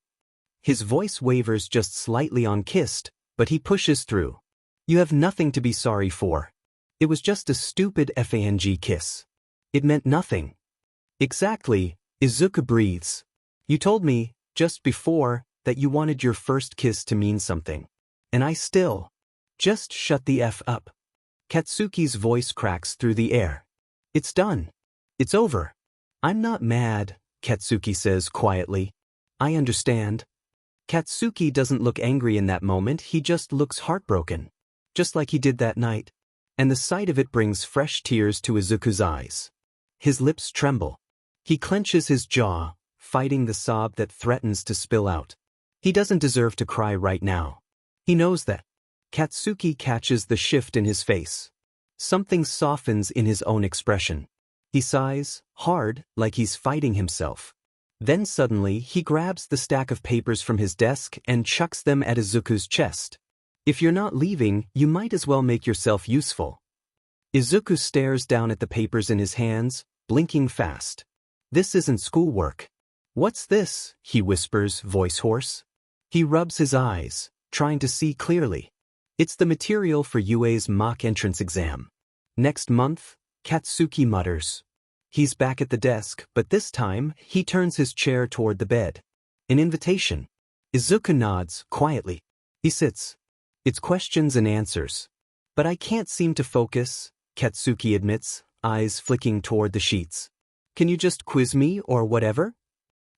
His voice wavers just slightly on kissed, but he pushes through. "You have nothing to be sorry for. It was just a stupid fang kiss. It meant nothing." "Exactly," Izuku breathes. "You told me, just before, that you wanted your first kiss to mean something. And I still. Just shut the F up." Katsuki's voice cracks through the air. "It's done. It's over." "I'm not mad," Katsuki says quietly. "I understand." Katsuki doesn't look angry in that moment, he just looks heartbroken. Just like he did that night. And the sight of it brings fresh tears to Izuku's eyes. His lips tremble. He clenches his jaw, fighting the sob that threatens to spill out. He doesn't deserve to cry right now. He knows that. Katsuki catches the shift in his face. Something softens in his own expression. He sighs, hard, like he's fighting himself. Then suddenly he grabs the stack of papers from his desk and chucks them at Izuku's chest. "If you're not leaving, you might as well make yourself useful." Izuku stares down at the papers in his hands, blinking fast. "This isn't schoolwork." "What's this?" he whispers, voice hoarse. He rubs his eyes, trying to see clearly. "It's the material for UA's mock entrance exam. Next month," Katsuki mutters. He's back at the desk, but this time, he turns his chair toward the bed. "An invitation." Izuku nods, quietly. He sits. "It's questions and answers." "But I can't seem to focus," Katsuki admits, eyes flicking toward the sheets. "Can you just quiz me or whatever?"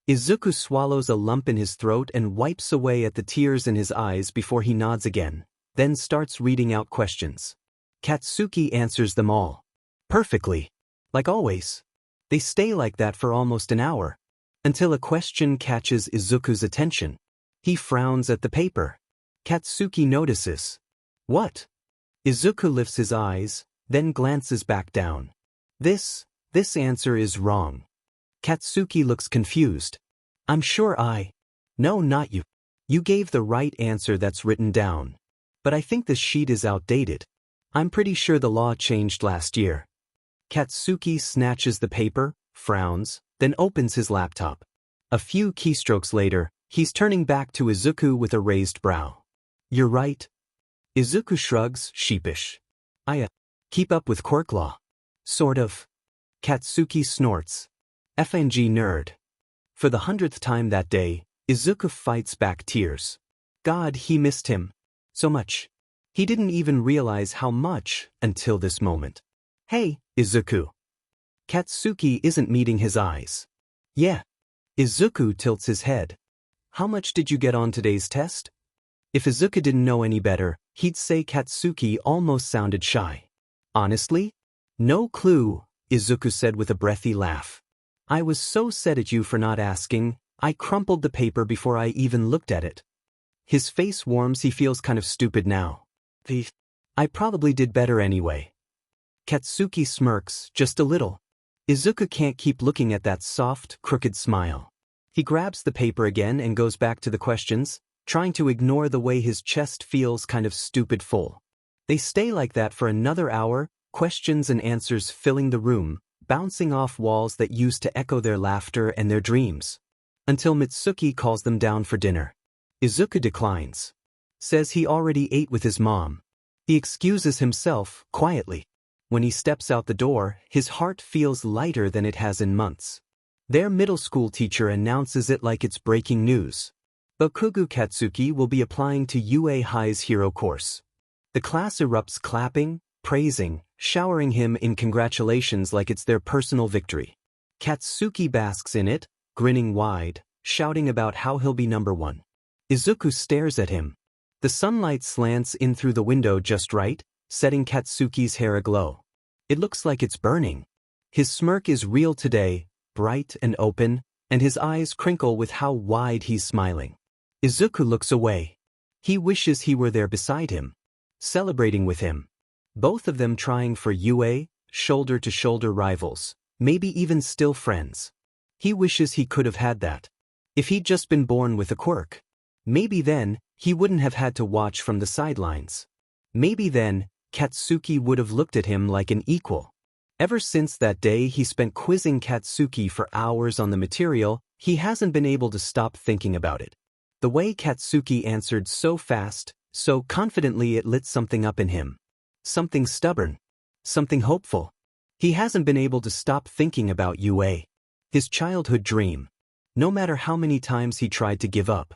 Izuku swallows a lump in his throat and wipes away at the tears in his eyes before he nods again, then starts reading out questions. Katsuki answers them all. Perfectly. Like always. They stay like that for almost an hour. Until a question catches Izuku's attention. He frowns at the paper. Katsuki notices. "What?" Izuku lifts his eyes, then glances back down. This answer is wrong." Katsuki looks confused. "I'm sure No, not you. You gave the right answer that's written down. But I think the sheet is outdated. I'm pretty sure the law changed last year." Katsuki snatches the paper, frowns, then opens his laptop. A few keystrokes later, he's turning back to Izuku with a raised brow. "You're right." Izuku shrugs, sheepish. "I keep up with Quirk law." "Sort of." Katsuki snorts. "FNG nerd." For the 100th time that day, Izuku fights back tears. God, he missed him. So much. He didn't even realize how much until this moment. "Hey, Izuku." Katsuki isn't meeting his eyes. "Yeah." Izuku tilts his head. "How much did you get on today's test?" If Izuku didn't know any better, he'd say Katsuki almost sounded shy. "Honestly? No clue," Izuku said with a breathy laugh. "I was so sad at you for not asking, I crumpled the paper before I even looked at it." His face warms, he feels kind of stupid now. I probably did better anyway." Katsuki smirks, just a little. Izuku can't keep looking at that soft, crooked smile. He grabs the paper again and goes back to the questions, trying to ignore the way his chest feels kind of stupid full. They stay like that for another hour, questions and answers filling the room, bouncing off walls that used to echo their laughter and their dreams. Until Mitsuki calls them down for dinner. Izuku declines. Says he already ate with his mom. He excuses himself, quietly. When he steps out the door, his heart feels lighter than it has in months. Their middle school teacher announces it like it's breaking news. Bakugo Katsuki will be applying to UA High's hero course. The class erupts clapping, praising, showering him in congratulations like it's their personal victory. Katsuki basks in it, grinning wide, shouting about how he'll be number one. Izuku stares at him. The sunlight slants in through the window just right, setting Katsuki's hair aglow. It looks like it's burning. His smirk is real today, bright and open, and his eyes crinkle with how wide he's smiling. Izuku looks away. He wishes he were there beside him, celebrating with him. Both of them trying for UA, shoulder-to-shoulder rivals, maybe even still friends. He wishes he could have had that. If he'd just been born with a quirk. Maybe then, he wouldn't have had to watch from the sidelines. Maybe then, Katsuki would have looked at him like an equal. Ever since that day he spent quizzing Katsuki for hours on the material, he hasn't been able to stop thinking about it. The way Katsuki answered so fast, so confidently, it lit something up in him. Something stubborn. Something hopeful. He hasn't been able to stop thinking about UA. His childhood dream. No matter how many times he tried to give up.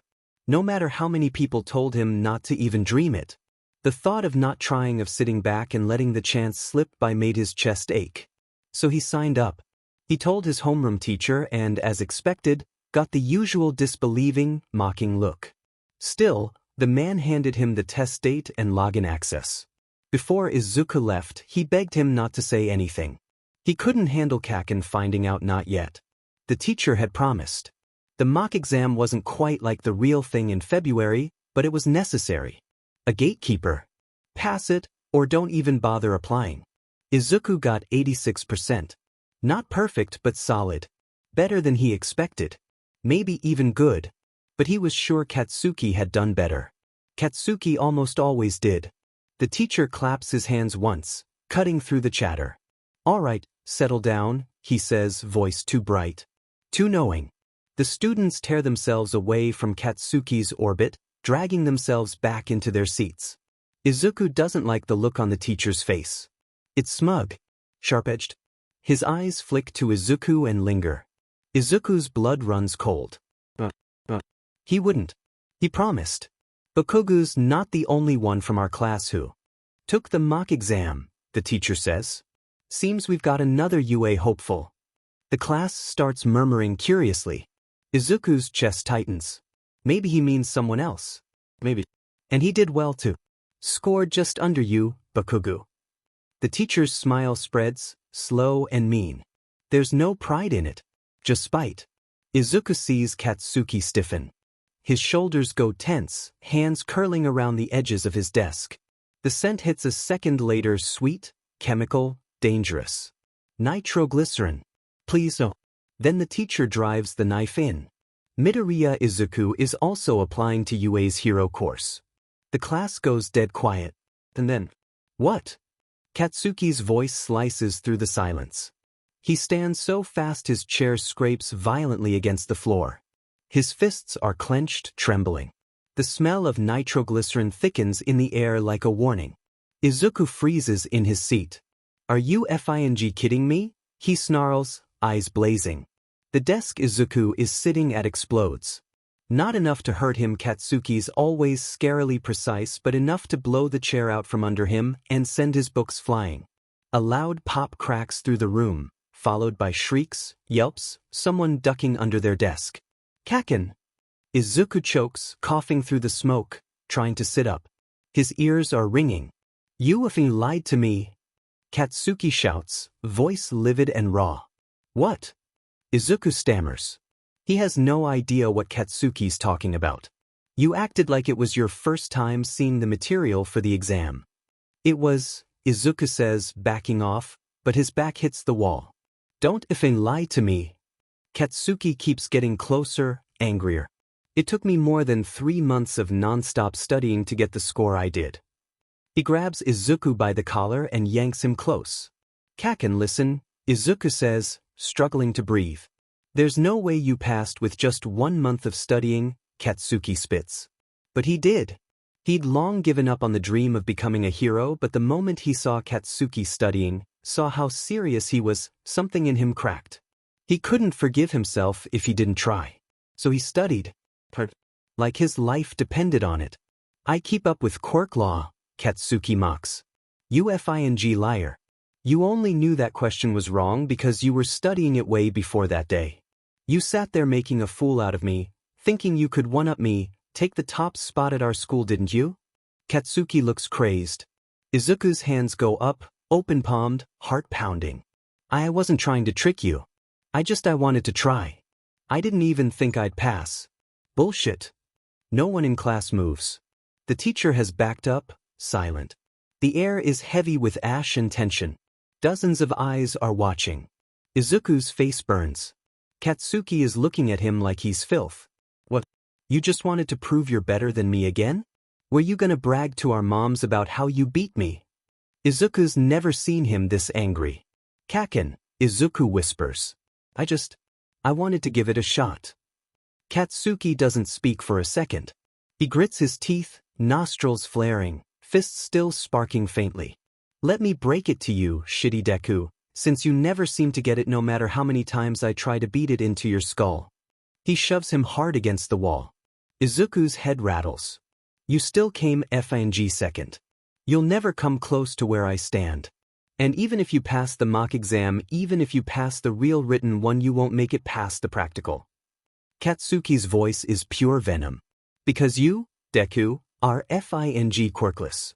No matter how many people told him not to even dream it. The thought of not trying, of sitting back and letting the chance slip by made his chest ache. So he signed up. He told his homeroom teacher and, as expected, got the usual disbelieving, mocking look. Still, the man handed him the test date and login access. Before Izuku left, he begged him not to say anything. He couldn't handle Kaken finding out not yet. The teacher had promised. The mock exam wasn't quite like the real thing in February, but it was necessary. A gatekeeper. Pass it, or don't even bother applying. Izuku got 86%. Not perfect but solid. Better than he expected. Maybe even good. But he was sure Katsuki had done better. Katsuki almost always did. The teacher claps his hands once, cutting through the chatter. "All right, settle down," he says, voice too bright. Too knowing. The students tear themselves away from Katsuki's orbit, dragging themselves back into their seats. Izuku doesn't like the look on the teacher's face. It's smug. Sharp-edged. His eyes flick to Izuku and linger. Izuku's blood runs cold. He wouldn't. He promised. Bakugo's not the only one from our class who took the mock exam, the teacher says. Seems we've got another UA hopeful. The class starts murmuring curiously. Izuku's chest tightens. Maybe he means someone else. Maybe. And he did well too. Scored just under you, Bakugo. The teacher's smile spreads, slow and mean. There's no pride in it. Just spite. Izuku sees Katsuki stiffen. His shoulders go tense, hands curling around the edges of his desk. The scent hits a second later, sweet, chemical, dangerous. Nitroglycerin. Please no. Then the teacher drives the knife in. Midoriya Izuku is also applying to UA's hero course. The class goes dead quiet. And then, what? Katsuki's voice slices through the silence. He stands so fast his chair scrapes violently against the floor. His fists are clenched, trembling. The smell of nitroglycerin thickens in the air like a warning. Izuku freezes in his seat. Are you f***ing kidding me? He snarls, eyes blazing. The desk Izuku is sitting at explodes. Not enough to hurt him, Katsuki's always scarily precise, but enough to blow the chair out from under him and send his books flying. A loud pop cracks through the room, followed by shrieks, yelps, someone ducking under their desk. Kaken! Izuku chokes, coughing through the smoke, trying to sit up. His ears are ringing. You effing lied to me! Katsuki shouts, voice livid and raw. What? Izuku stammers. He has no idea what Katsuki's talking about. You acted like it was your first time seeing the material for the exam. It was, Izuku says, backing off, but his back hits the wall. Don't effing lie to me. Katsuki keeps getting closer, angrier. It took me more than 3 months of non-stop studying to get the score I did. He grabs Izuku by the collar and yanks him close. Kaken, listen, Izuku says, struggling to breathe. There's no way you passed with just 1 month of studying, Katsuki spits. But he did. He'd long given up on the dream of becoming a hero, but the moment he saw Katsuki studying, saw how serious he was, something in him cracked. He couldn't forgive himself if he didn't try. So he studied. Like his life depended on it. I keep up with Quirk law, Katsuki mocks. You f***ing liar. You only knew that question was wrong because you were studying it way before that day. You sat there making a fool out of me, thinking you could one-up me, take the top spot at our school, didn't you? Katsuki looks crazed. Izuku's hands go up, open-palmed, heart-pounding. I wasn't trying to trick you. I wanted to try. I didn't even think I'd pass. Bullshit. No one in class moves. The teacher has backed up, silent. The air is heavy with ash and tension. Dozens of eyes are watching. Izuku's face burns. Katsuki is looking at him like he's filth. What? You just wanted to prove you're better than me again? Were you gonna brag to our moms about how you beat me? Izuku's never seen him this angry. Kaken, Izuku whispers. I wanted to give it a shot. Katsuki doesn't speak for a second. He grits his teeth, nostrils flaring, fists still sparking faintly. Let me break it to you, shitty Deku, since you never seem to get it no matter how many times I try to beat it into your skull. He shoves him hard against the wall. Izuku's head rattles. You still came FNG second. You'll never come close to where I stand. And even if you pass the mock exam, even if you pass the real written one, you won't make it past the practical. Katsuki's voice is pure venom. Because you, Deku, are FING quirkless.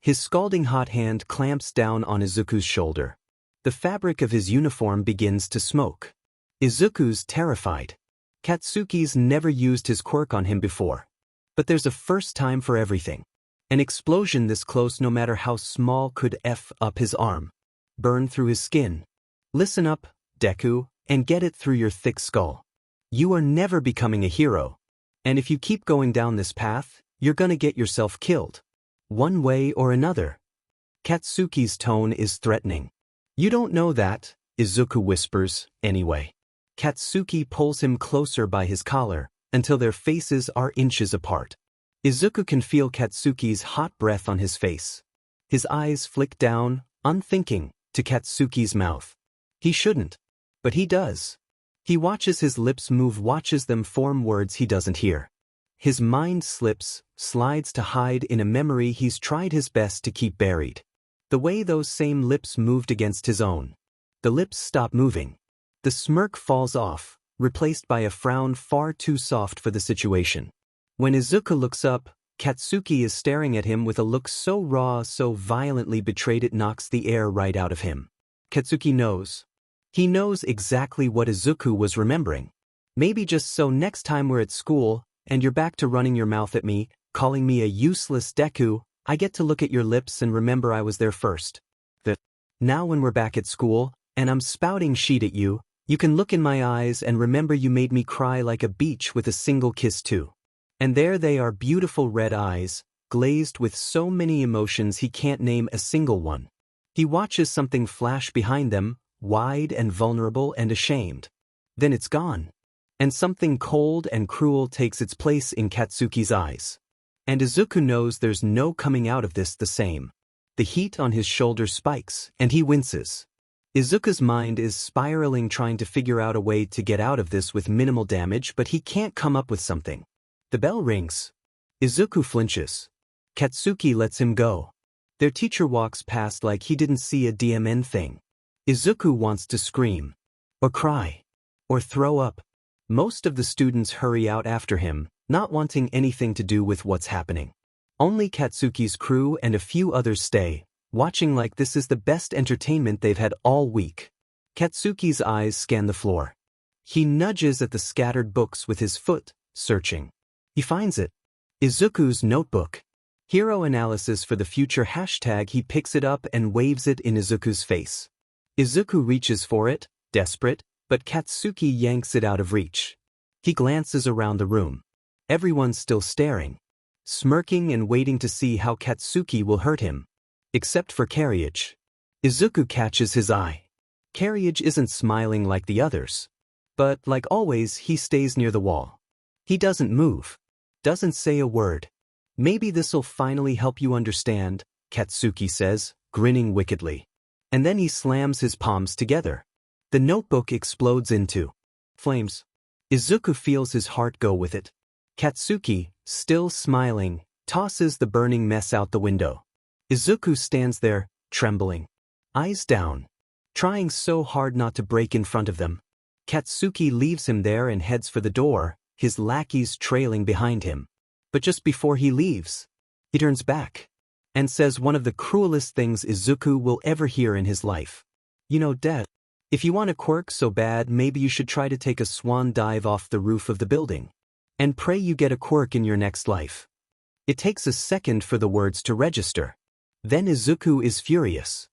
His scalding hot hand clamps down on Izuku's shoulder. The fabric of his uniform begins to smoke. Izuku's terrified. Katsuki's never used his quirk on him before. But there's a first time for everything. An explosion this close, no matter how small, could F up his arm. Burn through his skin. Listen up, Deku, and get it through your thick skull. You are never becoming a hero. And if you keep going down this path, you're gonna get yourself killed. One way or another. Katsuki's tone is threatening. You don't know that, Izuku whispers, anyway. Katsuki pulls him closer by his collar, until their faces are inches apart. Izuku can feel Katsuki's hot breath on his face. His eyes flick down, unthinking, to Katsuki's mouth. He shouldn't. But he does. He watches his lips move, watches them form words he doesn't hear. His mind slides to hide in a memory he's tried his best to keep buried. The way those same lips moved against his own. The lips stop moving. The smirk falls off, replaced by a frown far too soft for the situation. When Izuku looks up, Katsuki is staring at him with a look so raw, so violently betrayed it knocks the air right out of him. Katsuki knows. He knows exactly what Izuku was remembering. Maybe just so next time we're at school, and you're back to running your mouth at me, calling me a useless Deku, I get to look at your lips and remember I was there first. Now when we're back at school, and I'm spouting shit at you, you can look in my eyes and remember you made me cry like a beach with a single kiss too. And there they are, beautiful red eyes, glazed with so many emotions he can't name a single one. He watches something flash behind them, wide and vulnerable and ashamed. Then it's gone. And something cold and cruel takes its place in Katsuki's eyes. And Izuku knows there's no coming out of this the same. The heat on his shoulder spikes, and he winces. Izuku's mind is spiraling, trying to figure out a way to get out of this with minimal damage, but he can't come up with something. The bell rings. Izuku flinches. Katsuki lets him go. Their teacher walks past like he didn't see a DMN thing. Izuku wants to scream. Or cry. Or throw up. Most of the students hurry out after him, not wanting anything to do with what's happening. Only Katsuki's crew and a few others stay, watching like this is the best entertainment they've had all week. Katsuki's eyes scan the floor. He nudges at the scattered books with his foot, searching. He finds it. Izuku's notebook. Hero analysis for the future #. He picks it up and waves it in Izuku's face. Izuku reaches for it, desperate, but Katsuki yanks it out of reach. He glances around the room. Everyone's still staring, smirking and waiting to see how Katsuki will hurt him. Except for Carriage. Izuku catches his eye. Carriage isn't smiling like the others. But like always, he stays near the wall. He doesn't move. Doesn't say a word. Maybe this'll finally help you understand, Katsuki says, grinning wickedly. And then he slams his palms together. The notebook explodes into flames. Izuku feels his heart go with it. Katsuki, still smiling, tosses the burning mess out the window. Izuku stands there, trembling. Eyes down. Trying so hard not to break in front of them. Katsuki leaves him there and heads for the door, his lackeys trailing behind him. But just before he leaves, he turns back and says one of the cruelest things Izuku will ever hear in his life. You know, Dad, if you want a quirk so bad, maybe you should try to take a swan dive off the roof of the building. And pray you get a quirk in your next life. It takes a second for the words to register. Then Izuku is furious.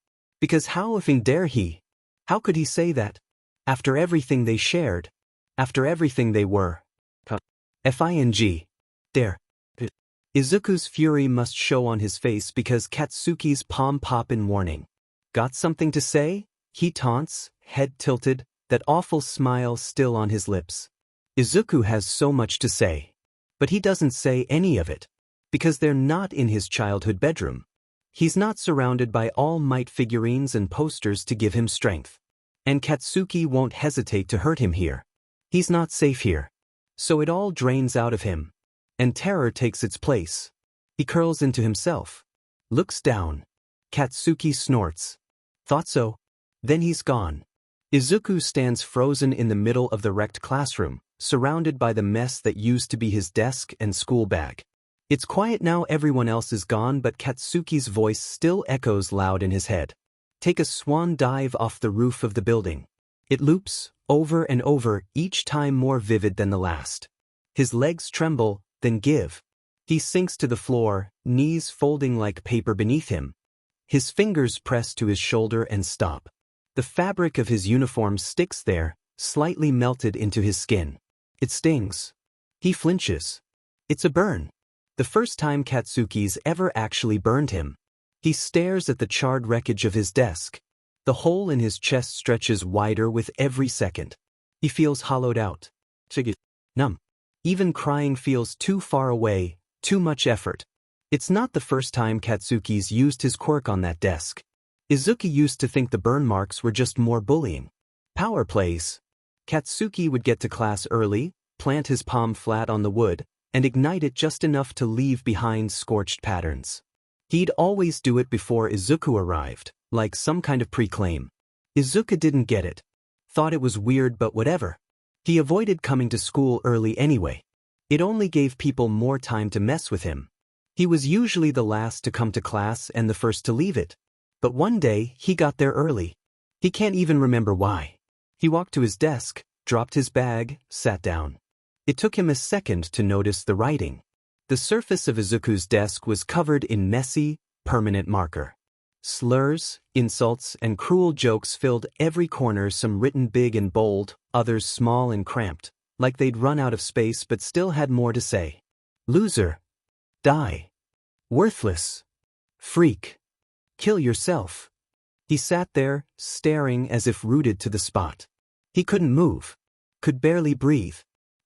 Because how effing dare he? How could he say that? After everything they shared. After everything they were. F-I-N-G. Dare. Izuku's fury must show on his face because Katsuki's palm pop in warning. Got something to say? He taunts, head tilted, that awful smile still on his lips. Izuku has so much to say. But he doesn't say any of it. Because they're not in his childhood bedroom. He's not surrounded by All Might figurines and posters to give him strength. And Katsuki won't hesitate to hurt him here. He's not safe here. So it all drains out of him. And terror takes its place. He curls into himself. Looks down. Katsuki snorts. Thought so. Then he's gone. Izuku stands frozen in the middle of the wrecked classroom, surrounded by the mess that used to be his desk and school bag. It's quiet now, everyone else is gone, but Katsuki's voice still echoes loud in his head. Take a swan dive off the roof of the building. It loops, over and over, each time more vivid than the last. His legs tremble, then give. He sinks to the floor, knees folding like paper beneath him. His fingers press to his shoulder and stop. The fabric of his uniform sticks there, slightly melted into his skin. It stings. He flinches. It's a burn. The first time Katsuki's ever actually burned him. He stares at the charred wreckage of his desk. The hole in his chest stretches wider with every second. He feels hollowed out. Numb. Even crying feels too far away, too much effort. It's not the first time Katsuki's used his quirk on that desk. Izuku used to think the burn marks were just more bullying. Power plays. Katsuki would get to class early, plant his palm flat on the wood, and ignite it just enough to leave behind scorched patterns. He'd always do it before Izuku arrived, like some kind of pre-claim. Izuku didn't get it. Thought it was weird, but whatever. He avoided coming to school early anyway. It only gave people more time to mess with him. He was usually the last to come to class and the first to leave it. But one day, he got there early. He can't even remember why. He walked to his desk, dropped his bag, sat down. It took him a second to notice the writing. The surface of Izuku's desk was covered in messy, permanent marker. Slurs, insults, and cruel jokes filled every corner, some written big and bold, others small and cramped, like they'd run out of space but still had more to say. Loser. Die. Worthless. Freak. Kill yourself. He sat there, staring as if rooted to the spot. He couldn't move. Could barely breathe.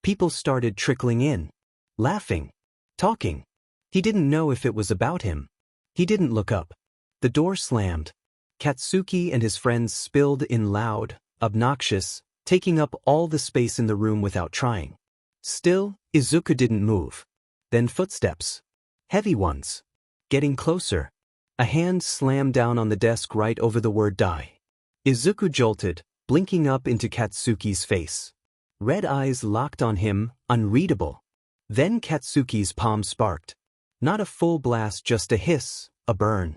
People started trickling in. Laughing. Talking. He didn't know if it was about him. He didn't look up. The door slammed. Katsuki and his friends spilled in loud, obnoxious, taking up all the space in the room without trying. Still, Izuku didn't move. Then footsteps. Heavy ones. Getting closer. A hand slammed down on the desk right over the word die. Izuku jolted, blinking up into Katsuki's face. Red eyes locked on him, unreadable. Then Katsuki's palm sparked. Not a full blast, just a hiss, a burn.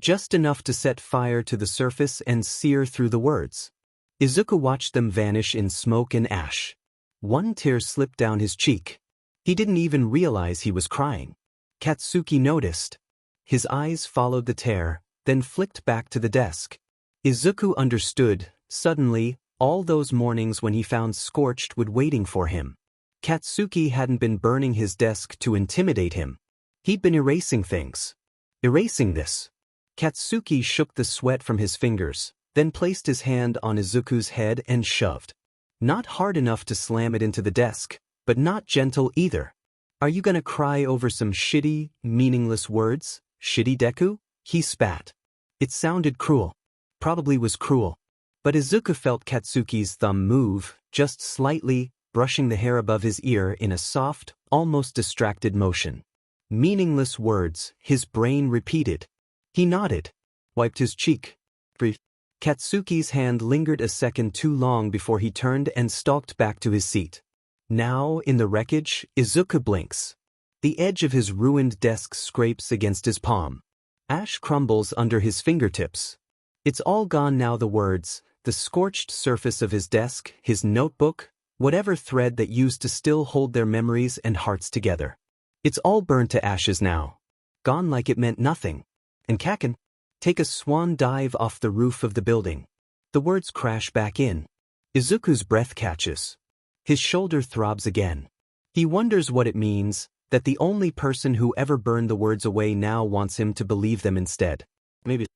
Just enough to set fire to the surface and sear through the words. Izuku watched them vanish in smoke and ash. One tear slipped down his cheek. He didn't even realize he was crying. Katsuki noticed. His eyes followed the tear, then flicked back to the desk. Izuku understood, suddenly, all those mornings when he found scorched wood waiting for him. Katsuki hadn't been burning his desk to intimidate him. He'd been erasing things. Erasing this. Katsuki shook the sweat from his fingers, then placed his hand on Izuku's head and shoved. Not hard enough to slam it into the desk, but not gentle either. Are you gonna cry over some shitty, meaningless words? Shitty Deku? He spat. It sounded cruel. Probably was cruel. But Izuku felt Katsuki's thumb move, just slightly, brushing the hair above his ear in a soft, almost distracted motion. Meaningless words, his brain repeated. He nodded. Wiped his cheek. Brief. Katsuki's hand lingered a second too long before he turned and stalked back to his seat. Now, in the wreckage, Izuku blinks. The edge of his ruined desk scrapes against his palm. Ash crumbles under his fingertips. It's all gone now, the words, the scorched surface of his desk, his notebook, whatever thread that used to still hold their memories and hearts together. It's all burned to ashes now. Gone like it meant nothing. And Kaken? Take a swan dive off the roof of the building. The words crash back in. Izuku's breath catches. His shoulder throbs again. He wonders what it means, that the only person who ever burned the words away now wants him to believe them instead. Maybe.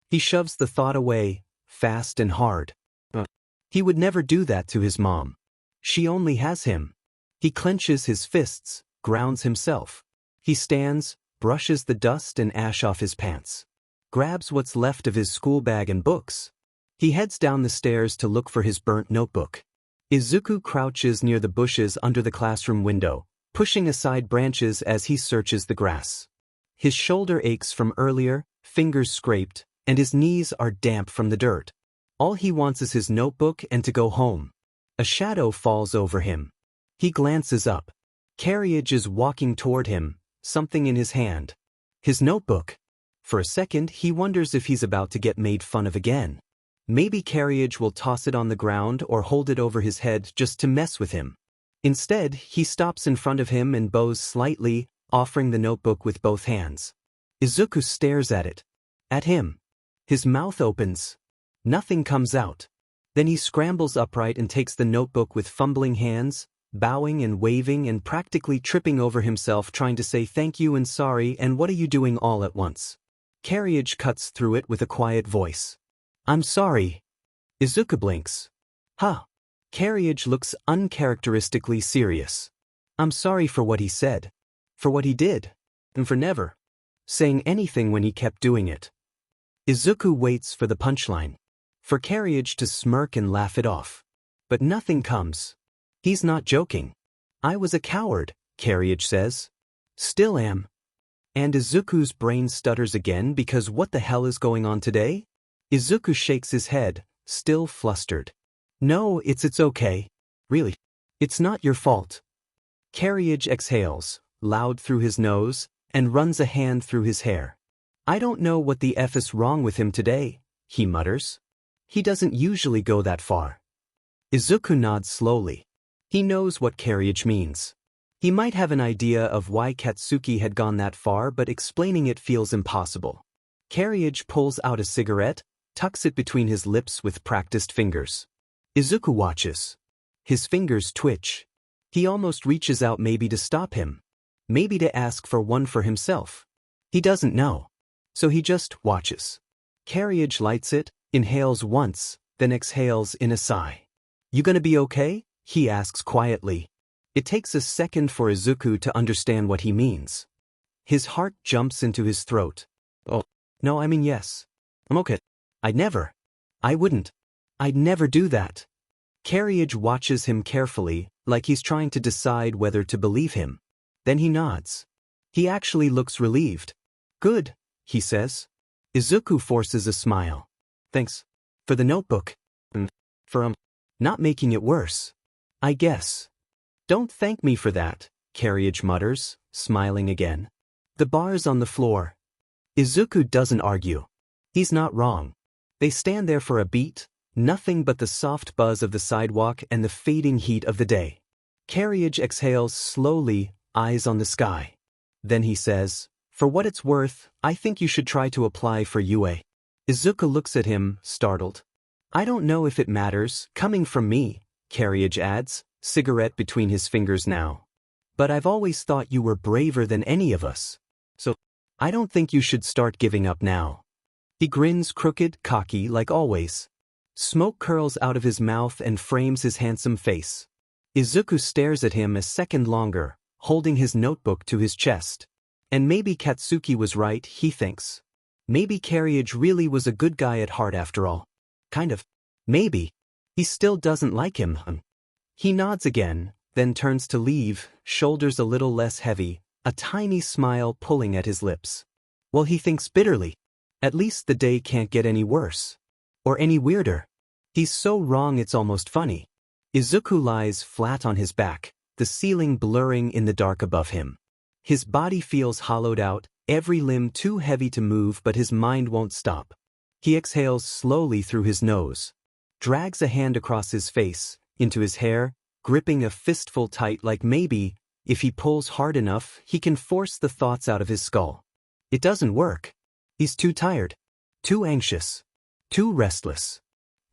He shoves the thought away, fast and hard. He would never do that to his mom. She only has him. He clenches his fists, grounds himself. He stands, brushes the dust and ash off his pants. Grabs what's left of his school bag and books. He heads down the stairs to look for his burnt notebook. Izuku crouches near the bushes under the classroom window, pushing aside branches as he searches the grass. His shoulder aches from earlier, fingers scraped, and his knees are damp from the dirt. All he wants is his notebook and to go home. A shadow falls over him. He glances up. Carriage is walking toward him, something in his hand. His notebook. For a second he wonders if he's about to get made fun of again. Maybe Carriage will toss it on the ground or hold it over his head just to mess with him. Instead, he stops in front of him and bows slightly, offering the notebook with both hands. Izuku stares at it. At him. His mouth opens. Nothing comes out. Then he scrambles upright and takes the notebook with fumbling hands, bowing and waving and practically tripping over himself trying to say thank you and sorry and what are you doing all at once. Carriage cuts through it with a quiet voice. I'm sorry. Izuku blinks. Huh. Carriage looks uncharacteristically serious. I'm sorry for what he said. For what he did. And for never saying anything when he kept doing it. Izuku waits for the punchline. For Carriage to smirk and laugh it off. But nothing comes. He's not joking. I was a coward, Carriage says. Still am. And Izuku's brain stutters again because what the hell is going on today? Izuku shakes his head, still flustered. No, it's okay. Really. It's not your fault. Carriage exhales, loud through his nose, and runs a hand through his hair. I don't know what the F is wrong with him today, he mutters. He doesn't usually go that far. Izuku nods slowly. He knows what Carriage means. He might have an idea of why Katsuki had gone that far, but explaining it feels impossible. Carriage pulls out a cigarette, tucks it between his lips with practiced fingers. Izuku watches. His fingers twitch. He almost reaches out maybe to stop him. Maybe to ask for one for himself. He doesn't know. So he just watches. Carriage lights it, inhales once, then exhales in a sigh. You gonna be okay? He asks quietly. It takes a second for Izuku to understand what he means. His heart jumps into his throat. Oh, no, I mean yes. I'm okay. I wouldn't. I'd never do that. Carriage watches him carefully, like he's trying to decide whether to believe him. Then he nods. He actually looks relieved. Good, he says. Izuku forces a smile. Thanks. For the notebook. And for not making it worse. I guess. Don't thank me for that, Carriage mutters, smiling again. The bar's on the floor. Izuku doesn't argue. He's not wrong. They stand there for a beat, nothing but the soft buzz of the sidewalk and the fading heat of the day. Carriage exhales slowly, eyes on the sky. Then he says, for what it's worth, I think you should try to apply for UA. Izuku looks at him, startled. I don't know if it matters, coming from me, Carriage adds, cigarette between his fingers now. But I've always thought you were braver than any of us. So, I don't think you should start giving up now. He grins crooked, cocky like always. Smoke curls out of his mouth and frames his handsome face. Izuku stares at him a second longer, holding his notebook to his chest. And maybe Katsuki was right, he thinks. Maybe Carriage really was a good guy at heart after all. Kind of. Maybe. He still doesn't like him. He nods again, then turns to leave, shoulders a little less heavy, a tiny smile pulling at his lips. Well, he thinks bitterly. At least the day can't get any worse. Or any weirder. He's so wrong it's almost funny. Izuku lies flat on his back, the ceiling blurring in the dark above him. His body feels hollowed out, every limb too heavy to move, but his mind won't stop. He exhales slowly through his nose. Drags a hand across his face, into his hair, gripping a fistful tight like maybe, if he pulls hard enough, he can force the thoughts out of his skull. It doesn't work. He's too tired. Too anxious. Too restless.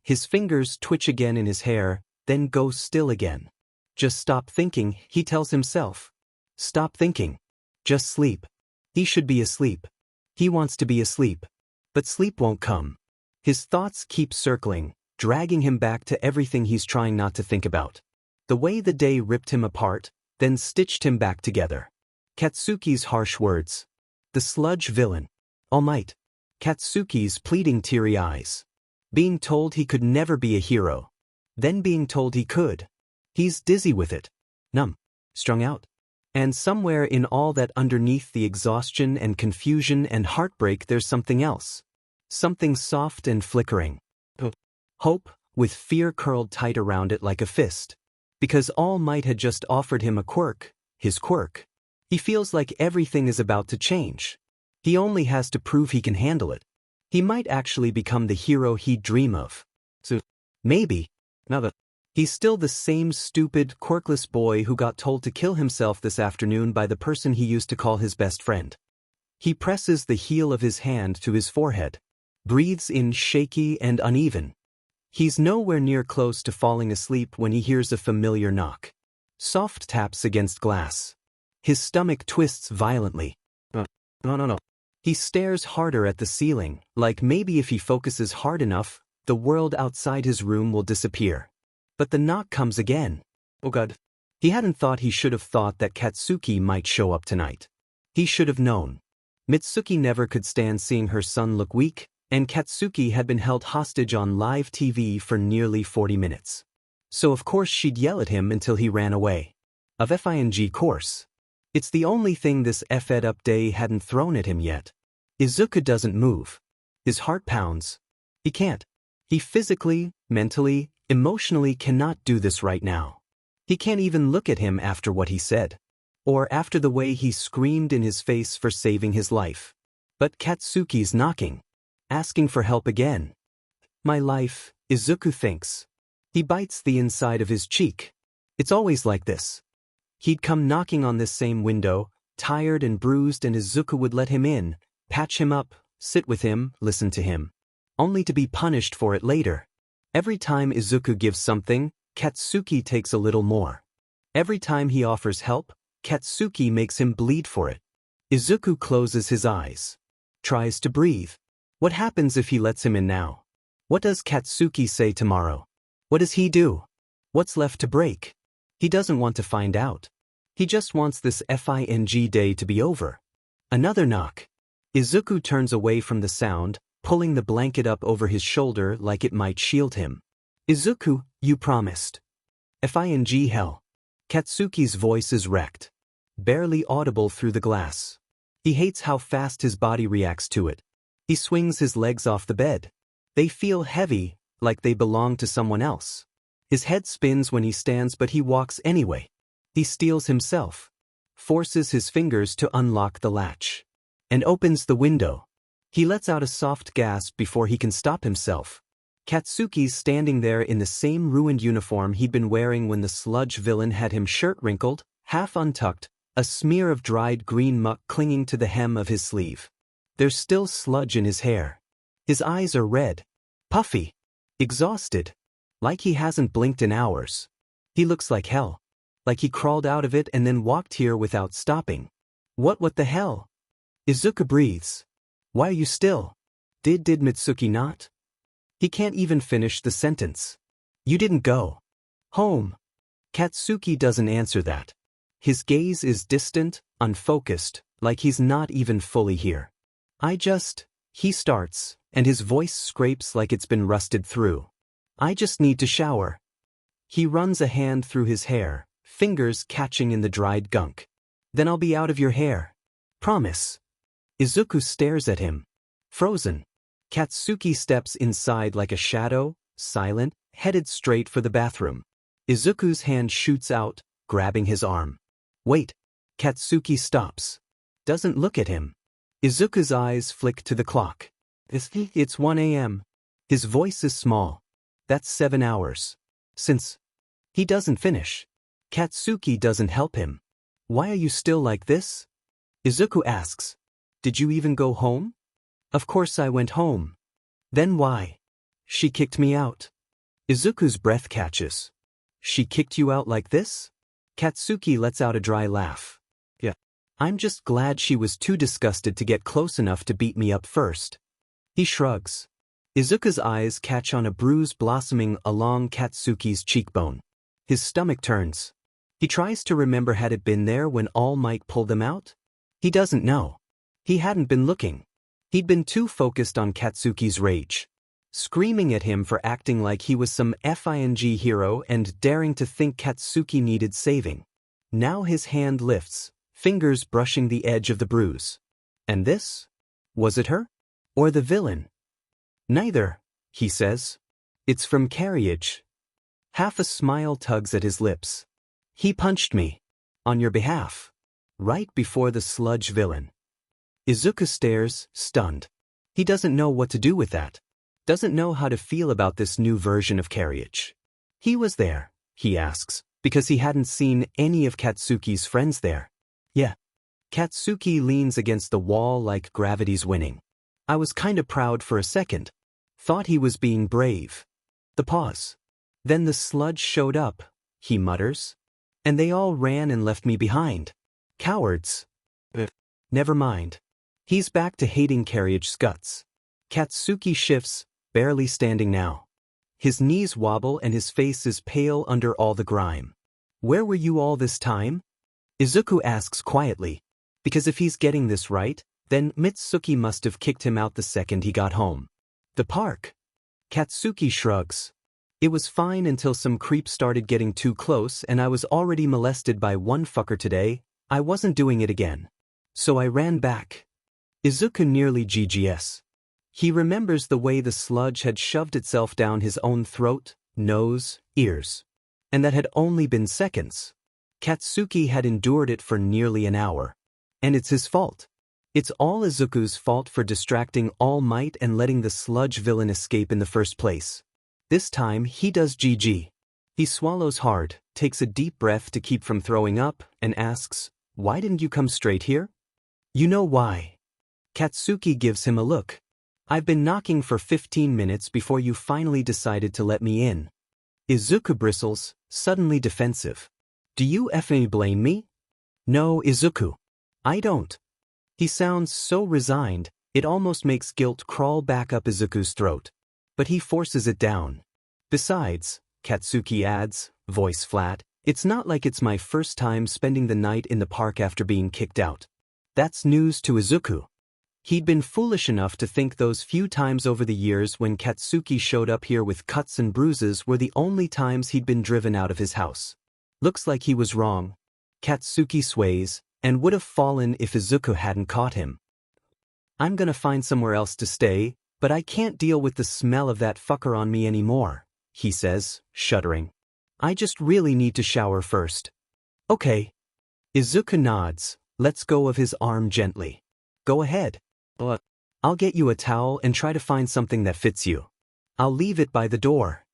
His fingers twitch again in his hair, then go still again. Just stop thinking, he tells himself. Stop thinking. Just sleep. He should be asleep. He wants to be asleep. But sleep won't come. His thoughts keep circling, dragging him back to everything he's trying not to think about. The way the day ripped him apart, then stitched him back together. Katsuki's harsh words. The sludge villain. All Might. Katsuki's pleading teary eyes. Being told he could never be a hero. Then being told he could. He's dizzy with it. Numb. Strung out. And somewhere in all that, underneath the exhaustion and confusion and heartbreak, there's something else. Something soft and flickering. Hope, with fear curled tight around it like a fist. Because All Might had just offered him a quirk, his quirk. He feels like everything is about to change. He only has to prove he can handle it. He might actually become the hero he'd dream of. So, maybe. He's still the same stupid, quirkless boy who got told to kill himself this afternoon by the person he used to call his best friend. He presses the heel of his hand to his forehead. Breathes in shaky and uneven. He's nowhere near close to falling asleep when he hears a familiar knock. Soft taps against glass. His stomach twists violently. No. He stares harder at the ceiling, like maybe if he focuses hard enough, the world outside his room will disappear. But the knock comes again. Oh God. He hadn't thought he should have thought that Katsuki might show up tonight. He should have known. Mitsuki never could stand seeing her son look weak, and Katsuki had been held hostage on live TV for nearly 40 minutes. So of course she'd yell at him until he ran away. Of FING course. It's the only thing this fed up day hadn't thrown at him yet. Izuku doesn't move. His heart pounds. He can't. He physically, mentally, emotionally cannot do this right now. He can't even look at him after what he said. Or after the way he screamed in his face for saving his life. But Katsuki's knocking. Asking for help again. My life, Izuku thinks. He bites the inside of his cheek. It's always like this. He'd come knocking on this same window, tired and bruised, and Izuku would let him in, patch him up, sit with him, listen to him. Only to be punished for it later. Every time Izuku gives something, Katsuki takes a little more. Every time he offers help, Katsuki makes him bleed for it. Izuku closes his eyes. Tries to breathe. What happens if he lets him in now? What does Katsuki say tomorrow? What does he do? What's left to break? He doesn't want to find out. He just wants this FING day to be over. Another knock. Izuku turns away from the sound, pulling the blanket up over his shoulder like it might shield him. Izuku, you promised. FING hell. Katsuki's voice is wrecked. Barely audible through the glass. He hates how fast his body reacts to it. He swings his legs off the bed. They feel heavy, like they belong to someone else. His head spins when he stands, but he walks anyway. He steels himself. Forces his fingers to unlock the latch. And opens the window. He lets out a soft gasp before he can stop himself. Katsuki's standing there in the same ruined uniform he'd been wearing when the sludge villain had him, shirt wrinkled, half untucked, a smear of dried green muck clinging to the hem of his sleeve. There's still sludge in his hair. His eyes are red. Puffy. Exhausted. Like he hasn't blinked in hours. He looks like hell. Like he crawled out of it and then walked here without stopping. What the hell? Izuku breathes. Why are you still? Did Mitsuki not? He can't even finish the sentence. You didn't go home. Katsuki doesn't answer that. His gaze is distant, unfocused, like he's not even fully here. He starts, and his voice scrapes like it's been rusted through. I just need to shower. He runs a hand through his hair, fingers catching in the dried gunk. Then I'll be out of your hair. Promise. Izuku stares at him. Frozen. Katsuki steps inside like a shadow, silent, headed straight for the bathroom. Izuku's hand shoots out, grabbing his arm. Wait. Katsuki stops. Doesn't look at him. Izuku's eyes flick to the clock. It's 1 a.m. His voice is small. That's 7 hours. Since. He doesn't finish. Katsuki doesn't help him. Why are you still like this? Izuku asks. Did you even go home? Of course I went home. Then why? She kicked me out. Izuku's breath catches. She kicked you out like this? Katsuki lets out a dry laugh. Yeah. I'm just glad she was too disgusted to get close enough to beat me up first. He shrugs. Izuku's eyes catch on a bruise blossoming along Katsuki's cheekbone. His stomach turns. He tries to remember, had it been there when All Might pulled them out? He doesn't know. He hadn't been looking. He'd been too focused on Katsuki's rage. Screaming at him for acting like he was some FING hero and daring to think Katsuki needed saving. Now his hand lifts, fingers brushing the edge of the bruise. And this? Was it her? Or the villain? Neither, he says. It's from Carriage. Half a smile tugs at his lips. He punched me. On your behalf. Right before the sludge villain. Izuku stares, stunned. He doesn't know what to do with that. Doesn't know how to feel about this new version of Carriage. He was there, he asks, because he hadn't seen any of Katsuki's friends there. Yeah. Katsuki leans against the wall like gravity's winning. I was kinda proud for a second. Thought he was being brave. The pause. Then the sludge showed up, he mutters. And they all ran and left me behind. Cowards. Never mind. He's back to hating Carriage's guts. Katsuki shifts, barely standing now. His knees wobble and his face is pale under all the grime. Where were you all this time? Izuku asks quietly. Because if he's getting this right, then Mitsuki must have kicked him out the second he got home. The park. Katsuki shrugs. It was fine until some creep started getting too close and I was already molested by one fucker today. I wasn't doing it again. So I ran back. Izuku nearly GGS. He remembers the way the sludge had shoved itself down his own throat, nose, ears. And that had only been seconds. Katsuki had endured it for nearly an hour. And it's his fault. It's all Izuku's fault for distracting All Might and letting the sludge villain escape in the first place. This time he does GG. He swallows hard, takes a deep breath to keep from throwing up, and asks, why didn't you come straight here? You know why. Katsuki gives him a look. I've been knocking for 15 minutes before you finally decided to let me in. Izuku bristles, suddenly defensive. Do you effing blame me? No, Izuku. I don't. He sounds so resigned, it almost makes guilt crawl back up Izuku's throat. But he forces it down. Besides, Katsuki adds, voice flat, it's not like it's my first time spending the night in the park after being kicked out. That's news to Izuku. He'd been foolish enough to think those few times over the years when Katsuki showed up here with cuts and bruises were the only times he'd been driven out of his house. Looks like he was wrong. Katsuki sways, and would have fallen if Izuku hadn't caught him. I'm gonna find somewhere else to stay, but I can't deal with the smell of that fucker on me anymore, he says, shuddering. I just really need to shower first. Okay. Izuku nods, lets go of his arm gently. Go ahead. But I'll get you a towel and try to find something that fits you. I'll leave it by the door.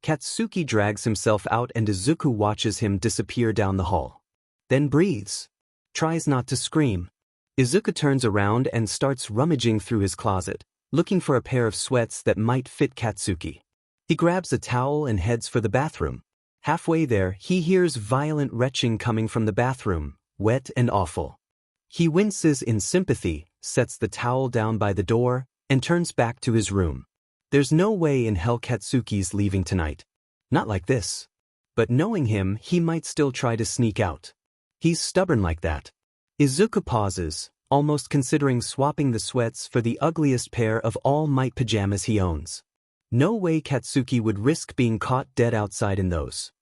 Katsuki drags himself out and Izuku watches him disappear down the hall. Then breathes. Tries not to scream. Izuku turns around and starts rummaging through his closet, looking for a pair of sweats that might fit Katsuki. He grabs a towel and heads for the bathroom. Halfway there, he hears violent retching coming from the bathroom, wet and awful. He winces in sympathy, sets the towel down by the door, and turns back to his room. There's no way in hell Katsuki's leaving tonight. Not like this. But knowing him, he might still try to sneak out. He's stubborn like that. Izuku pauses, almost considering swapping the sweats for the ugliest pair of All Might pajamas he owns. No way Katsuki would risk being caught dead outside in those.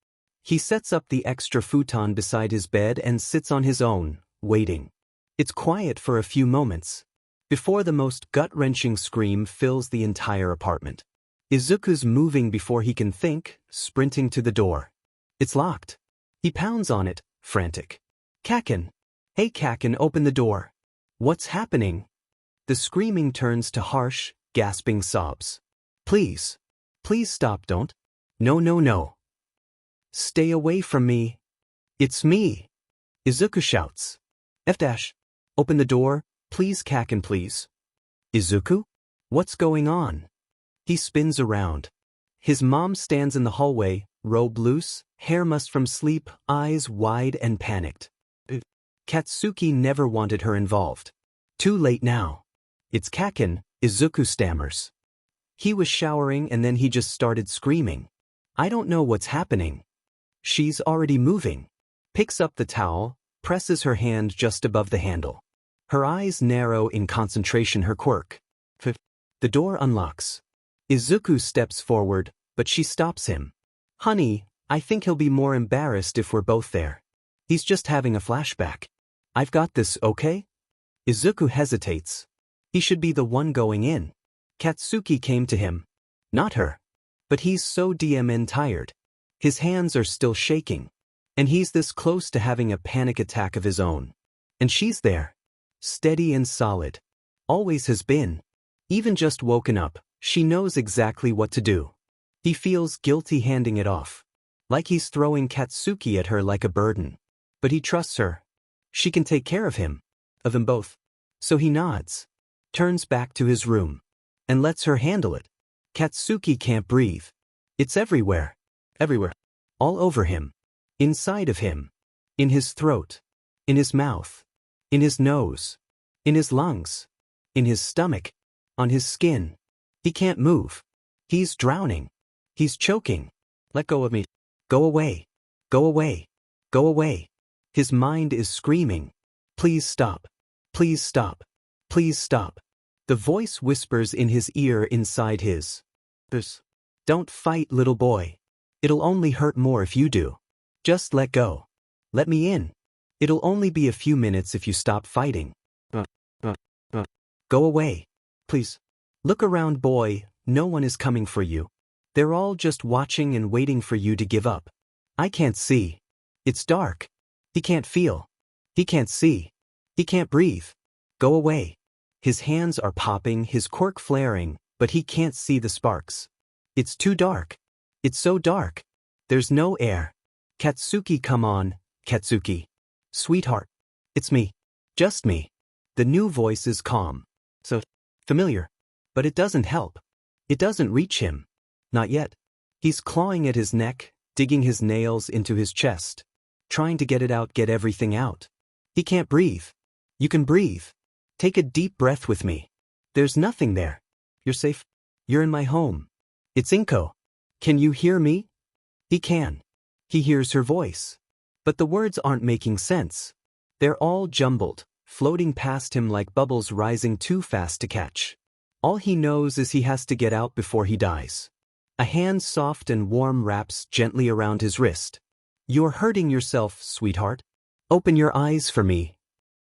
He sets up the extra futon beside his bed and sits on his own, waiting. It's quiet for a few moments, before the most gut-wrenching scream fills the entire apartment. Izuku's moving before he can think, sprinting to the door. It's locked. He pounds on it, frantic. Kaken! Hey Kaken, open the door. What's happening? The screaming turns to harsh, gasping sobs. Please. Please stop, don't. No, no, no. Stay away from me. It's me. Izuku shouts. F-. Open the door, please Kaken, please. Izuku? What's going on? He spins around. His mom stands in the hallway, robe loose, hair mussed from sleep, eyes wide and panicked. Katsuki never wanted her involved. Too late now. It's Kaken, Izuku stammers. He was showering and then he just started screaming. I don't know what's happening. She's already moving. Picks up the towel, presses her hand just above the handle. Her eyes narrow in concentration. Her quirk. The door unlocks. Izuku steps forward, but she stops him. Honey, I think he'll be more embarrassed if we're both there. He's just having a flashback. I've got this, okay? Izuku hesitates. He should be the one going in. Katsuki came to him. Not her. But he's so DMN tired. His hands are still shaking. And he's this close to having a panic attack of his own. And she's there. Steady and solid. Always has been. Even just woken up, she knows exactly what to do. He feels guilty handing it off. Like he's throwing Katsuki at her like a burden. But he trusts her. She can take care of him. Of them both. So he nods. Turns back to his room. And lets her handle it. Katsuki can't breathe. It's everywhere. Everywhere. All over him. Inside of him. In his throat. In his mouth. In his nose. In his lungs. In his stomach. On his skin. He can't move. He's drowning. He's choking. Let go of me. Go away. Go away. Go away. His mind is screaming. Please stop. Please stop. Please stop. The voice whispers in his ear inside his. Don't fight, little boy. It'll only hurt more if you do. Just let go. Let me in. It'll only be a few minutes if you stop fighting. Go away. Please. Look around, boy. No one is coming for you. They're all just watching and waiting for you to give up. I can't see. It's dark. He can't feel. He can't see. He can't breathe. Go away. His hands are popping, his quirk flaring, but he can't see the sparks. It's too dark. It's so dark. There's no air. Katsuki, come on, Katsuki. Sweetheart. It's me. Just me. The new voice is calm. So familiar. But it doesn't help. It doesn't reach him. Not yet. He's clawing at his neck, digging his nails into his chest. Trying to get it out, get everything out. He can't breathe. You can breathe. Take a deep breath with me. There's nothing there. You're safe. You're in my home. It's Inko. Can you hear me? He can. He hears her voice. But the words aren't making sense. They're all jumbled, floating past him like bubbles rising too fast to catch. All he knows is he has to get out before he dies. A hand soft and warm wraps gently around his wrist. You're hurting yourself, sweetheart. Open your eyes for me.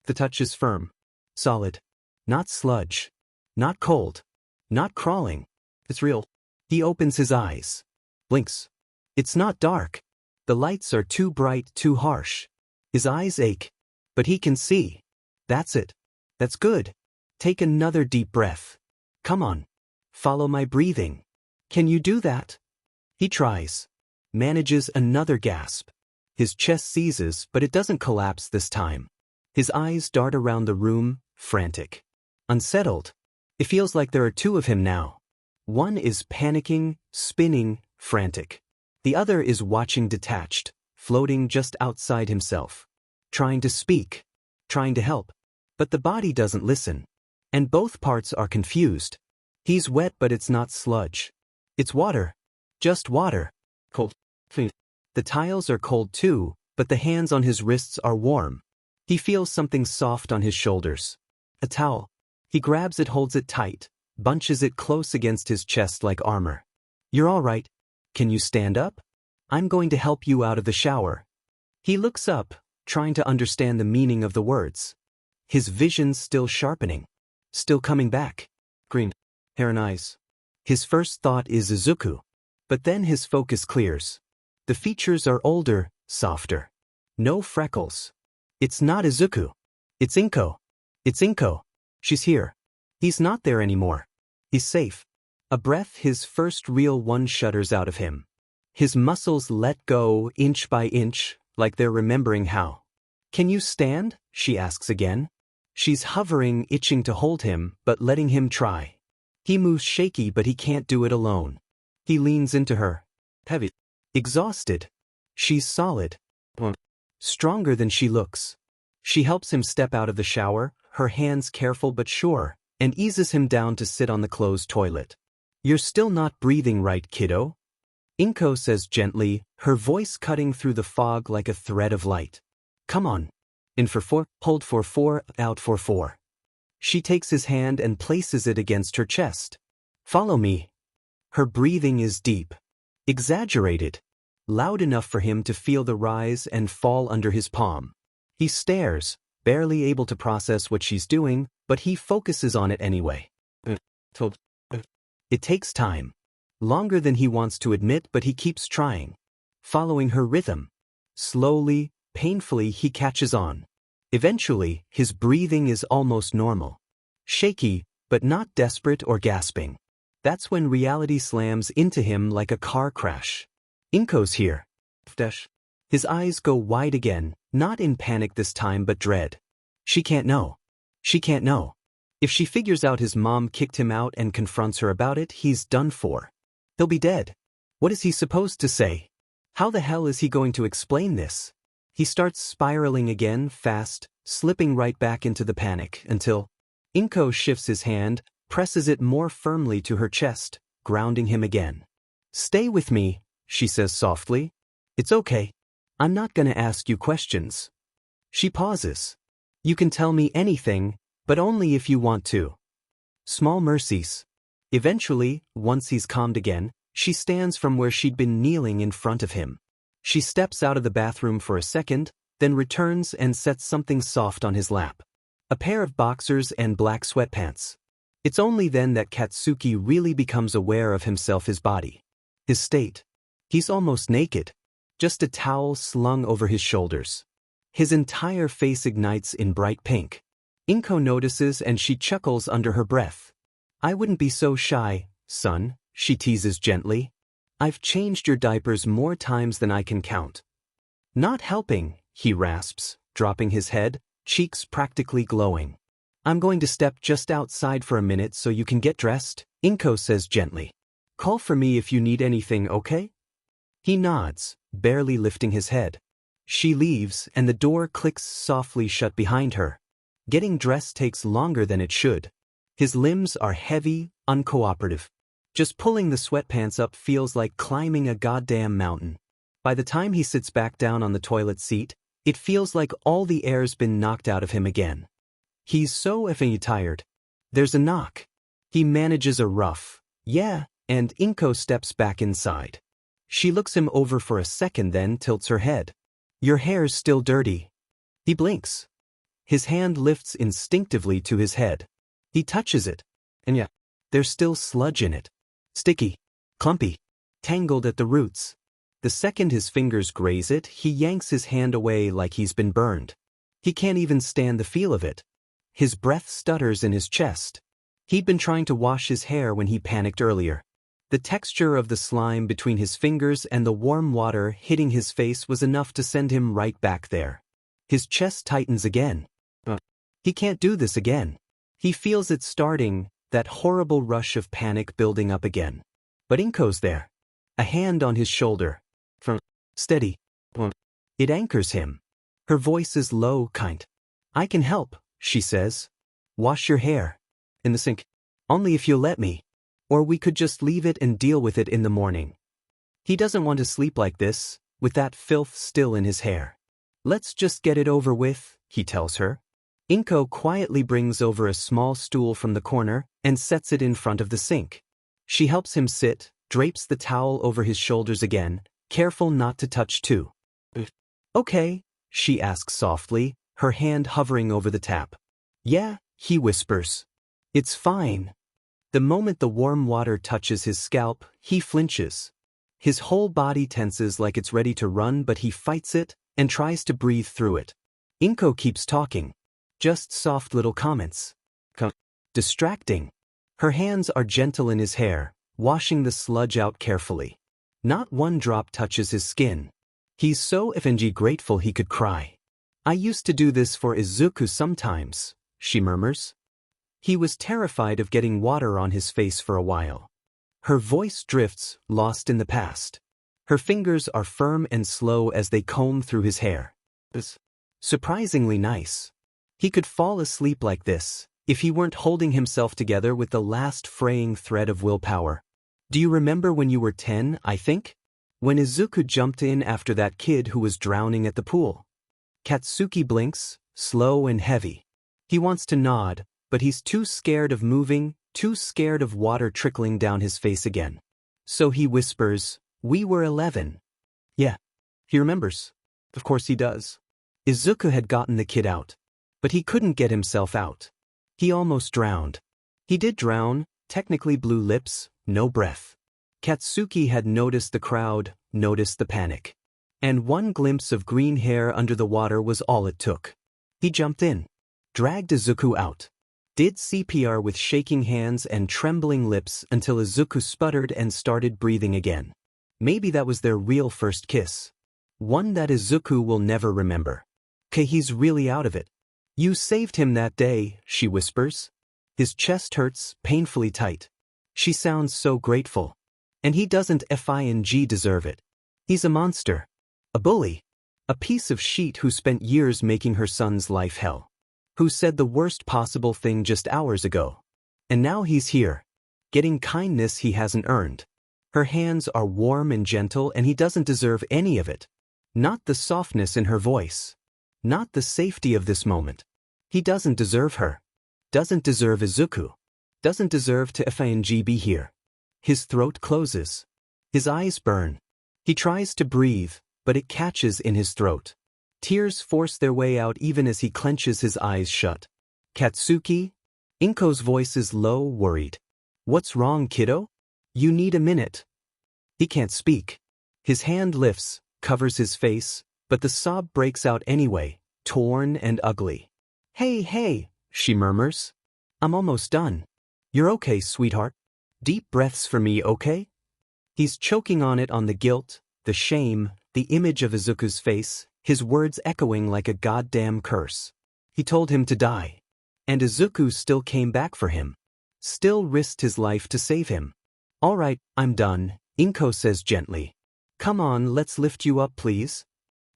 The touch is firm. Solid. Not sludge. Not cold. Not crawling. It's real. He opens his eyes. Blinks. It's not dark. The lights are too bright, too harsh. His eyes ache. But he can see. That's it. That's good. Take another deep breath. Come on. Follow my breathing. Can you do that? He tries. Manages another gasp. His chest seizes, but it doesn't collapse this time. His eyes dart around the room, frantic. Unsettled. It feels like there are two of him now. One is panicking, spinning, frantic. The other is watching detached, floating just outside himself. Trying to speak. Trying to help. But the body doesn't listen. And both parts are confused. He's wet, but it's not sludge. It's water. Just water. Cold. The tiles are cold too, but the hands on his wrists are warm. He feels something soft on his shoulders. A towel. He grabs it, holds it tight, bunches it close against his chest like armor. You're all right. Can you stand up? I'm going to help you out of the shower. He looks up, trying to understand the meaning of the words. His vision's still sharpening. Still coming back. Green. Hair and eyes. His first thought is Izuku. But then his focus clears. The features are older, softer. No freckles. It's not Izuku. It's Inko. It's Inko. She's here. He's not there anymore. He's safe. A breath, his first real one, shudders out of him. His muscles let go inch by inch, like they're remembering how. Can you stand? She asks again. She's hovering, itching to hold him, but letting him try. He moves shaky, but he can't do it alone. He leans into her. Heavy. Exhausted. She's solid. Stronger than she looks. She helps him step out of the shower, her hands careful but sure, and eases him down to sit on the closed toilet. You're still not breathing right, kiddo. Inko says gently, her voice cutting through the fog like a thread of light. Come on. In for 4, hold for 4, out for 4. She takes his hand and places it against her chest. Follow me. Her breathing is deep. Exaggerated. Loud enough for him to feel the rise and fall under his palm. He stares, barely able to process what she's doing, but he focuses on it anyway. It takes time. Longer than he wants to admit, but he keeps trying. Following her rhythm. Slowly, painfully he catches on. Eventually, his breathing is almost normal. Shaky, but not desperate or gasping. That's when reality slams into him like a car crash. Inko's here. His eyes go wide again, not in panic this time but dread. She can't know. She can't know. If she figures out his mom kicked him out and confronts her about it, he's done for. He'll be dead. What is he supposed to say? How the hell is he going to explain this? He starts spiraling again, fast, slipping right back into the panic, until Inko shifts his hand, presses it more firmly to her chest, grounding him again. Stay with me, she says softly. It's okay. I'm not gonna ask you questions. She pauses. You can tell me anything, but only if you want to. Small mercies. Eventually, once he's calmed again, she stands from where she'd been kneeling in front of him. She steps out of the bathroom for a second, then returns and sets something soft on his lap. A pair of boxers and black sweatpants. It's only then that Katsuki really becomes aware of himself, his body. His state. He's almost naked. Just a towel slung over his shoulders. His entire face ignites in bright pink. Inko notices and she chuckles under her breath. I wouldn't be so shy, son, she teases gently. I've changed your diapers more times than I can count. Not helping, he rasps, dropping his head, cheeks practically glowing. I'm going to step just outside for a minute so you can get dressed, Inko says gently. Call for me if you need anything, okay? He nods, barely lifting his head. She leaves and the door clicks softly shut behind her. Getting dressed takes longer than it should. His limbs are heavy, uncooperative. Just pulling the sweatpants up feels like climbing a goddamn mountain. By the time he sits back down on the toilet seat, it feels like all the air's been knocked out of him again. He's so effing tired. There's a knock. He manages a rough, yeah, and Inko steps back inside. She looks him over for a second, then tilts her head. Your hair's still dirty. He blinks. His hand lifts instinctively to his head. He touches it. And yeah, there's still sludge in it. Sticky, clumpy, tangled at the roots. The second his fingers graze it, he yanks his hand away like he's been burned. He can't even stand the feel of it. His breath stutters in his chest. He'd been trying to wash his hair when he panicked earlier. The texture of the slime between his fingers and the warm water hitting his face was enough to send him right back there. His chest tightens again. He can't do this again. He feels it starting, that horrible rush of panic building up again. But Inko's there. A hand on his shoulder. Steady. It anchors him. Her voice is low, kind. I can help, she says. Wash your hair. In the sink. Only if you'll let me. Or we could just leave it and deal with it in the morning. He doesn't want to sleep like this, with that filth still in his hair. Let's just get it over with, he tells her. Inko quietly brings over a small stool from the corner and sets it in front of the sink. She helps him sit, drapes the towel over his shoulders again, careful not to touch too. Okay, she asks softly, her hand hovering over the tap. Yeah, he whispers. It's fine. The moment the warm water touches his scalp, he flinches. His whole body tenses like it's ready to run, but he fights it and tries to breathe through it. Inko keeps talking. Just soft little comments. Distracting. Her hands are gentle in his hair, washing the sludge out carefully. Not one drop touches his skin. He's so effing grateful he could cry. I used to do this for Izuku sometimes, she murmurs. He was terrified of getting water on his face for a while. Her voice drifts, lost in the past. Her fingers are firm and slow as they comb through his hair. It's surprisingly nice. He could fall asleep like this, if he weren't holding himself together with the last fraying thread of willpower. Do you remember when you were 10, I think? When Izuku jumped in after that kid who was drowning at the pool. Katsuki blinks, slow and heavy. He wants to nod, but he's too scared of moving, too scared of water trickling down his face again. So he whispers, "We were 11. Yeah. He remembers. Of course he does. Izuku had gotten the kid out. But he couldn't get himself out. He almost drowned. He did drown, technically blue lips, no breath. Katsuki had noticed the crowd, noticed the panic. And one glimpse of green hair under the water was all it took. He jumped in, dragged Izuku out, did CPR with shaking hands and trembling lips until Izuku sputtered and started breathing again. Maybe that was their real first kiss. One that Izuku will never remember. "'Kay, he's really out of it. You saved him that day," she whispers. His chest hurts, painfully tight. She sounds so grateful. And he doesn't fing deserve it. He's a monster. A bully. A piece of shit who spent years making her son's life hell. Who said the worst possible thing just hours ago. And now he's here. Getting kindness he hasn't earned. Her hands are warm and gentle and he doesn't deserve any of it. Not the softness in her voice. Not the safety of this moment. He doesn't deserve her. Doesn't deserve Izuku. Doesn't deserve to fing be here. His throat closes. His eyes burn. He tries to breathe, but it catches in his throat. Tears force their way out even as he clenches his eyes shut. "Katsuki?" Inko's voice is low, worried. "What's wrong, kiddo? You need a minute." He can't speak. His hand lifts, covers his face, but the sob breaks out anyway, torn and ugly. Hey, she murmurs. "I'm almost done. You're okay, sweetheart. Deep breaths for me, okay?" He's choking on it, on the guilt, the shame, the image of Izuku's face, his words echoing like a goddamn curse. He told him to die. And Izuku still came back for him. Still risked his life to save him. "All right, I'm done," Inko says gently. "Come on, let's lift you up, please."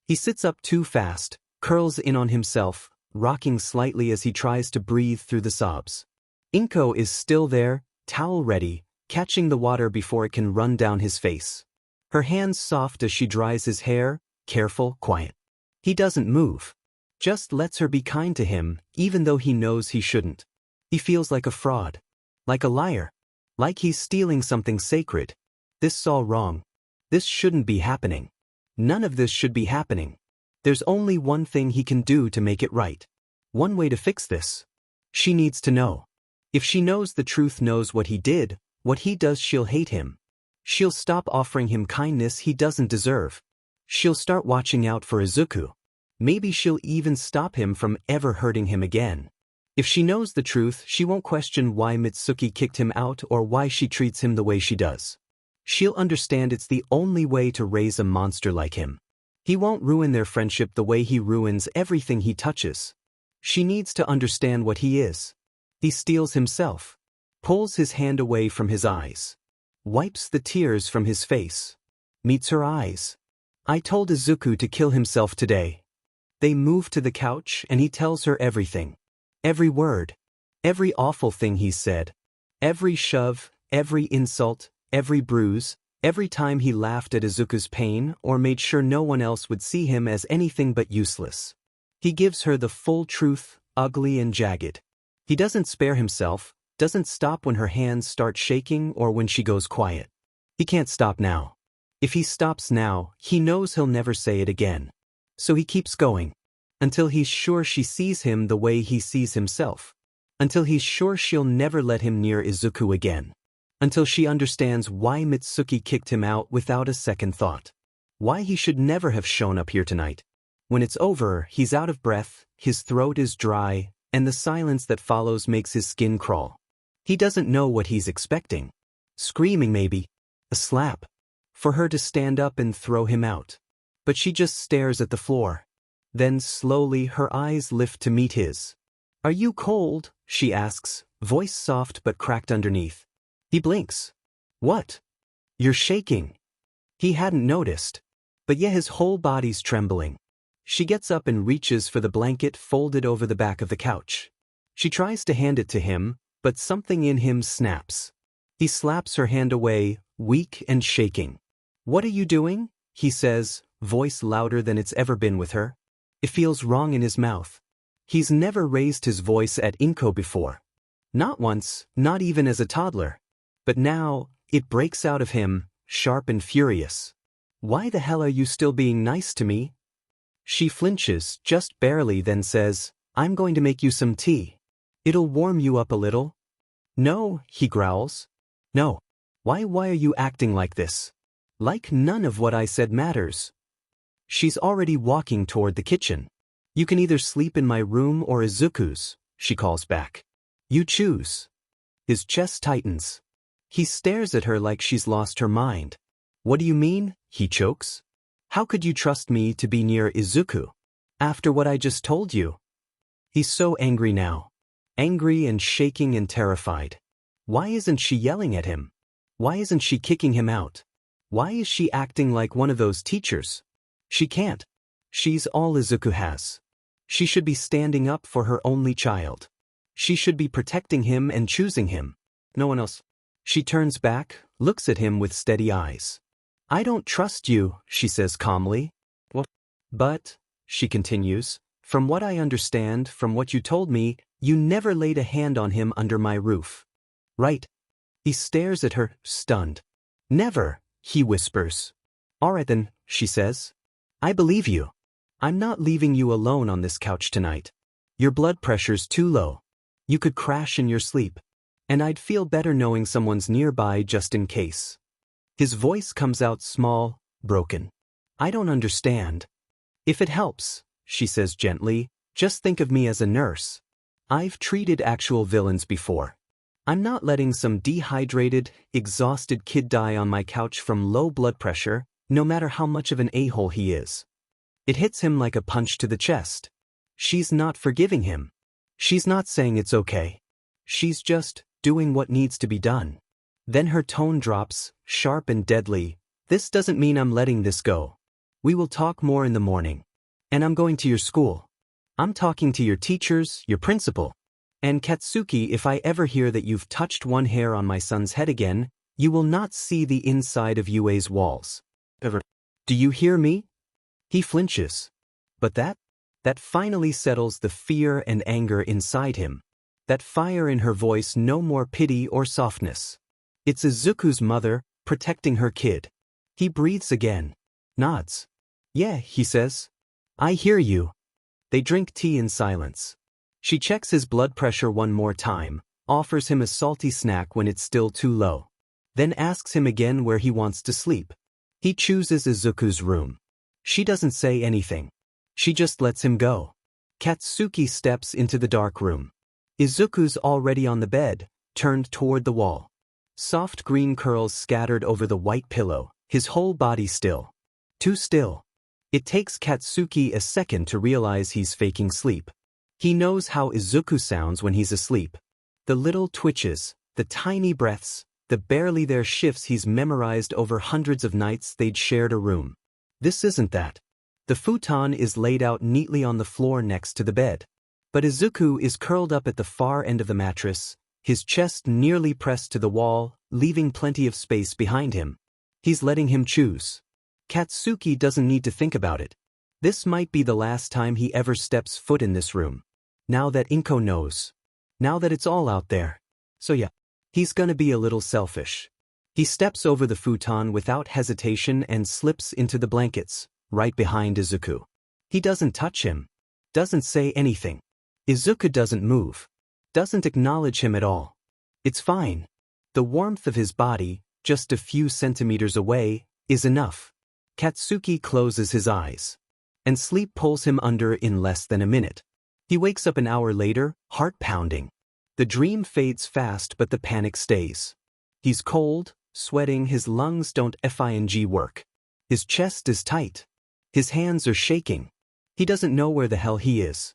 He sits up too fast, curls in on himself, rocking slightly as he tries to breathe through the sobs. Inko is still there, towel ready, catching the water before it can run down his face. Her hands soft as she dries his hair, careful, quiet. He doesn't move. Just lets her be kind to him, even though he knows he shouldn't. He feels like a fraud. Like a liar. Like he's stealing something sacred. This is all wrong. This shouldn't be happening. None of this should be happening. There's only one thing he can do to make it right. One way to fix this. She needs to know. If she knows the truth, knows what he did, what he does, she'll hate him. She'll stop offering him kindness he doesn't deserve. She'll start watching out for Izuku. Maybe she'll even stop him from ever hurting him again. If she knows the truth, she won't question why Mitsuki kicked him out or why she treats him the way she does. She'll understand it's the only way to raise a monster like him. He won't ruin their friendship the way he ruins everything he touches. She needs to understand what he is. He steals himself. Pulls his hand away from his eyes. Wipes the tears from his face. Meets her eyes. "I told Izuku to kill himself today." They move to the couch and he tells her everything. Every word. Every awful thing he's said. Every shove, every insult, every bruise, every time he laughed at Izuku's pain or made sure no one else would see him as anything but useless. He gives her the full truth, ugly and jagged. He doesn't spare himself, doesn't stop when her hands start shaking or when she goes quiet. He can't stop now. If he stops now, he knows he'll never say it again. So he keeps going. Until he's sure she sees him the way he sees himself. Until he's sure she'll never let him near Izuku again. Until she understands why Mitsuki kicked him out without a second thought. Why he should never have shown up here tonight. When it's over, he's out of breath, his throat is dry, and the silence that follows makes his skin crawl. He doesn't know what he's expecting. Screaming maybe. A slap. For her to stand up and throw him out. But she just stares at the floor. Then slowly her eyes lift to meet his. Are you cold? She asks, voice soft but cracked underneath. He blinks. What? You're shaking. He hadn't noticed. But yeah, his whole body's trembling. She gets up and reaches for the blanket folded over the back of the couch. She tries to hand it to him, but something in him snaps. He slaps her hand away, weak and shaking. What are you doing? He says, voice louder than it's ever been with her. It feels wrong in his mouth. He's never raised his voice at Inko before. Not once, not even as a toddler. But now, it breaks out of him, sharp and furious. Why the hell are you still being nice to me? She flinches, just barely, then says, I'm going to make you some tea. It'll warm you up a little. No, he growls. No. Why are you acting like this? Like none of what I said matters. She's already walking toward the kitchen. You can either sleep in my room or Izuku's, she calls back. You choose. His chest tightens. He stares at her like she's lost her mind. What do you mean? He chokes. How could you trust me to be near Izuku? After what I just told you? He's so angry now. Angry and shaking and terrified. Why isn't she yelling at him? Why isn't she kicking him out? Why is she acting like one of those teachers? She can't. She's all Izuku has. She should be standing up for her only child. She should be protecting him and choosing him. No one else. She turns back, looks at him with steady eyes. I don't trust you, she says calmly. What? But, she continues, from what I understand, from what you told me, you never laid a hand on him under my roof. Right. He stares at her, stunned. Never, he whispers. All right then, she says. I believe you. I'm not leaving you alone on this couch tonight. Your blood pressure's too low. You could crash in your sleep. And I'd feel better knowing someone's nearby just in case. His voice comes out small, broken. I don't understand. If it helps, she says gently, just think of me as a nurse. I've treated actual villains before. I'm not letting some dehydrated, exhausted kid die on my couch from low blood pressure, no matter how much of an a-hole he is. It hits him like a punch to the chest. She's not forgiving him. She's not saying it's okay. She's just doing what needs to be done. Then her tone drops, sharp and deadly. This doesn't mean I'm letting this go. We will talk more in the morning. And I'm going to your school. I'm talking to your teachers, your principal. And Katsuki, if I ever hear that you've touched one hair on my son's head again, you will not see the inside of UA's walls. Ever. Do you hear me? He flinches. But that finally settles the fear and anger inside him. That fire in her voice, no more pity or softness. It's Izuku's mother, protecting her kid. He breathes again. Nods. Yeah, he says. I hear you. They drink tea in silence. She checks his blood pressure one more time, offers him a salty snack when it's still too low. Then asks him again where he wants to sleep. He chooses Izuku's room. She doesn't say anything. She just lets him go. Katsuki steps into the dark room. Izuku's already on the bed, turned toward the wall. Soft green curls scattered over the white pillow, his whole body still. Too still. It takes Katsuki a second to realize he's faking sleep. He knows how Izuku sounds when he's asleep. The little twitches, the tiny breaths, the barely there shifts he's memorized over hundreds of nights they'd shared a room. This isn't that. The futon is laid out neatly on the floor next to the bed. But Izuku is curled up at the far end of the mattress, his chest nearly pressed to the wall, leaving plenty of space behind him. He's letting him choose. Katsuki doesn't need to think about it. This might be the last time he ever steps foot in this room. Now that Inko knows. Now that it's all out there. So yeah, he's gonna be a little selfish. He steps over the futon without hesitation and slips into the blankets, right behind Izuku. He doesn't touch him. Doesn't say anything. Izuku doesn't move. Doesn't acknowledge him at all. It's fine. The warmth of his body, just a few centimeters away, is enough. Katsuki closes his eyes. And sleep pulls him under in less than a minute. He wakes up an hour later, heart pounding. The dream fades fast but the panic stays. He's cold, sweating, his lungs don't fing work. His chest is tight. His hands are shaking. He doesn't know where the hell he is.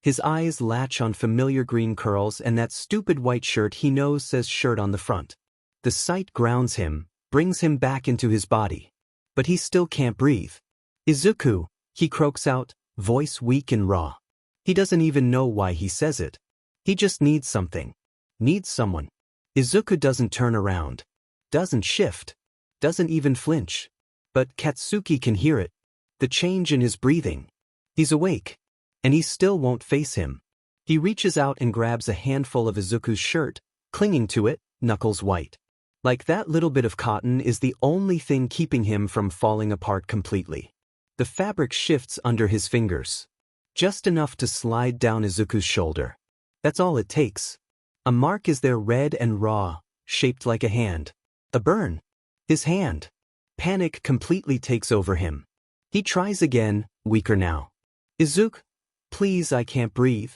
His eyes latch on familiar green curls and that stupid white shirt he knows says shirt on the front. The sight grounds him, brings him back into his body. But he still can't breathe. Izuku, he croaks out, voice weak and raw. He doesn't even know why he says it. He just needs something. Needs someone. Izuku doesn't turn around. Doesn't shift. Doesn't even flinch. But Katsuki can hear it. The change in his breathing. He's awake. And he still won't face him. He reaches out and grabs a handful of Izuku's shirt, clinging to it, knuckles white. Like that little bit of cotton is the only thing keeping him from falling apart completely. The fabric shifts under his fingers. Just enough to slide down Izuku's shoulder. That's all it takes. A mark is there, red and raw, shaped like a hand. A burn. His hand. Panic completely takes over him. He tries again, weaker now. Izuku, please, I can't breathe.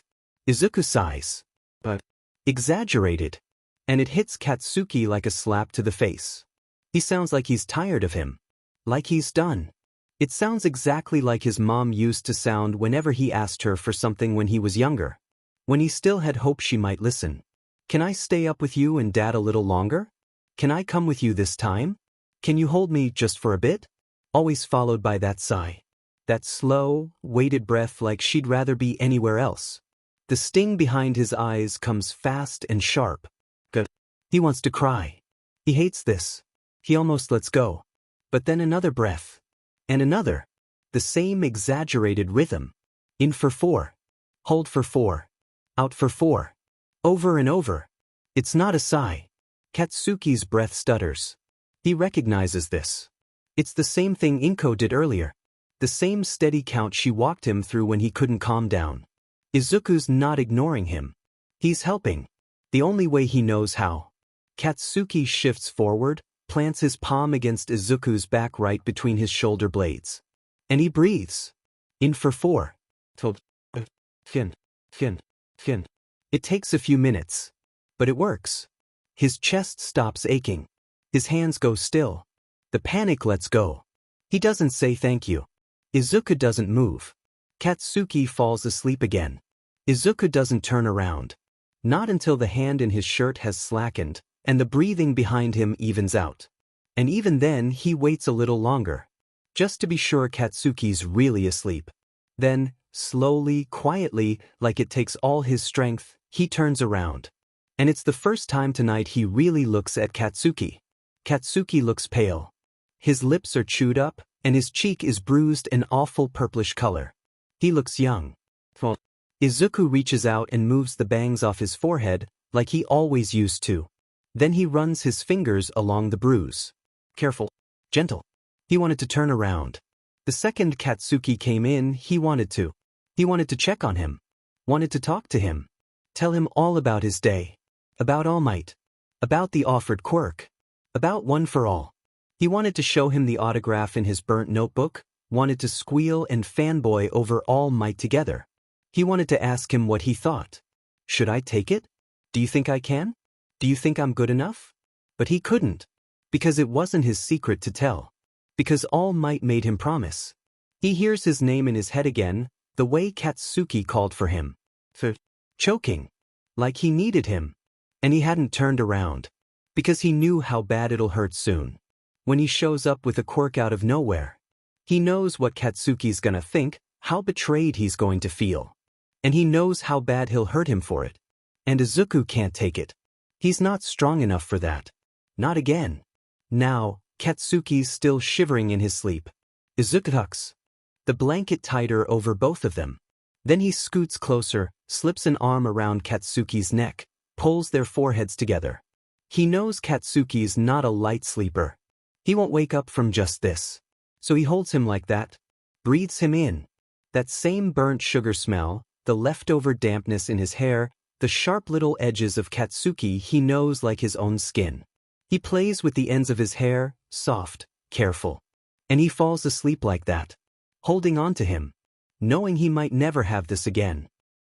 Izuku sighs. But exaggerated. And it hits Katsuki like a slap to the face. He sounds like he's tired of him. Like he's done. It sounds exactly like his mom used to sound whenever he asked her for something when he was younger. When he still had hope she might listen. Can I stay up with you and Dad a little longer? Can I come with you this time? Can you hold me just for a bit? Always followed by that sigh. That slow, weighted breath like she'd rather be anywhere else. The sting behind his eyes comes fast and sharp. Good. He wants to cry. He hates this. He almost lets go. But then another breath. And another. The same exaggerated rhythm. In for 4. Hold for 4. Out for 4. Over and over. It's not a sigh. Katsuki's breath stutters. He recognizes this. It's the same thing Inko did earlier. The same steady count she walked him through when he couldn't calm down. Izuku's not ignoring him. He's helping. The only way he knows how. Katsuki shifts forward, plants his palm against Izuku's back right between his shoulder blades. And he breathes. In for 4. Fin. It takes a few minutes. But it works. His chest stops aching. His hands go still. The panic lets go. He doesn't say thank you. Izuku doesn't move. Katsuki falls asleep again. Izuku doesn't turn around. Not until the hand in his shirt has slackened, and the breathing behind him evens out. And even then he waits a little longer. Just to be sure Katsuki's really asleep. Then, slowly, quietly, like it takes all his strength, he turns around. And it's the first time tonight he really looks at Katsuki. Katsuki looks pale. His lips are chewed up, and his cheek is bruised an awful purplish color. He looks young. Izuku reaches out and moves the bangs off his forehead, like he always used to. Then he runs his fingers along the bruise. Careful. Gentle. He wanted to turn around. The second Katsuki came in, he wanted to. He wanted to check on him. Wanted to talk to him. Tell him all about his day. About All Might. About the offered quirk. About One for All. He wanted to show him the autograph in his burnt notebook, wanted to squeal and fanboy over All Might together. He wanted to ask him what he thought. Should I take it? Do you think I can? Do you think I'm good enough? But he couldn't. Because it wasn't his secret to tell. Because All Might made him promise. He hears his name in his head again, the way Katsuki called for him. Choking. Like he needed him. And he hadn't turned around. Because he knew how bad it'll hurt soon. When he shows up with a quirk out of nowhere. He knows what Katsuki's gonna think, how betrayed he's going to feel. And he knows how bad he'll hurt him for it. And Izuku can't take it. He's not strong enough for that. Not again. Now, Katsuki's still shivering in his sleep. Izuku tucks the blanket tighter over both of them. Then he scoots closer, slips an arm around Katsuki's neck, pulls their foreheads together. He knows Katsuki's not a light sleeper. He won't wake up from just this. So he holds him like that, breathes him in. That same burnt sugar smell, the leftover dampness in his hair, the sharp little edges of Katsuki he knows like his own skin. He plays with the ends of his hair, soft, careful. And he falls asleep like that, holding on to him, knowing he might never have this again.